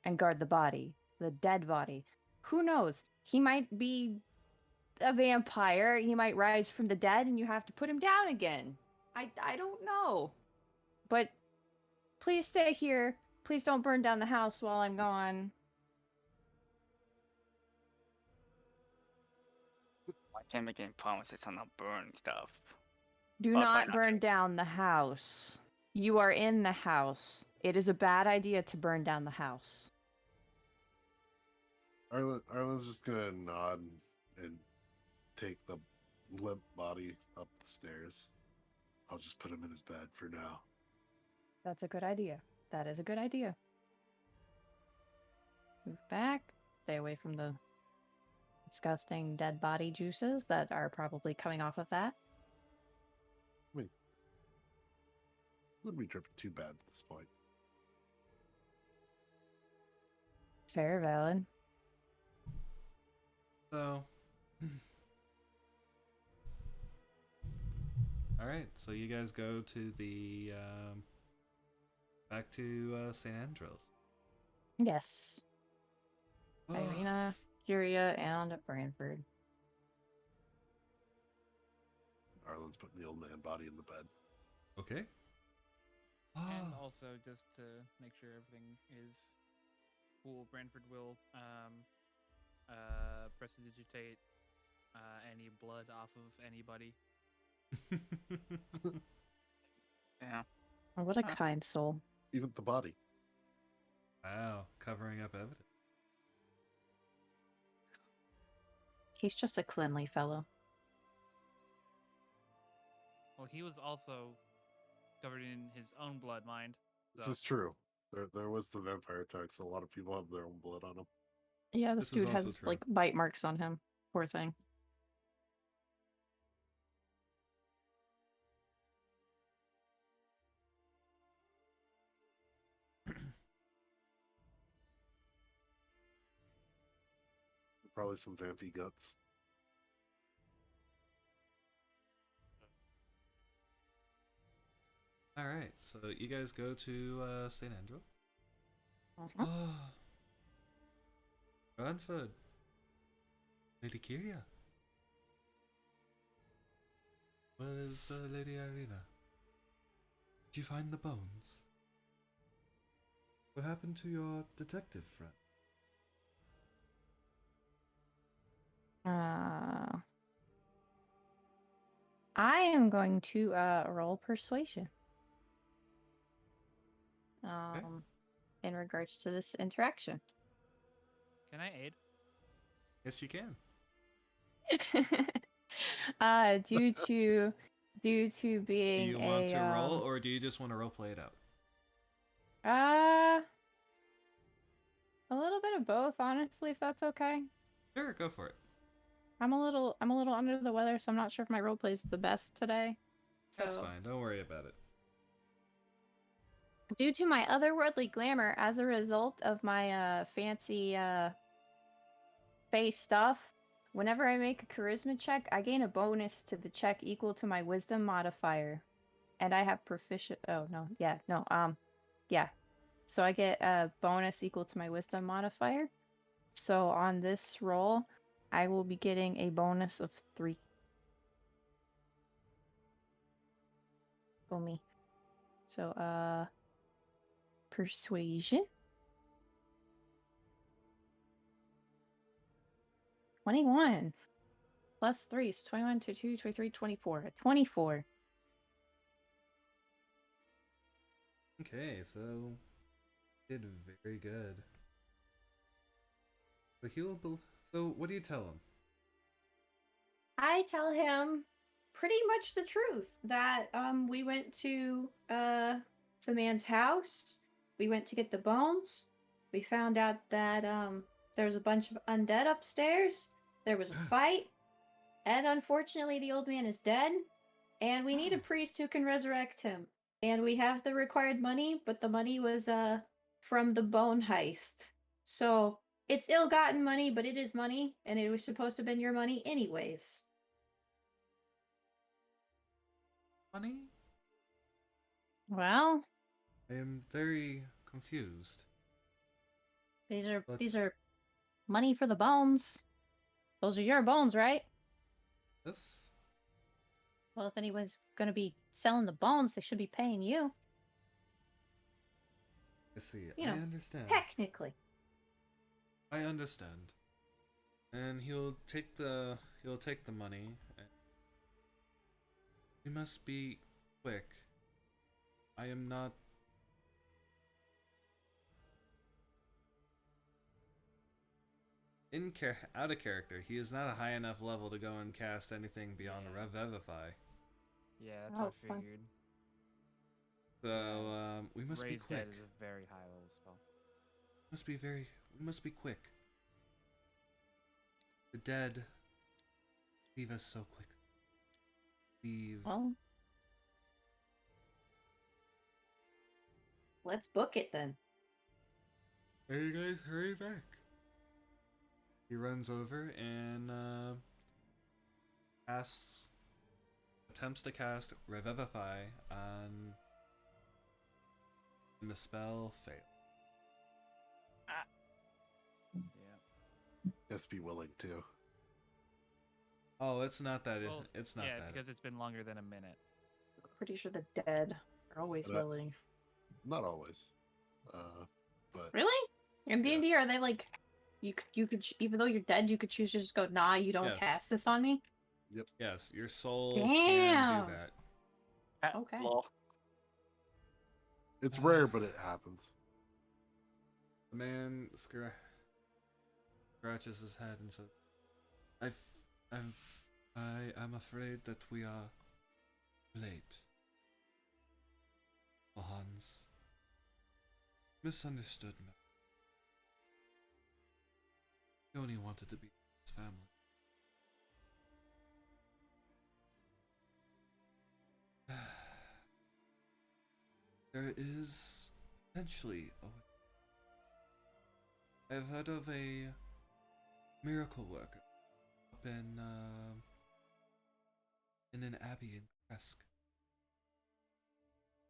and guard the body, the dead body. Who knows? He might be a vampire. He might rise from the dead and you have to put him down again. I don't know. But please stay here. Please don't burn down the house while I'm gone. I can't make any promises on not burning stuff. Do Well, try not not burn to. down the house. You are in the house. It is a bad idea to burn down the house. Arlen's just gonna nod and take the limp body up the stairs. I'll just put him in his bed for now. That's a good idea. That is a good idea. Move back. Stay away from the disgusting dead body juices that are probably coming off of that. Wait. Wouldn't be tripping too bad at this point. Fair, valid. So, all right. So you guys go to the back to St. Andros. Yes. Irina, Curia, and Branford. Arlen's putting the old man body in the bed. Okay. And also, just to make sure everything is cool, Branford will prestidigitate any blood off of anybody. Yeah. Oh, what a kind soul. Even the body. Wow, covering up evidence. He's just a cleanly fellow. Well, he was also covered in his own blood, mind. This So is true. There was the vampire attack, so a lot of people have their own blood on them. Yeah, this This is dude has also true. like bite marks on him. Poor thing. Probably some vampy guts. All right. So you guys go to St. Andrew. Uh-huh. Oh, Branford. Lady Kyria. Where is Lady Irina? Did you find the bones? What happened to your detective friend? I am going to roll persuasion. In regards to this interaction. can I aid? Yes, you can. Due to Do being you want to roll, or do you just want to role play it out? A little bit of both, honestly, if that's okay. Sure, go for it. I'm a little under the weather, so I'm not sure if my roleplay is the best today. That's So, fine. Don't worry about it. due to my otherworldly glamour, as a result of my fancy face stuff, whenever I make a charisma check, I gain a bonus to the check equal to my wisdom modifier, and I have proficient. Oh no, yeah, no, yeah. So I get a bonus equal to my wisdom modifier. So on this roll, I will be getting a bonus of 3. For me. So, persuasion. 21. Plus 3, so 21, 22, 23, 24. 24. Okay, so did very good. So so what do you tell him? I tell him pretty much the truth that we went to the man's house. We went to get the bones. We found out that there was a bunch of undead upstairs. There was a fight, and unfortunately the old man is dead, and we need a priest who can resurrect him. And we have the required money, but the money was from the bone heist. So it's ill-gotten money, but it is money, and it was supposed to have been your money anyways. Money? Well, I am very confused. these are But- money for the bones. Those are your bones, right? Yes? Well, if anyone's gonna be selling the bones, they should be paying you. I see. You I know, understand. Technically. I understand. And he'll take the money. And we must be quick. I am not. Out of character. He is not a high enough level to go and cast anything beyond the Revivify. Yeah, that's Oh, what I fun. figured. So we must be Raise quick. Dead is a very high level spell. Must be very. We must be quick. The dead leave us so quick. Leave. Well, let's book it then. Hey, you guys, hurry back. He runs over and attempts to cast Revivify on, and the spell fails. Yeah. Just be willing to. Oh, it's not that. Well, It's not yeah, that. because it's been longer than a minute. Pretty sure the dead are always But, willing. Not always. But Really? In Yeah. D&D, are they like, you could even though you're dead, you could choose to just go, nah, you don't Yes. cast this on me? Yes, your soul can Damn. do that. Okay. Lol. it's rare, but it happens. The man scratches his head and says, I'm afraid that we are late. Hans misunderstood me. He only wanted to be with his family. There is potentially a way. I've heard of a miracle worker up in an abbey in Kresk.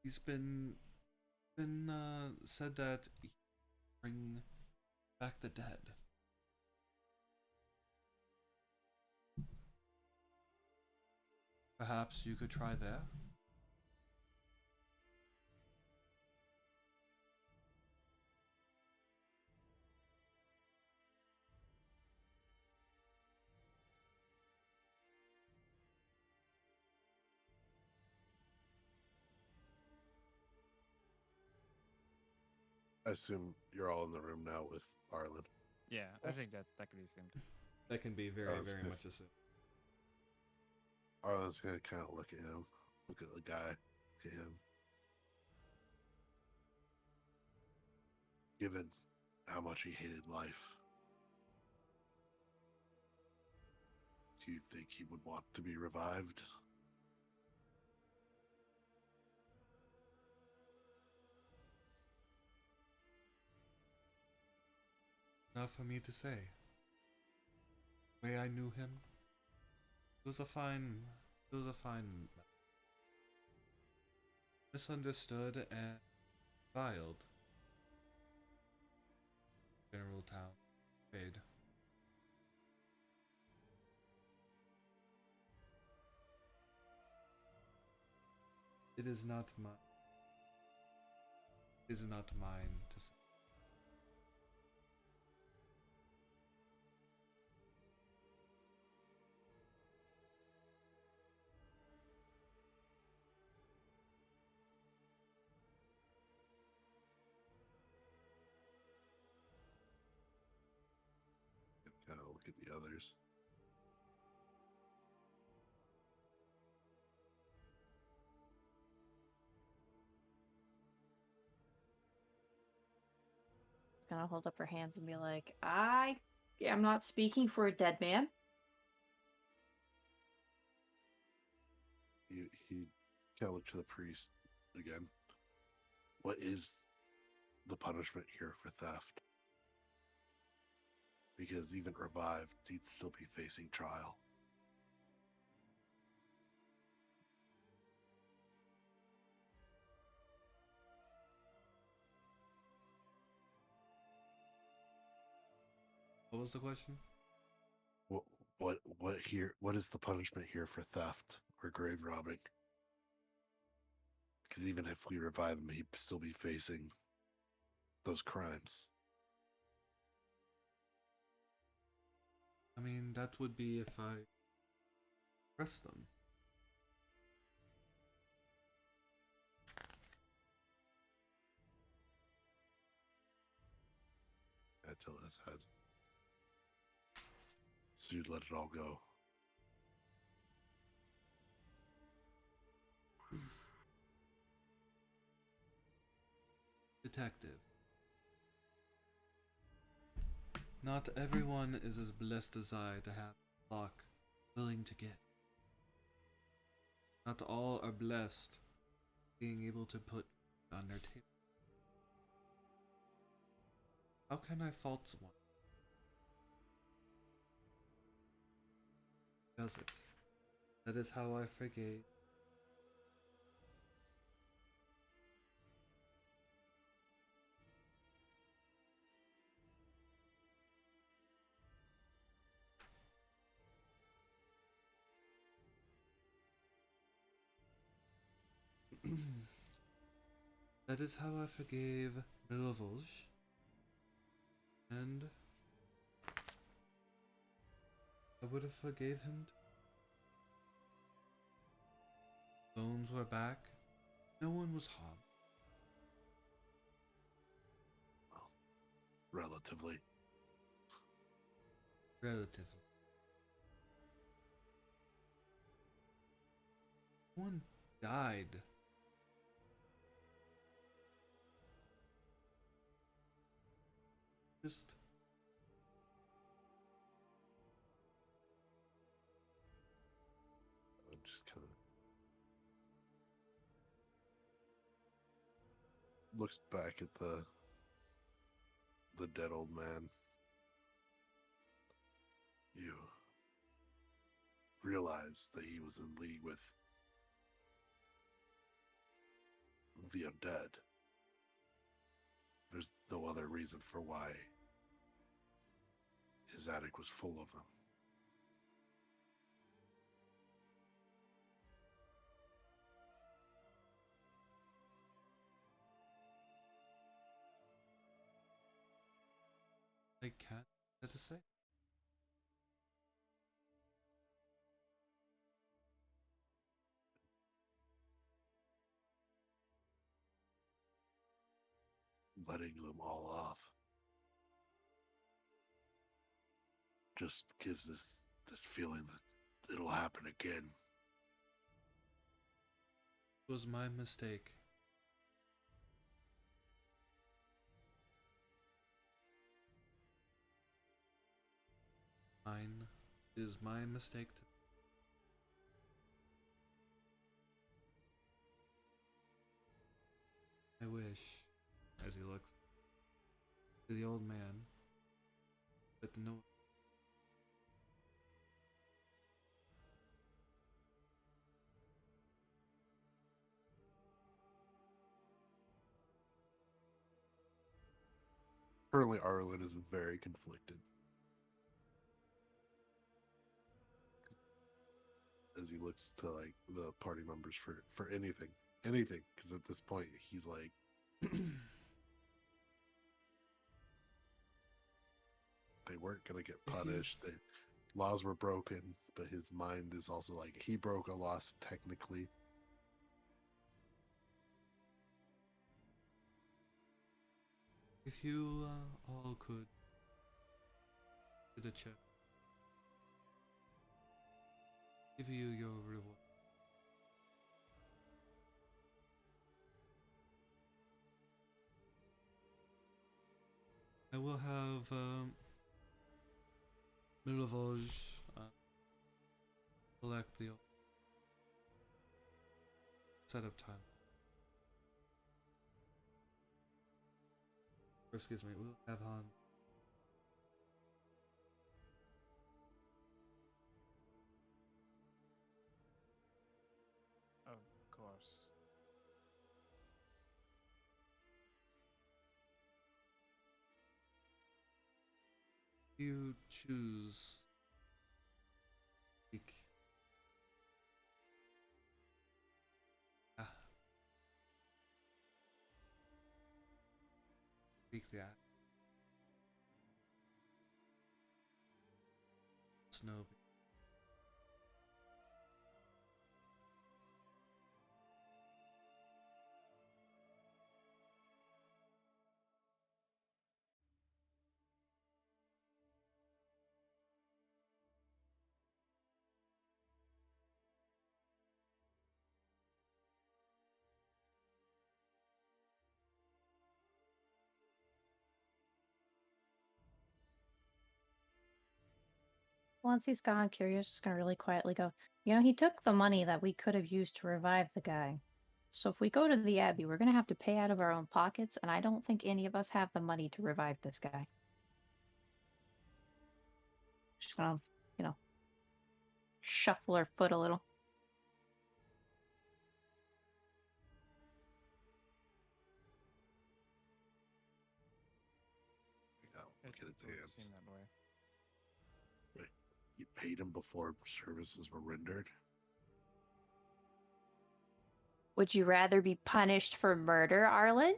He's been said that he can bring back the dead. Perhaps you could try there? I assume you're all in the room now with Arlen. Yeah, I Yes. think that could be assumed. That can be very, That's very good. much a sin. Arlen's gonna kind of look at him, look at the guy, look at him. Given how much he hated life, do you think he would want to be revived? Not for me to say. The way I knew him, he was a fine man. Misunderstood and reviled. General town, fade. It is not mine. It is not mine to say. Kind of look at the others. Gonna hold up her hands and be like, I am not speaking for a dead man. He kind of looked to the priest again. What is the punishment here for theft? Because even revived, he'd still be facing trial. What was the question? What is the punishment here for theft or grave robbing? Because even if we revive him, he'd still be facing those crimes. I mean, that would be if I arrest them. I tell his head. So you'd let it all go. Detective. Not everyone is as blessed as I to have luck willing to give. Not all are blessed being able to put food on their table. How can I fault someone? Does it? That is how I forgave. That is how I forgave Milovoj. And I would have forgave him too. Bones were back. No one was harmed. Well, relatively. Relatively. One died. Just Just kind of looks back at the dead old man. You realize that he was in league with the undead. There's no other reason for why his attic was full of them. I can't know to say. Letting them all off just gives this feeling that it'll happen again. It was my mistake. Mine is my mistake to I wish, as he looks to the old man, but no. Currently, Arlen is very conflicted as he looks to like the party members for anything, because at this point he's like, they weren't gonna get punished. The laws were broken, but his mind is also like he broke a law technically. If you all could do the check, give you your reward. I will have Milovoj collect the setup time. Or excuse me, we'll have Hans. Of course. You choose. Speak. Speak the act. Snow. once he's gone, Curio's just gonna really quietly go, you know, he took the money that we could have used to revive the guy. So if we go to the Abbey, we're gonna have to pay out of our own pockets, and I don't think any of us have the money to revive this guy. Just gonna, you know, shuffle her foot a little. Yeah, look at his It would hands. seem that way. Wait, you paid him before services were rendered? Would you rather be punished for murder, Arlen?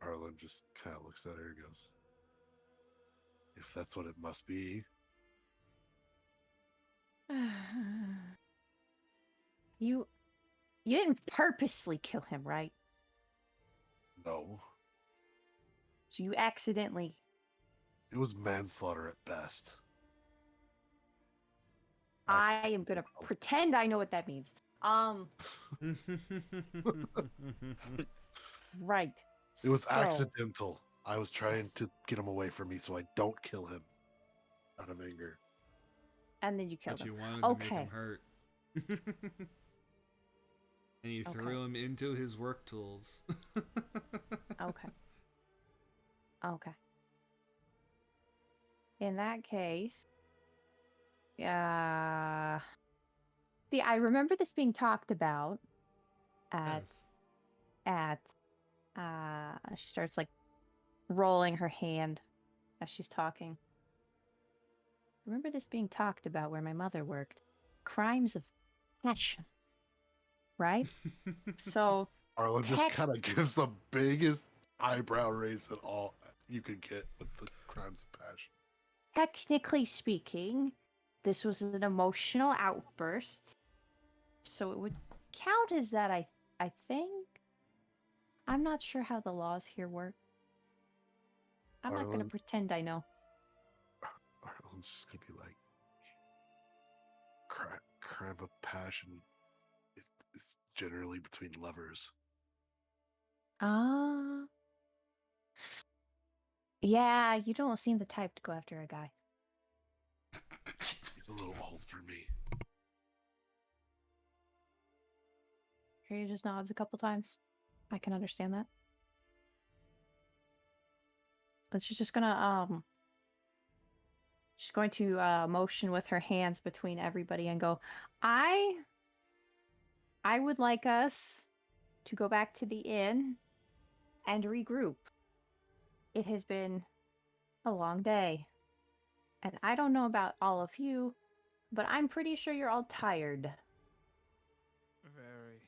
Arlen just kind of looks at her and goes, if that's what it must be. You didn't purposely kill him, right? No. So you accidentally. It was manslaughter at best. I am gonna pretend I know what that means. Right. It was So- accidental. I was trying Yes. to get him away from me so I don't kill him out of anger. And then you killed But you him. wanted to make Okay. him hurt. And you Okay. threw him into his work tools. Okay. Okay. In that case, see, I remember this being talked about at Yes. she starts like rolling her hand as she's talking. Remember this being talked about where my mother worked. Crimes of passion. Right? So Arlen just Tech- kind of gives the biggest eyebrow raise at all you could get with the crimes of passion. technically speaking, this was an emotional outburst. So it would count as that, I think. I'm not sure how the laws here work. I'm not going to Arlen? pretend I know. Arlen's just gonna be like, crime of passion is generally between lovers. Ah. Yeah, you don't seem the type to go after a guy. He's a little old for me. Harry just nods a couple times. I can understand that. But she's just gonna she's going to motion with her hands between everybody and go, I would like us to go back to the inn and regroup. It has been a long day. And I don't know about all of you, but I'm pretty sure you're all tired. Very.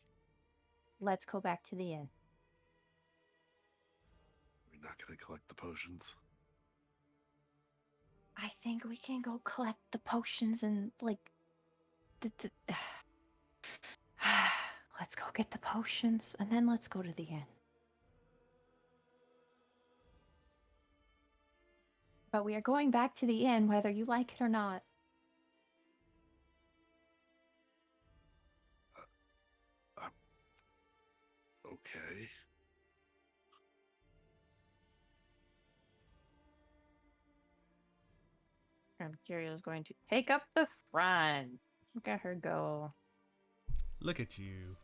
Let's go back to the inn. We're not gonna collect the potions. I think we can go collect the potions and, like, let's go get the potions, and then let's go to the inn. But we are going back to the inn, whether you like it or not. Okay. And Curio is going to take up the front. Look at her go. Look at you.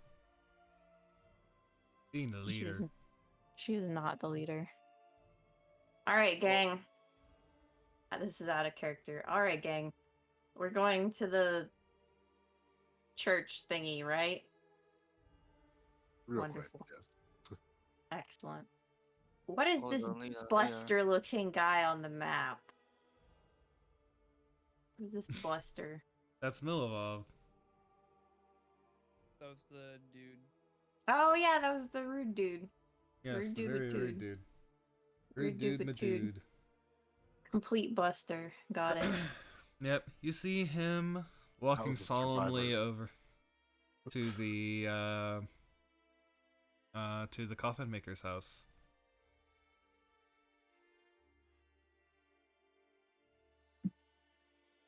Being the leader. She's not the leader. Alright, gang. This is out of character. Alright, gang. We're going to the church thingy, right? Real Wonderful. quick, yes. Excellent. What is Hold this on, Lena, Buster-looking guy on the map? Who's this Buster? That's Milovov. That was the dude. Oh yeah, that was the rude dude. Yes, Rude the dude, very but rude dude. dude. Rude Rude dude, dude, but my dude. dude. Complete Buster. Got it. Yep, you see him walking was a solemnly survivor. over to the coffin maker's house.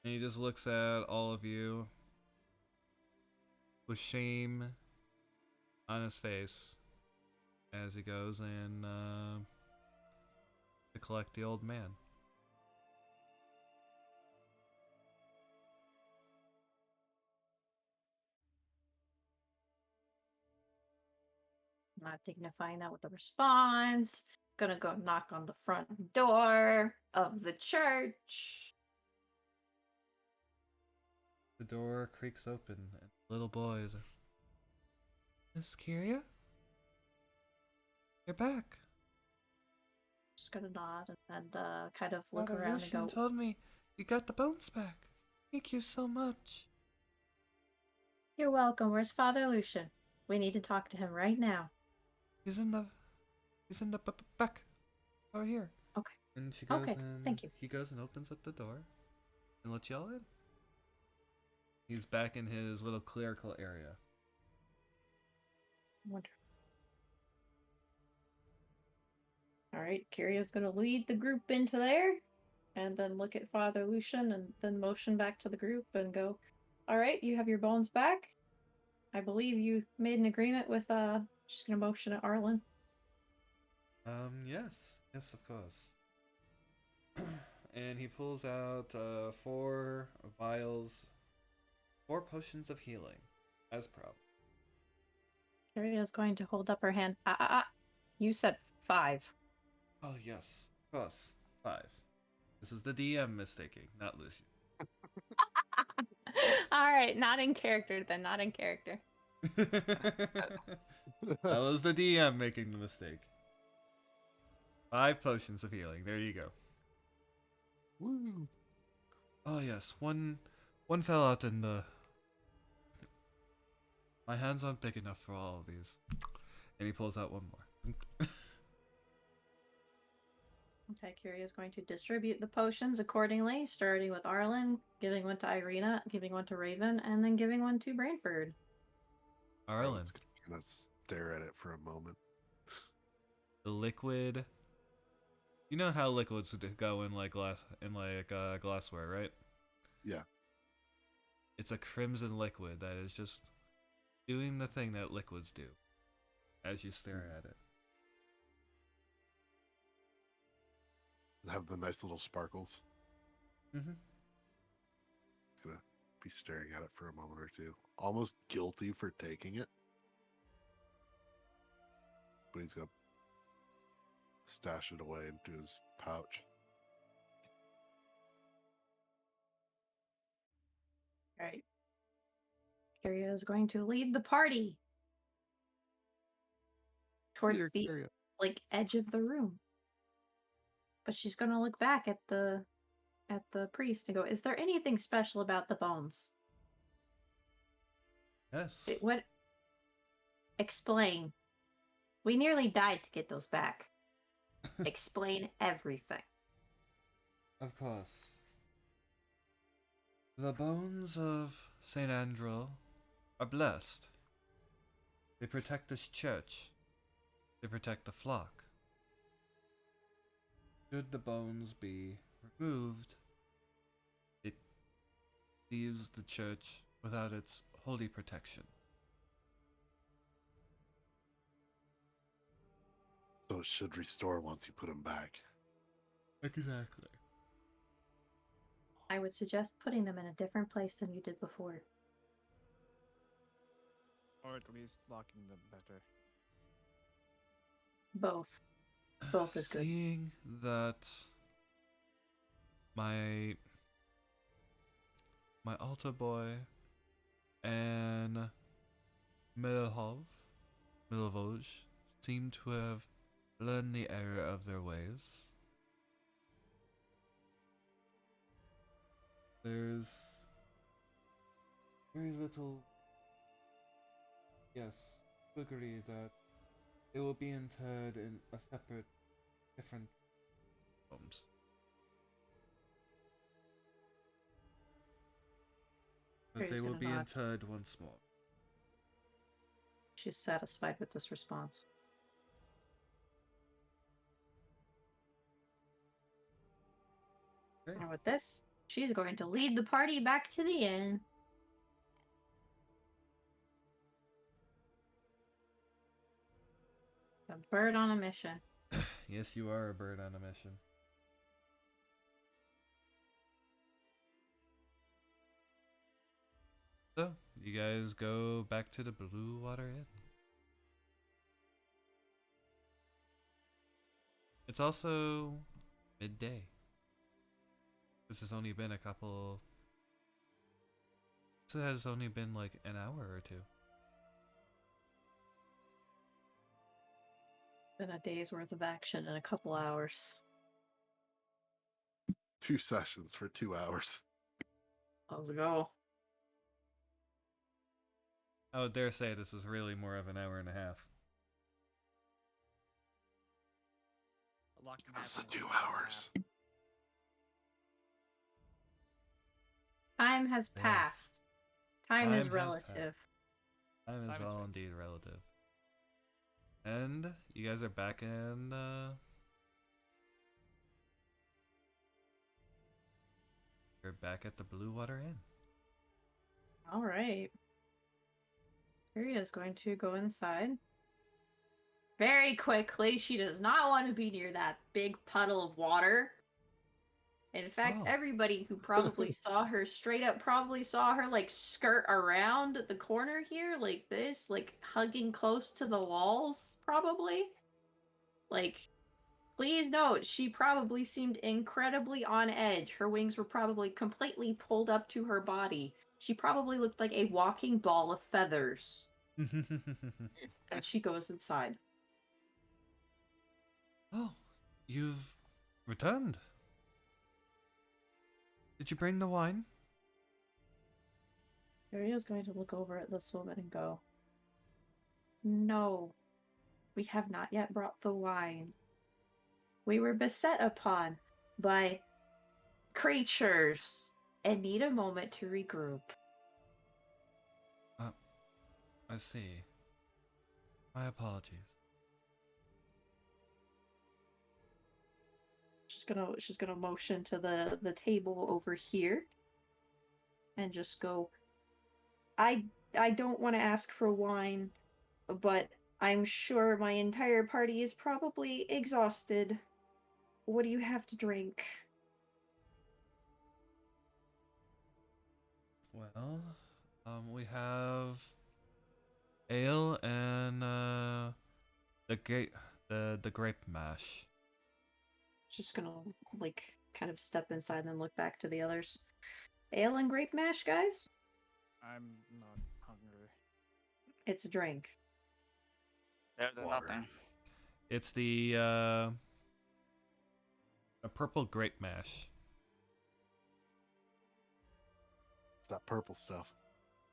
And he just looks at all of you with shame on his face as he goes in to collect the old man. Not dignifying that with a response. Gonna go knock on the front door of the church. The door creaks open, and the little boy is Miss Kyria? You're back. Just gonna nod and kind of look Father around Lucian and go, told me you got the bones back. Thank you so much. "You're welcome. Where's Father Lucian? We need to talk to him right now." He's in the back over here. Okay. And she goes Okay, in. thank you. He goes and opens up the door and lets y'all in. He's back in his little clerical area. Wonderful. All right, Kyria's gonna lead the group into there, and then look at Father Lucian, and then motion back to the group and go, "All right, you have your bones back. I believe you made an agreement with Just gonna motion at Arlen." Yes, of course. And he pulls out 4 vials, 4 potions of healing, as promised. Kyria's going to hold up her hand. You said 5. Oh yes, of course, 5. This is the DM mistaking, not Lucian. All right, not in character then, not in character. That was the DM making the mistake. 5 potions of healing. There you go. Woo. Oh yes, one fell out in the. My hands aren't big enough for all of these. And he pulls out one more. Okay, Kyria's going to distribute the potions accordingly, starting with Arlen, giving one to Irina, giving one to Raven, and then giving one to Brainford. Arlen, Arlen's gonna stare at it for a moment. the liquid. You know how liquids go in like glassware, right? Yeah. It's a crimson liquid that is just doing the thing that liquids do as you stare at it. Have the nice little sparkles. Mm-hmm. Gonna be staring at it for a moment or two. Almost guilty for taking it. But he's gonna stash it away into his pouch. All right. Kyria is going to lead the party towards Here, the Kyria. edge of the room. But she's going to look back at the priest and go, "Is there anything special about the bones? Yes. What? Explain. We nearly died to get those back. Explain everything." Of course. The bones of Saint Andrew are blessed. They protect this church. They protect the flock. Should the bones be removed, it leaves the church without its holy protection. So it should restore once you put him back. Exactly. I would suggest putting them in a different place than you did before. Or at least locking them better. Both. Both is good. Seeing that my altar boy and Milhov seem to have learned the error of their ways. There's very little, agree that they will be interred in a separate, different homes. But Harry's they will gonna be nod. interred once more. She's satisfied with this response. Okay. And with this, she's going to lead the party back to the inn. A bird on a mission. Yes, you are a bird on a mission. So, you guys go back to the Blue Water Inn. It's also midday. This has only been a couple. This has only been like an hour or two. Been a day's worth of action in a couple hours. 2 sessions for 2 hours. How's it go? I would dare say this is really more of an hour and a half. A lot can That's the happen in 2 an hour and a hours. Time has Yes. passed. Time Time is has relative. Time is Time is all right. indeed relative. And you guys are back in you're back at the Blue Water Inn. All right. Kyria is going to go inside. Very quickly, she does not want to be near that big puddle of water. In fact, Oh. everybody who probably saw her straight up probably saw her like skirt around the corner here like this, like hugging close to the walls, probably. Like, please note, she probably seemed incredibly on edge. Her wings were probably completely pulled up to her body. She probably looked like a walking ball of feathers. And she goes inside. Oh, you've returned. Did you bring the wine? Kyria's going to look over at this woman and go, "No, we have not yet brought the wine. We were beset upon by creatures and need a moment to regroup." I see. My apologies. She's gonna motion to the table over here and just go, I don't want to ask for wine, but I'm sure my entire party is probably exhausted. What do you have to drink? Well, we have ale and the grape mash. Just gonna like kind of step inside and then look back to the others. Ale and grape mash, guys? I'm not hungry. It's a drink. Better than Water. nothing. It's the a purple grape mash. It's that purple stuff.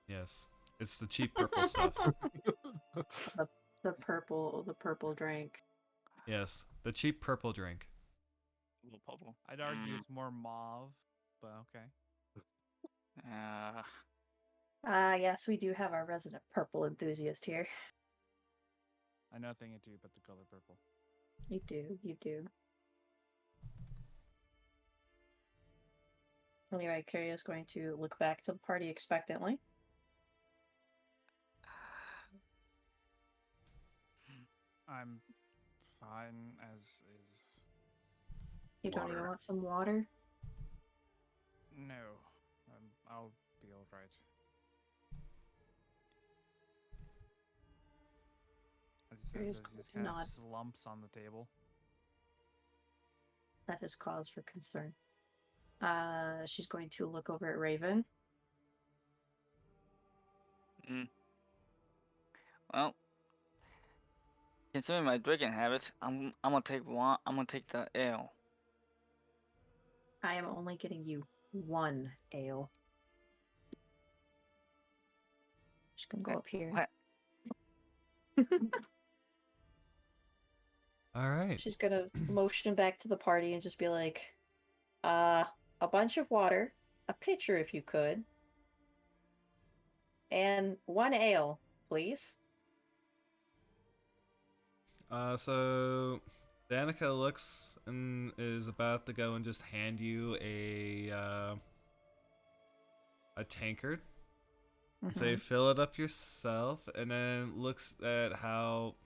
Yes, it's the cheap purple stuff. The purple drink. Yes, the cheap purple drink. Little bubble. I'd argue it's more mauve, but okay. Yes, we do have our resident purple enthusiast here. I know nothing into but the color purple. You do. Anyway, Kyria's going to look back to the party expectantly. I'm fine as is. You don't even Water. want some water? No, I'll be all right. As he Kyria's says, going as to he kind nod. of slumps on the table. That is cause for concern. She's going to look over at Raven. Well, considering my drinking habits, I'm gonna take one. I'm gonna take the ale. I am only getting you one ale. She's gonna go up here. What? All right. She's gonna motion back to the party and just be like, a bunch of water, a pitcher if you could, and one ale, please. So Danica looks and is about to go and just hand you a tankard. Say, fill it up yourself, and then looks at how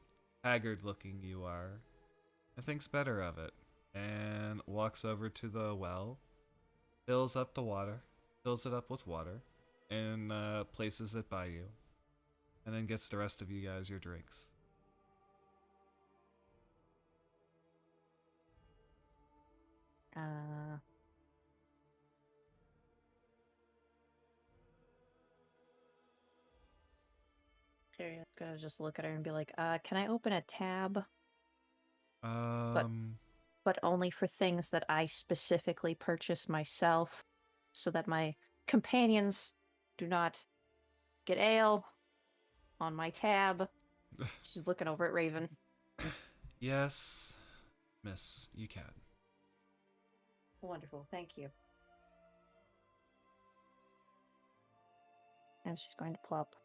haggard looking you are, and thinks better of it, and walks over to the well, fills it up with water, and places it by you, and then gets the rest of you guys your drinks. Uh, Tyrion's gonna just look at her and be like, can I open a tab? But only for things that I specifically purchase myself, so that my companions do not get ale on my tab. She's looking over at Raven. Yes, miss, you can. Wonderful, thank you. And she's going to plop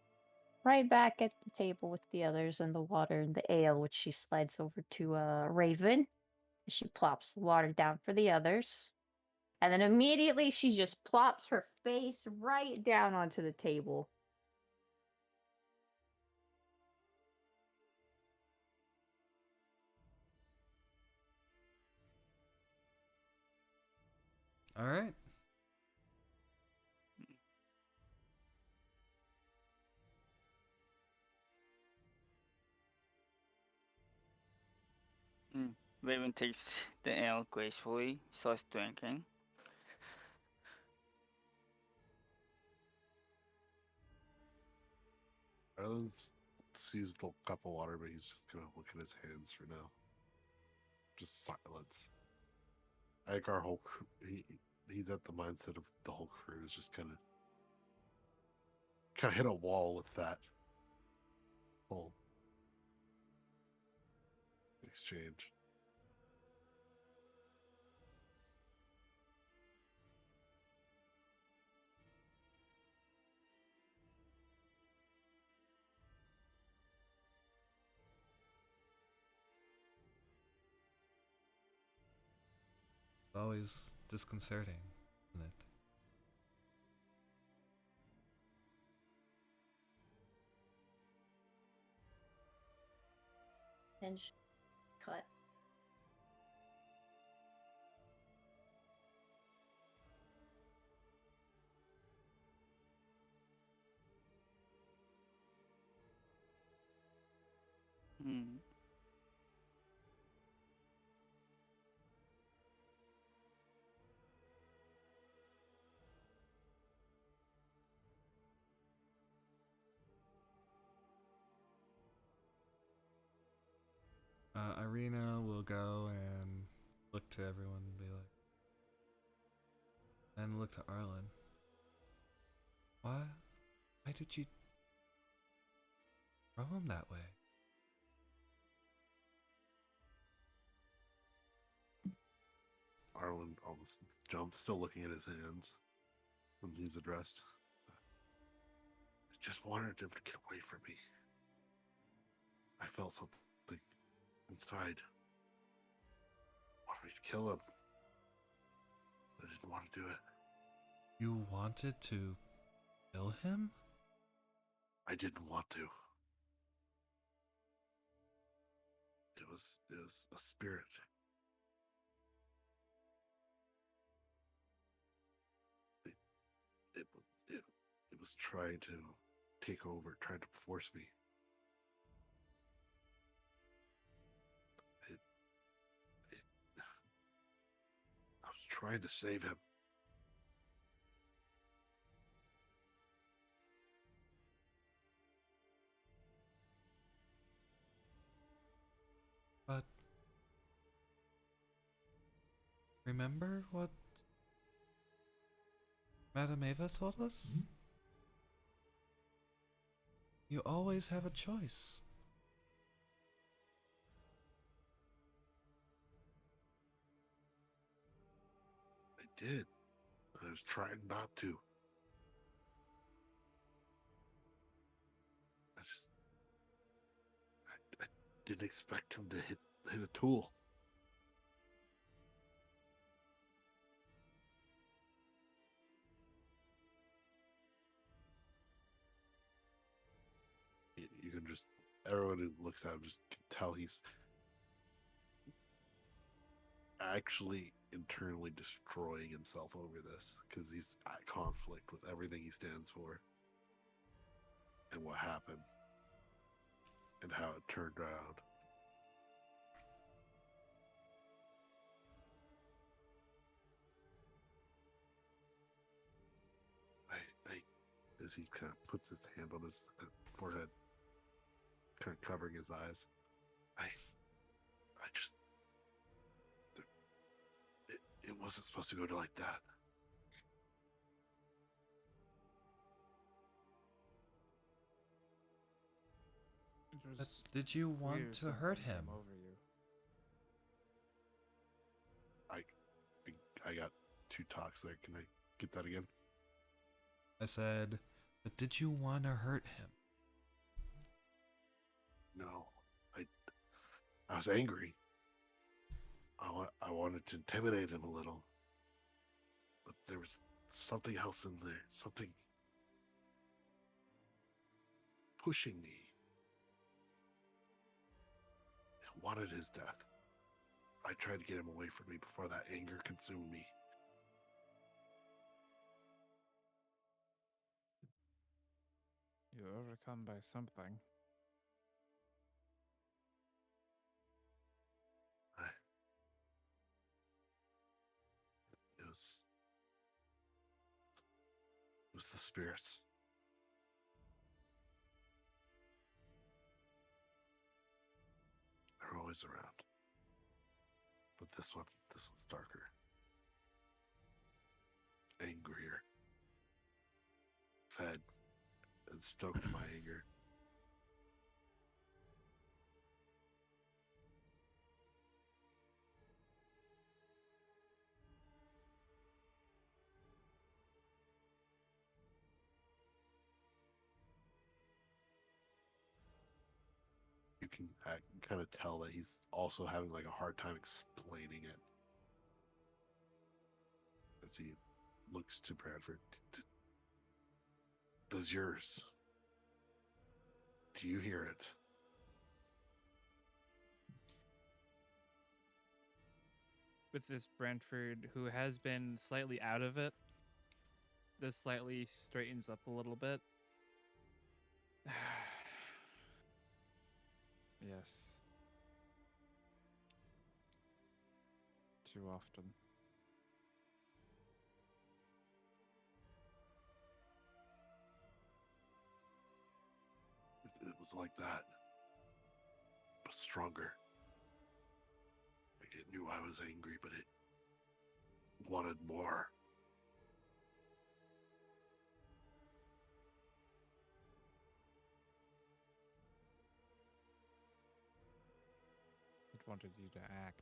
right back at the table with the others and the water and the ale, which she slides over to Raven. She plops the water down for the others. And then immediately she just plops her face right down onto the table. All right. Raven takes the ale gracefully, starts drinking. Arlen sees the cup of water, but he's just gonna look at his hands for now. Just silence. I think our whole he's at the mindset of the whole crew is just kind of hit a wall with that whole exchange. It's always disconcerting, isn't it? Hinge. Cut. Hmm. Irina will go and look to everyone and be like, and look to Arlen. Why did you throw him that way? Arlen almost jumps, still looking at his hands when he's addressed. I just wanted him to get away from me. I felt something inside. Wanted me to kill him. I didn't want to do it. You wanted to kill him? I didn't want to. It was a spirit. It was trying to take over, trying to force me. I was trying to save him. But remember what Madame Ava told us? Mm-hmm. You always have a choice. I did. I was trying not to. I didn't expect him to hit a tool. You can just, everyone who looks at him just can tell he's actually internally destroying himself over this because he's at conflict with everything he stands for and what happened and how it turned around. as he kind of puts his hand on his forehead, kind of covering his eyes. I just, it wasn't supposed to go like that. It But was did you want clear to hurt something him? came over you. I got two talks there. Can I get that again? I said, but did you want to hurt him? No, I was angry. I wanted to intimidate him a little, but there was something else in there, something pushing me. I wanted his death. I tried to get him away from me before that anger consumed me. You were overcome by something. It was the spirits. They're always around. But this one's darker. Angrier. Fed and stoked my anger. You can kind of tell that he's also having like a hard time explaining it as he looks to Bradford. Does yours? Do you hear it? With this Brantford, who has been slightly out of it, this slightly straightens up a little bit. Yes. Too often. It was like that, but stronger. Like it knew I was angry, but it wanted more. It wanted you to act.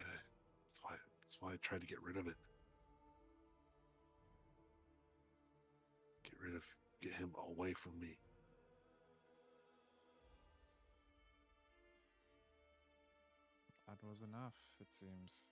That's why I tried to get rid of it. Get him away from me. That was enough, it seems.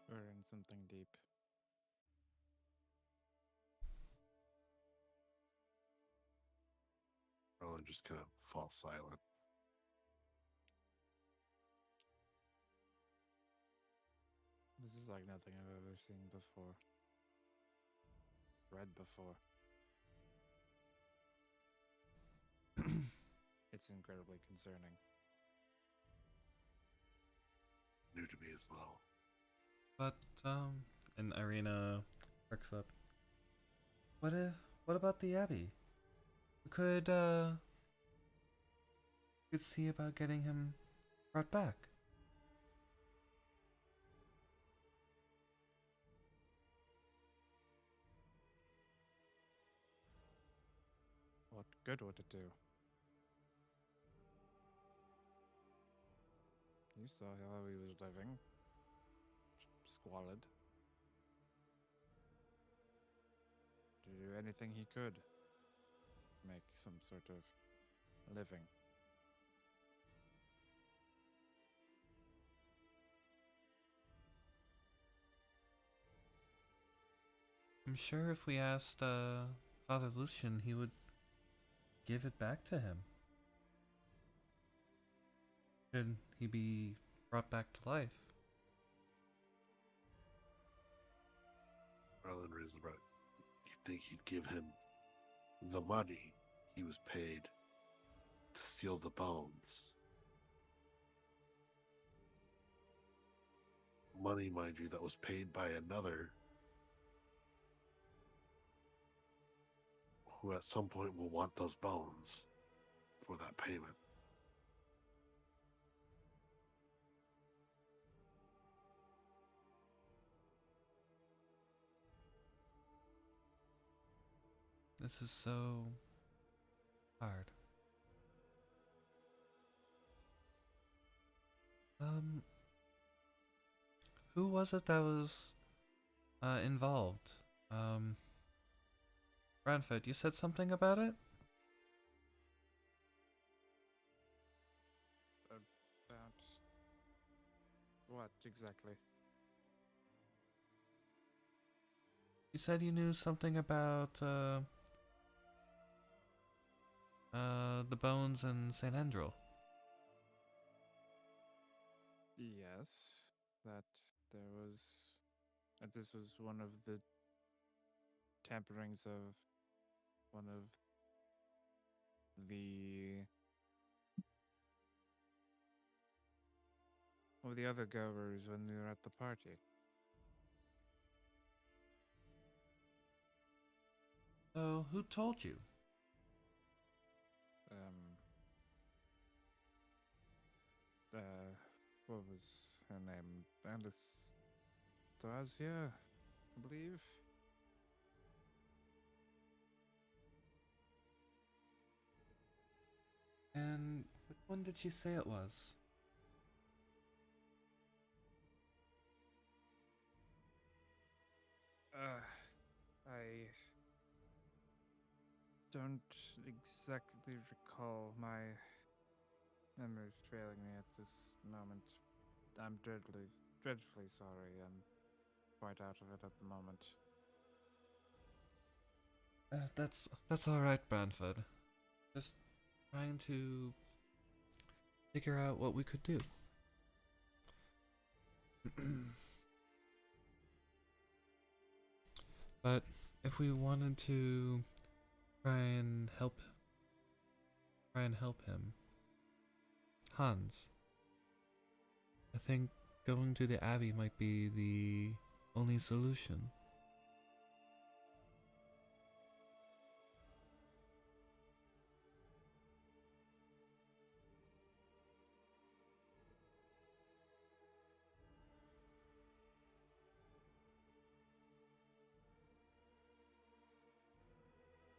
We're in something deep. Roland just kind of falls silent. This is like nothing I've ever seen before. Read before. It's incredibly concerning. New to me as well. But, and Irina perks up. What about the Abbey? We could see about getting him brought back. What good would it do? You saw how he was living. Squalid. To do anything he could to make some sort of living. I'm sure if we asked Father Lucian, he would give it back to him. Should he be brought back to life? Arlen is right. You think he'd give him the money he was paid to steal the bones? Money, mind you, that was paid by another who at some point will want those bones for that payment. This is so hard. Who was it that was involved? Branford, you said something about it? About what exactly? You said you knew something about the bones in St. Andrew. Yes, that there was. This was one of the tamperings of one of the other goers when we were at the party. So, who told you? Uh, what was her name? Anastasia, I believe. And which one did she say it was? I don't exactly recall. My memory's failing me at this moment. I'm dreadfully sorry. I'm quite out of it at the moment. That's all right, Branford. Just trying to figure out what we could do. But if we wanted to try and help him, Hans, I think going to the Abbey might be the only solution.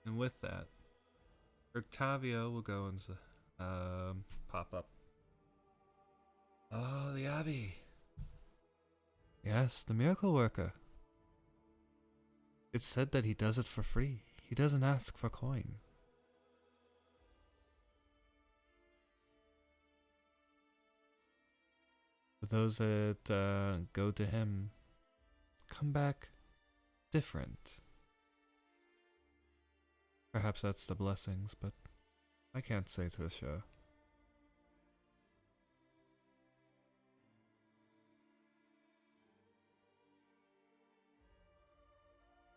And with that, Octavio will go and pop up. Oh, the Abbey. Yes, the miracle worker. It's said that he does it for free. He doesn't ask for coin. For those that go to him, come back different. Perhaps that's the blessings, but I can't say for sure.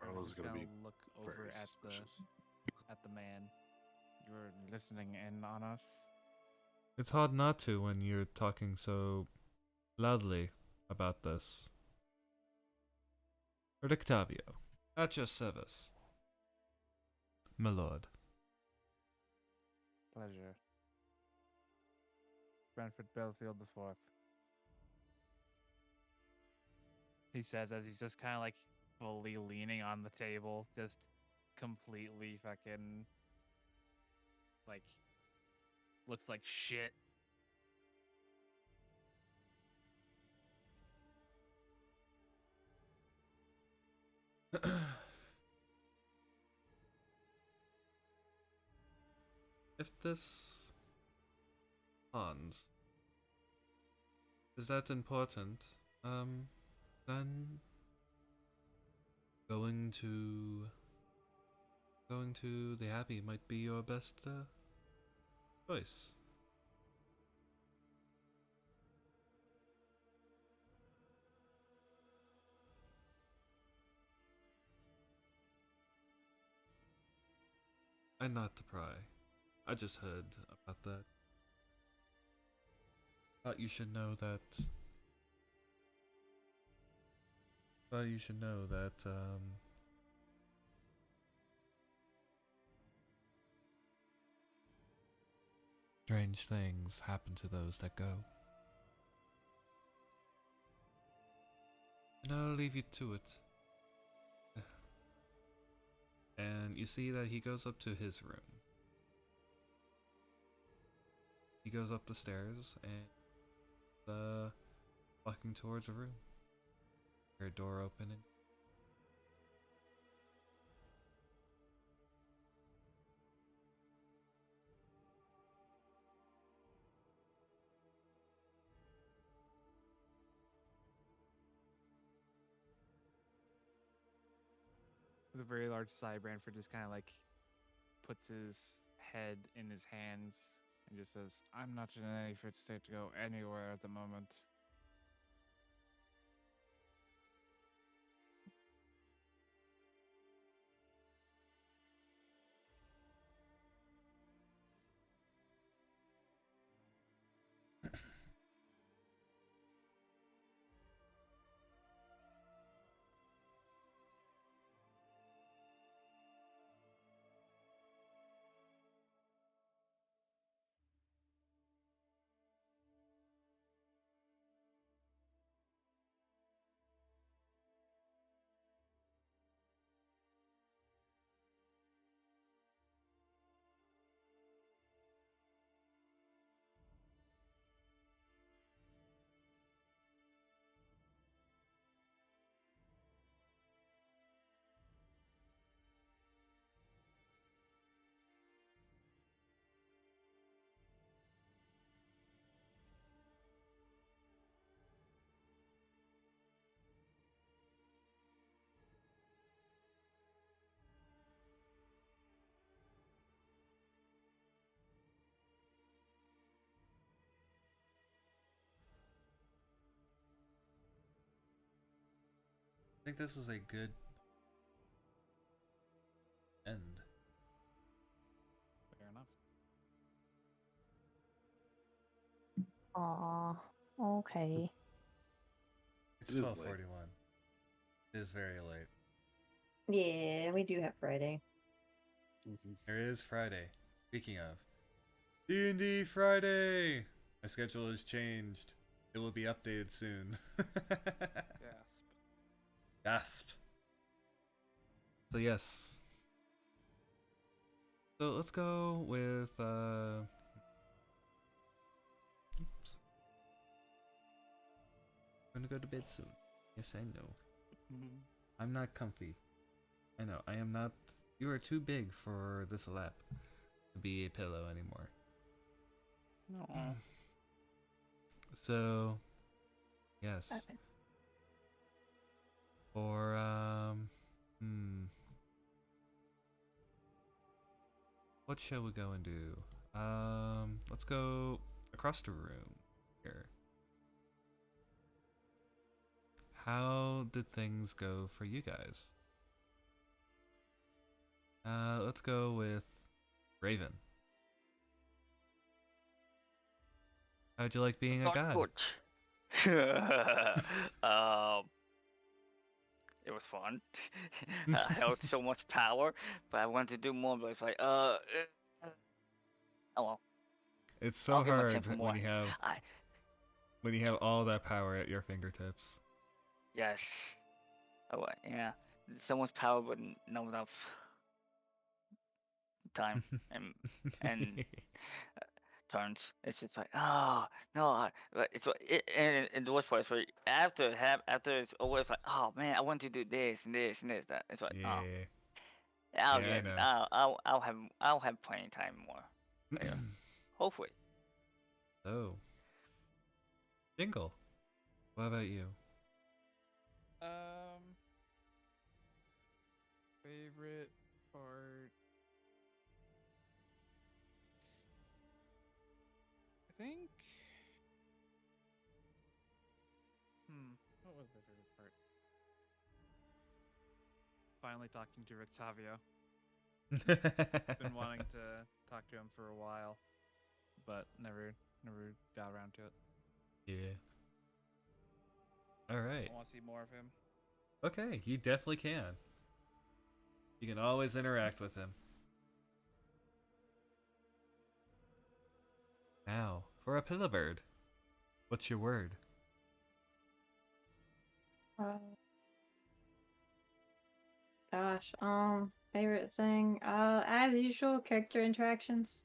Arlen's Just gonna kinda be look very over suspicious. at the man. You're listening in on us? It's hard not to when you're talking so loudly about this. Lord Octavio, at your service. My lord. Pleasure. Brentford Belfield the Fourth. He says as he's just kind of like fully leaning on the table, just completely fucking like looks like shit. If this Hans is that important, then going to going to the Abbey might be your best choice. And not to pry. I just heard about that. Thought you should know that. Strange things happen to those that go. And I'll leave you to it. And you see that he goes up to his room. He goes up the stairs and walking towards a room. Hear a door opening. With a very large sigh, Branford just kind of like puts his head in his hands and just says, "I'm not in any fit state to go anywhere at the moment." I think this is a good end. Fair enough. Aw, okay. It's It is late. 12:41. It is very late. Yeah, we do have Friday. There is Friday. Speaking of D&D Friday, my schedule has changed. It will be updated soon. Gasp. Gasp. So yes. So let's go with oops. I'm gonna go to bed soon. Yes, I know. I'm not comfy. I know. I am not. You are too big for this lap to be a pillow anymore. No. So, yes. Okay. For what shall we go and do? Let's go across the room here. How did things go for you guys? Let's go with Raven. How'd you like being a Not god? good. It was fun. I held so much power, but I wanted to do more. But it's like, oh well. It's so I'll give my hard 10 for more. when you have all that power at your fingertips. Yes. Oh, yeah. So much power, but not enough time and turns. It's just like, oh no. But it's what and the worst part is like after it's over, it's like, oh man, I want to do this and this and this that. It's like, Yeah. oh, I'll Yeah, I get, know. I'll have plenty of time more later. Hopefully. So, Dingle, what about you? Favorite part think. What was my favorite part? Finally talking to Octavio. Been wanting to talk to him for a while, but never got around to it. Yeah. All right. I want to see more of him. Okay, you definitely can. You can always interact with him. Now, for a Pillabird. What's your word? Gosh, favorite thing. As usual, character interactions.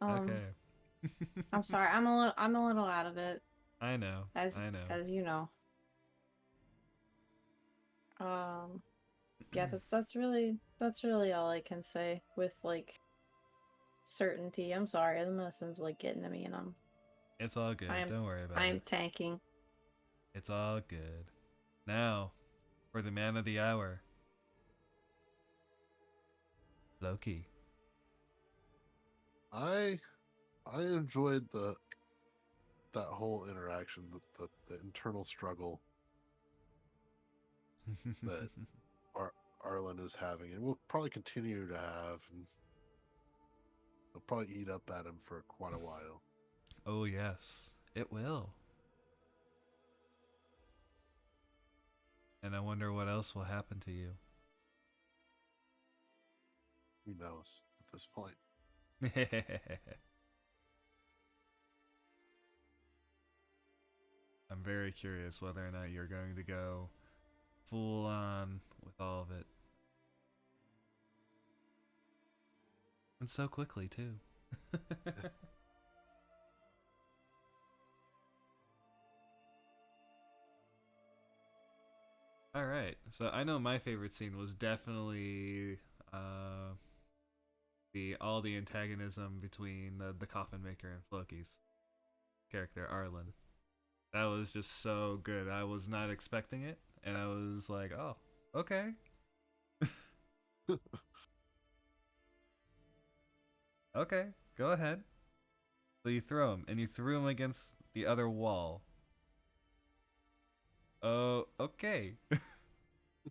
Okay. I'm sorry, I'm a little out of it, I know. as I know. as you know. Yeah, that's really all I can say with like certainty. I'm sorry, the medicine's like getting to me, and It's all good. I'm Don't worry about I'm it. tanking. It's all good. Now, for the man of the hour. Loki. I enjoyed that whole interaction, the internal struggle that Arlen is having, and will probably continue to have, and they'll probably eat up at him for quite a while. Oh yes, it will. And I wonder what else will happen to you. Who knows at this point? I'm very curious whether or not you're going to go full on with all of it. And so quickly, too. Alright, so I know my favorite scene was definitely all the antagonism between the coffin maker and Floki's character, Arlen. That was just so good. I was not expecting it, and I was like, oh, okay. Okay, go ahead. So you throw him, and you threw him against the other wall. Oh, okay.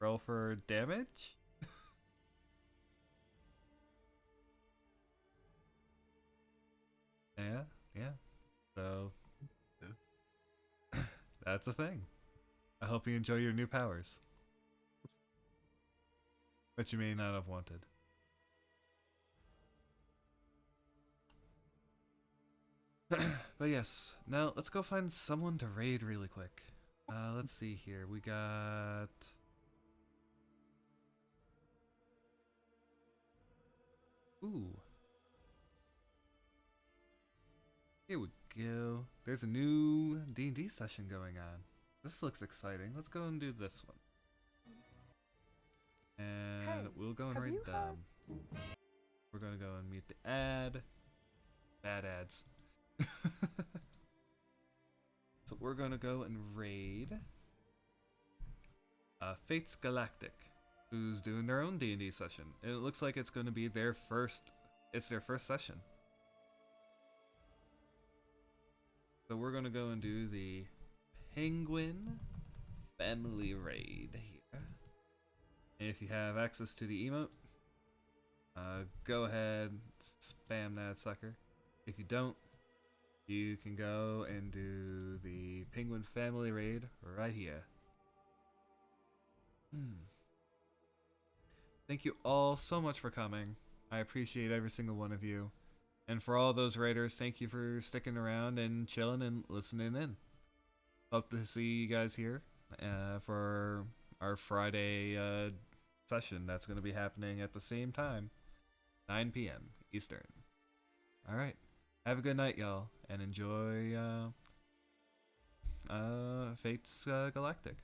Roll for damage? Yeah. So, that's a thing. I hope you enjoy your new powers. But you may not have wanted. But yes, now let's go find someone to raid really quick. Let's see here. We got... Ooh. Here we go. There's a new D&D session going on. This looks exciting. Let's go and do this one. And we'll go and raid them. We're gonna go and mute the ad. Bad ads. So we're gonna go and raid Fates Galactic, who's doing their own D&D session. And it looks like it's gonna be their first session. So we're gonna go and do the Penguin Family Raid here. And if you have access to the emote, go ahead, spam that sucker. If you don't, you can go and do the Penguin Family Raid right here. Thank you all so much for coming. I appreciate every single one of you. And for all those raiders, thank you for sticking around and chilling and listening in. Hope to see you guys here for our Friday session that's going to be happening at the same time, 9 p.m. Eastern. All right. Have a good night, y'all, and enjoy Fates Galactic.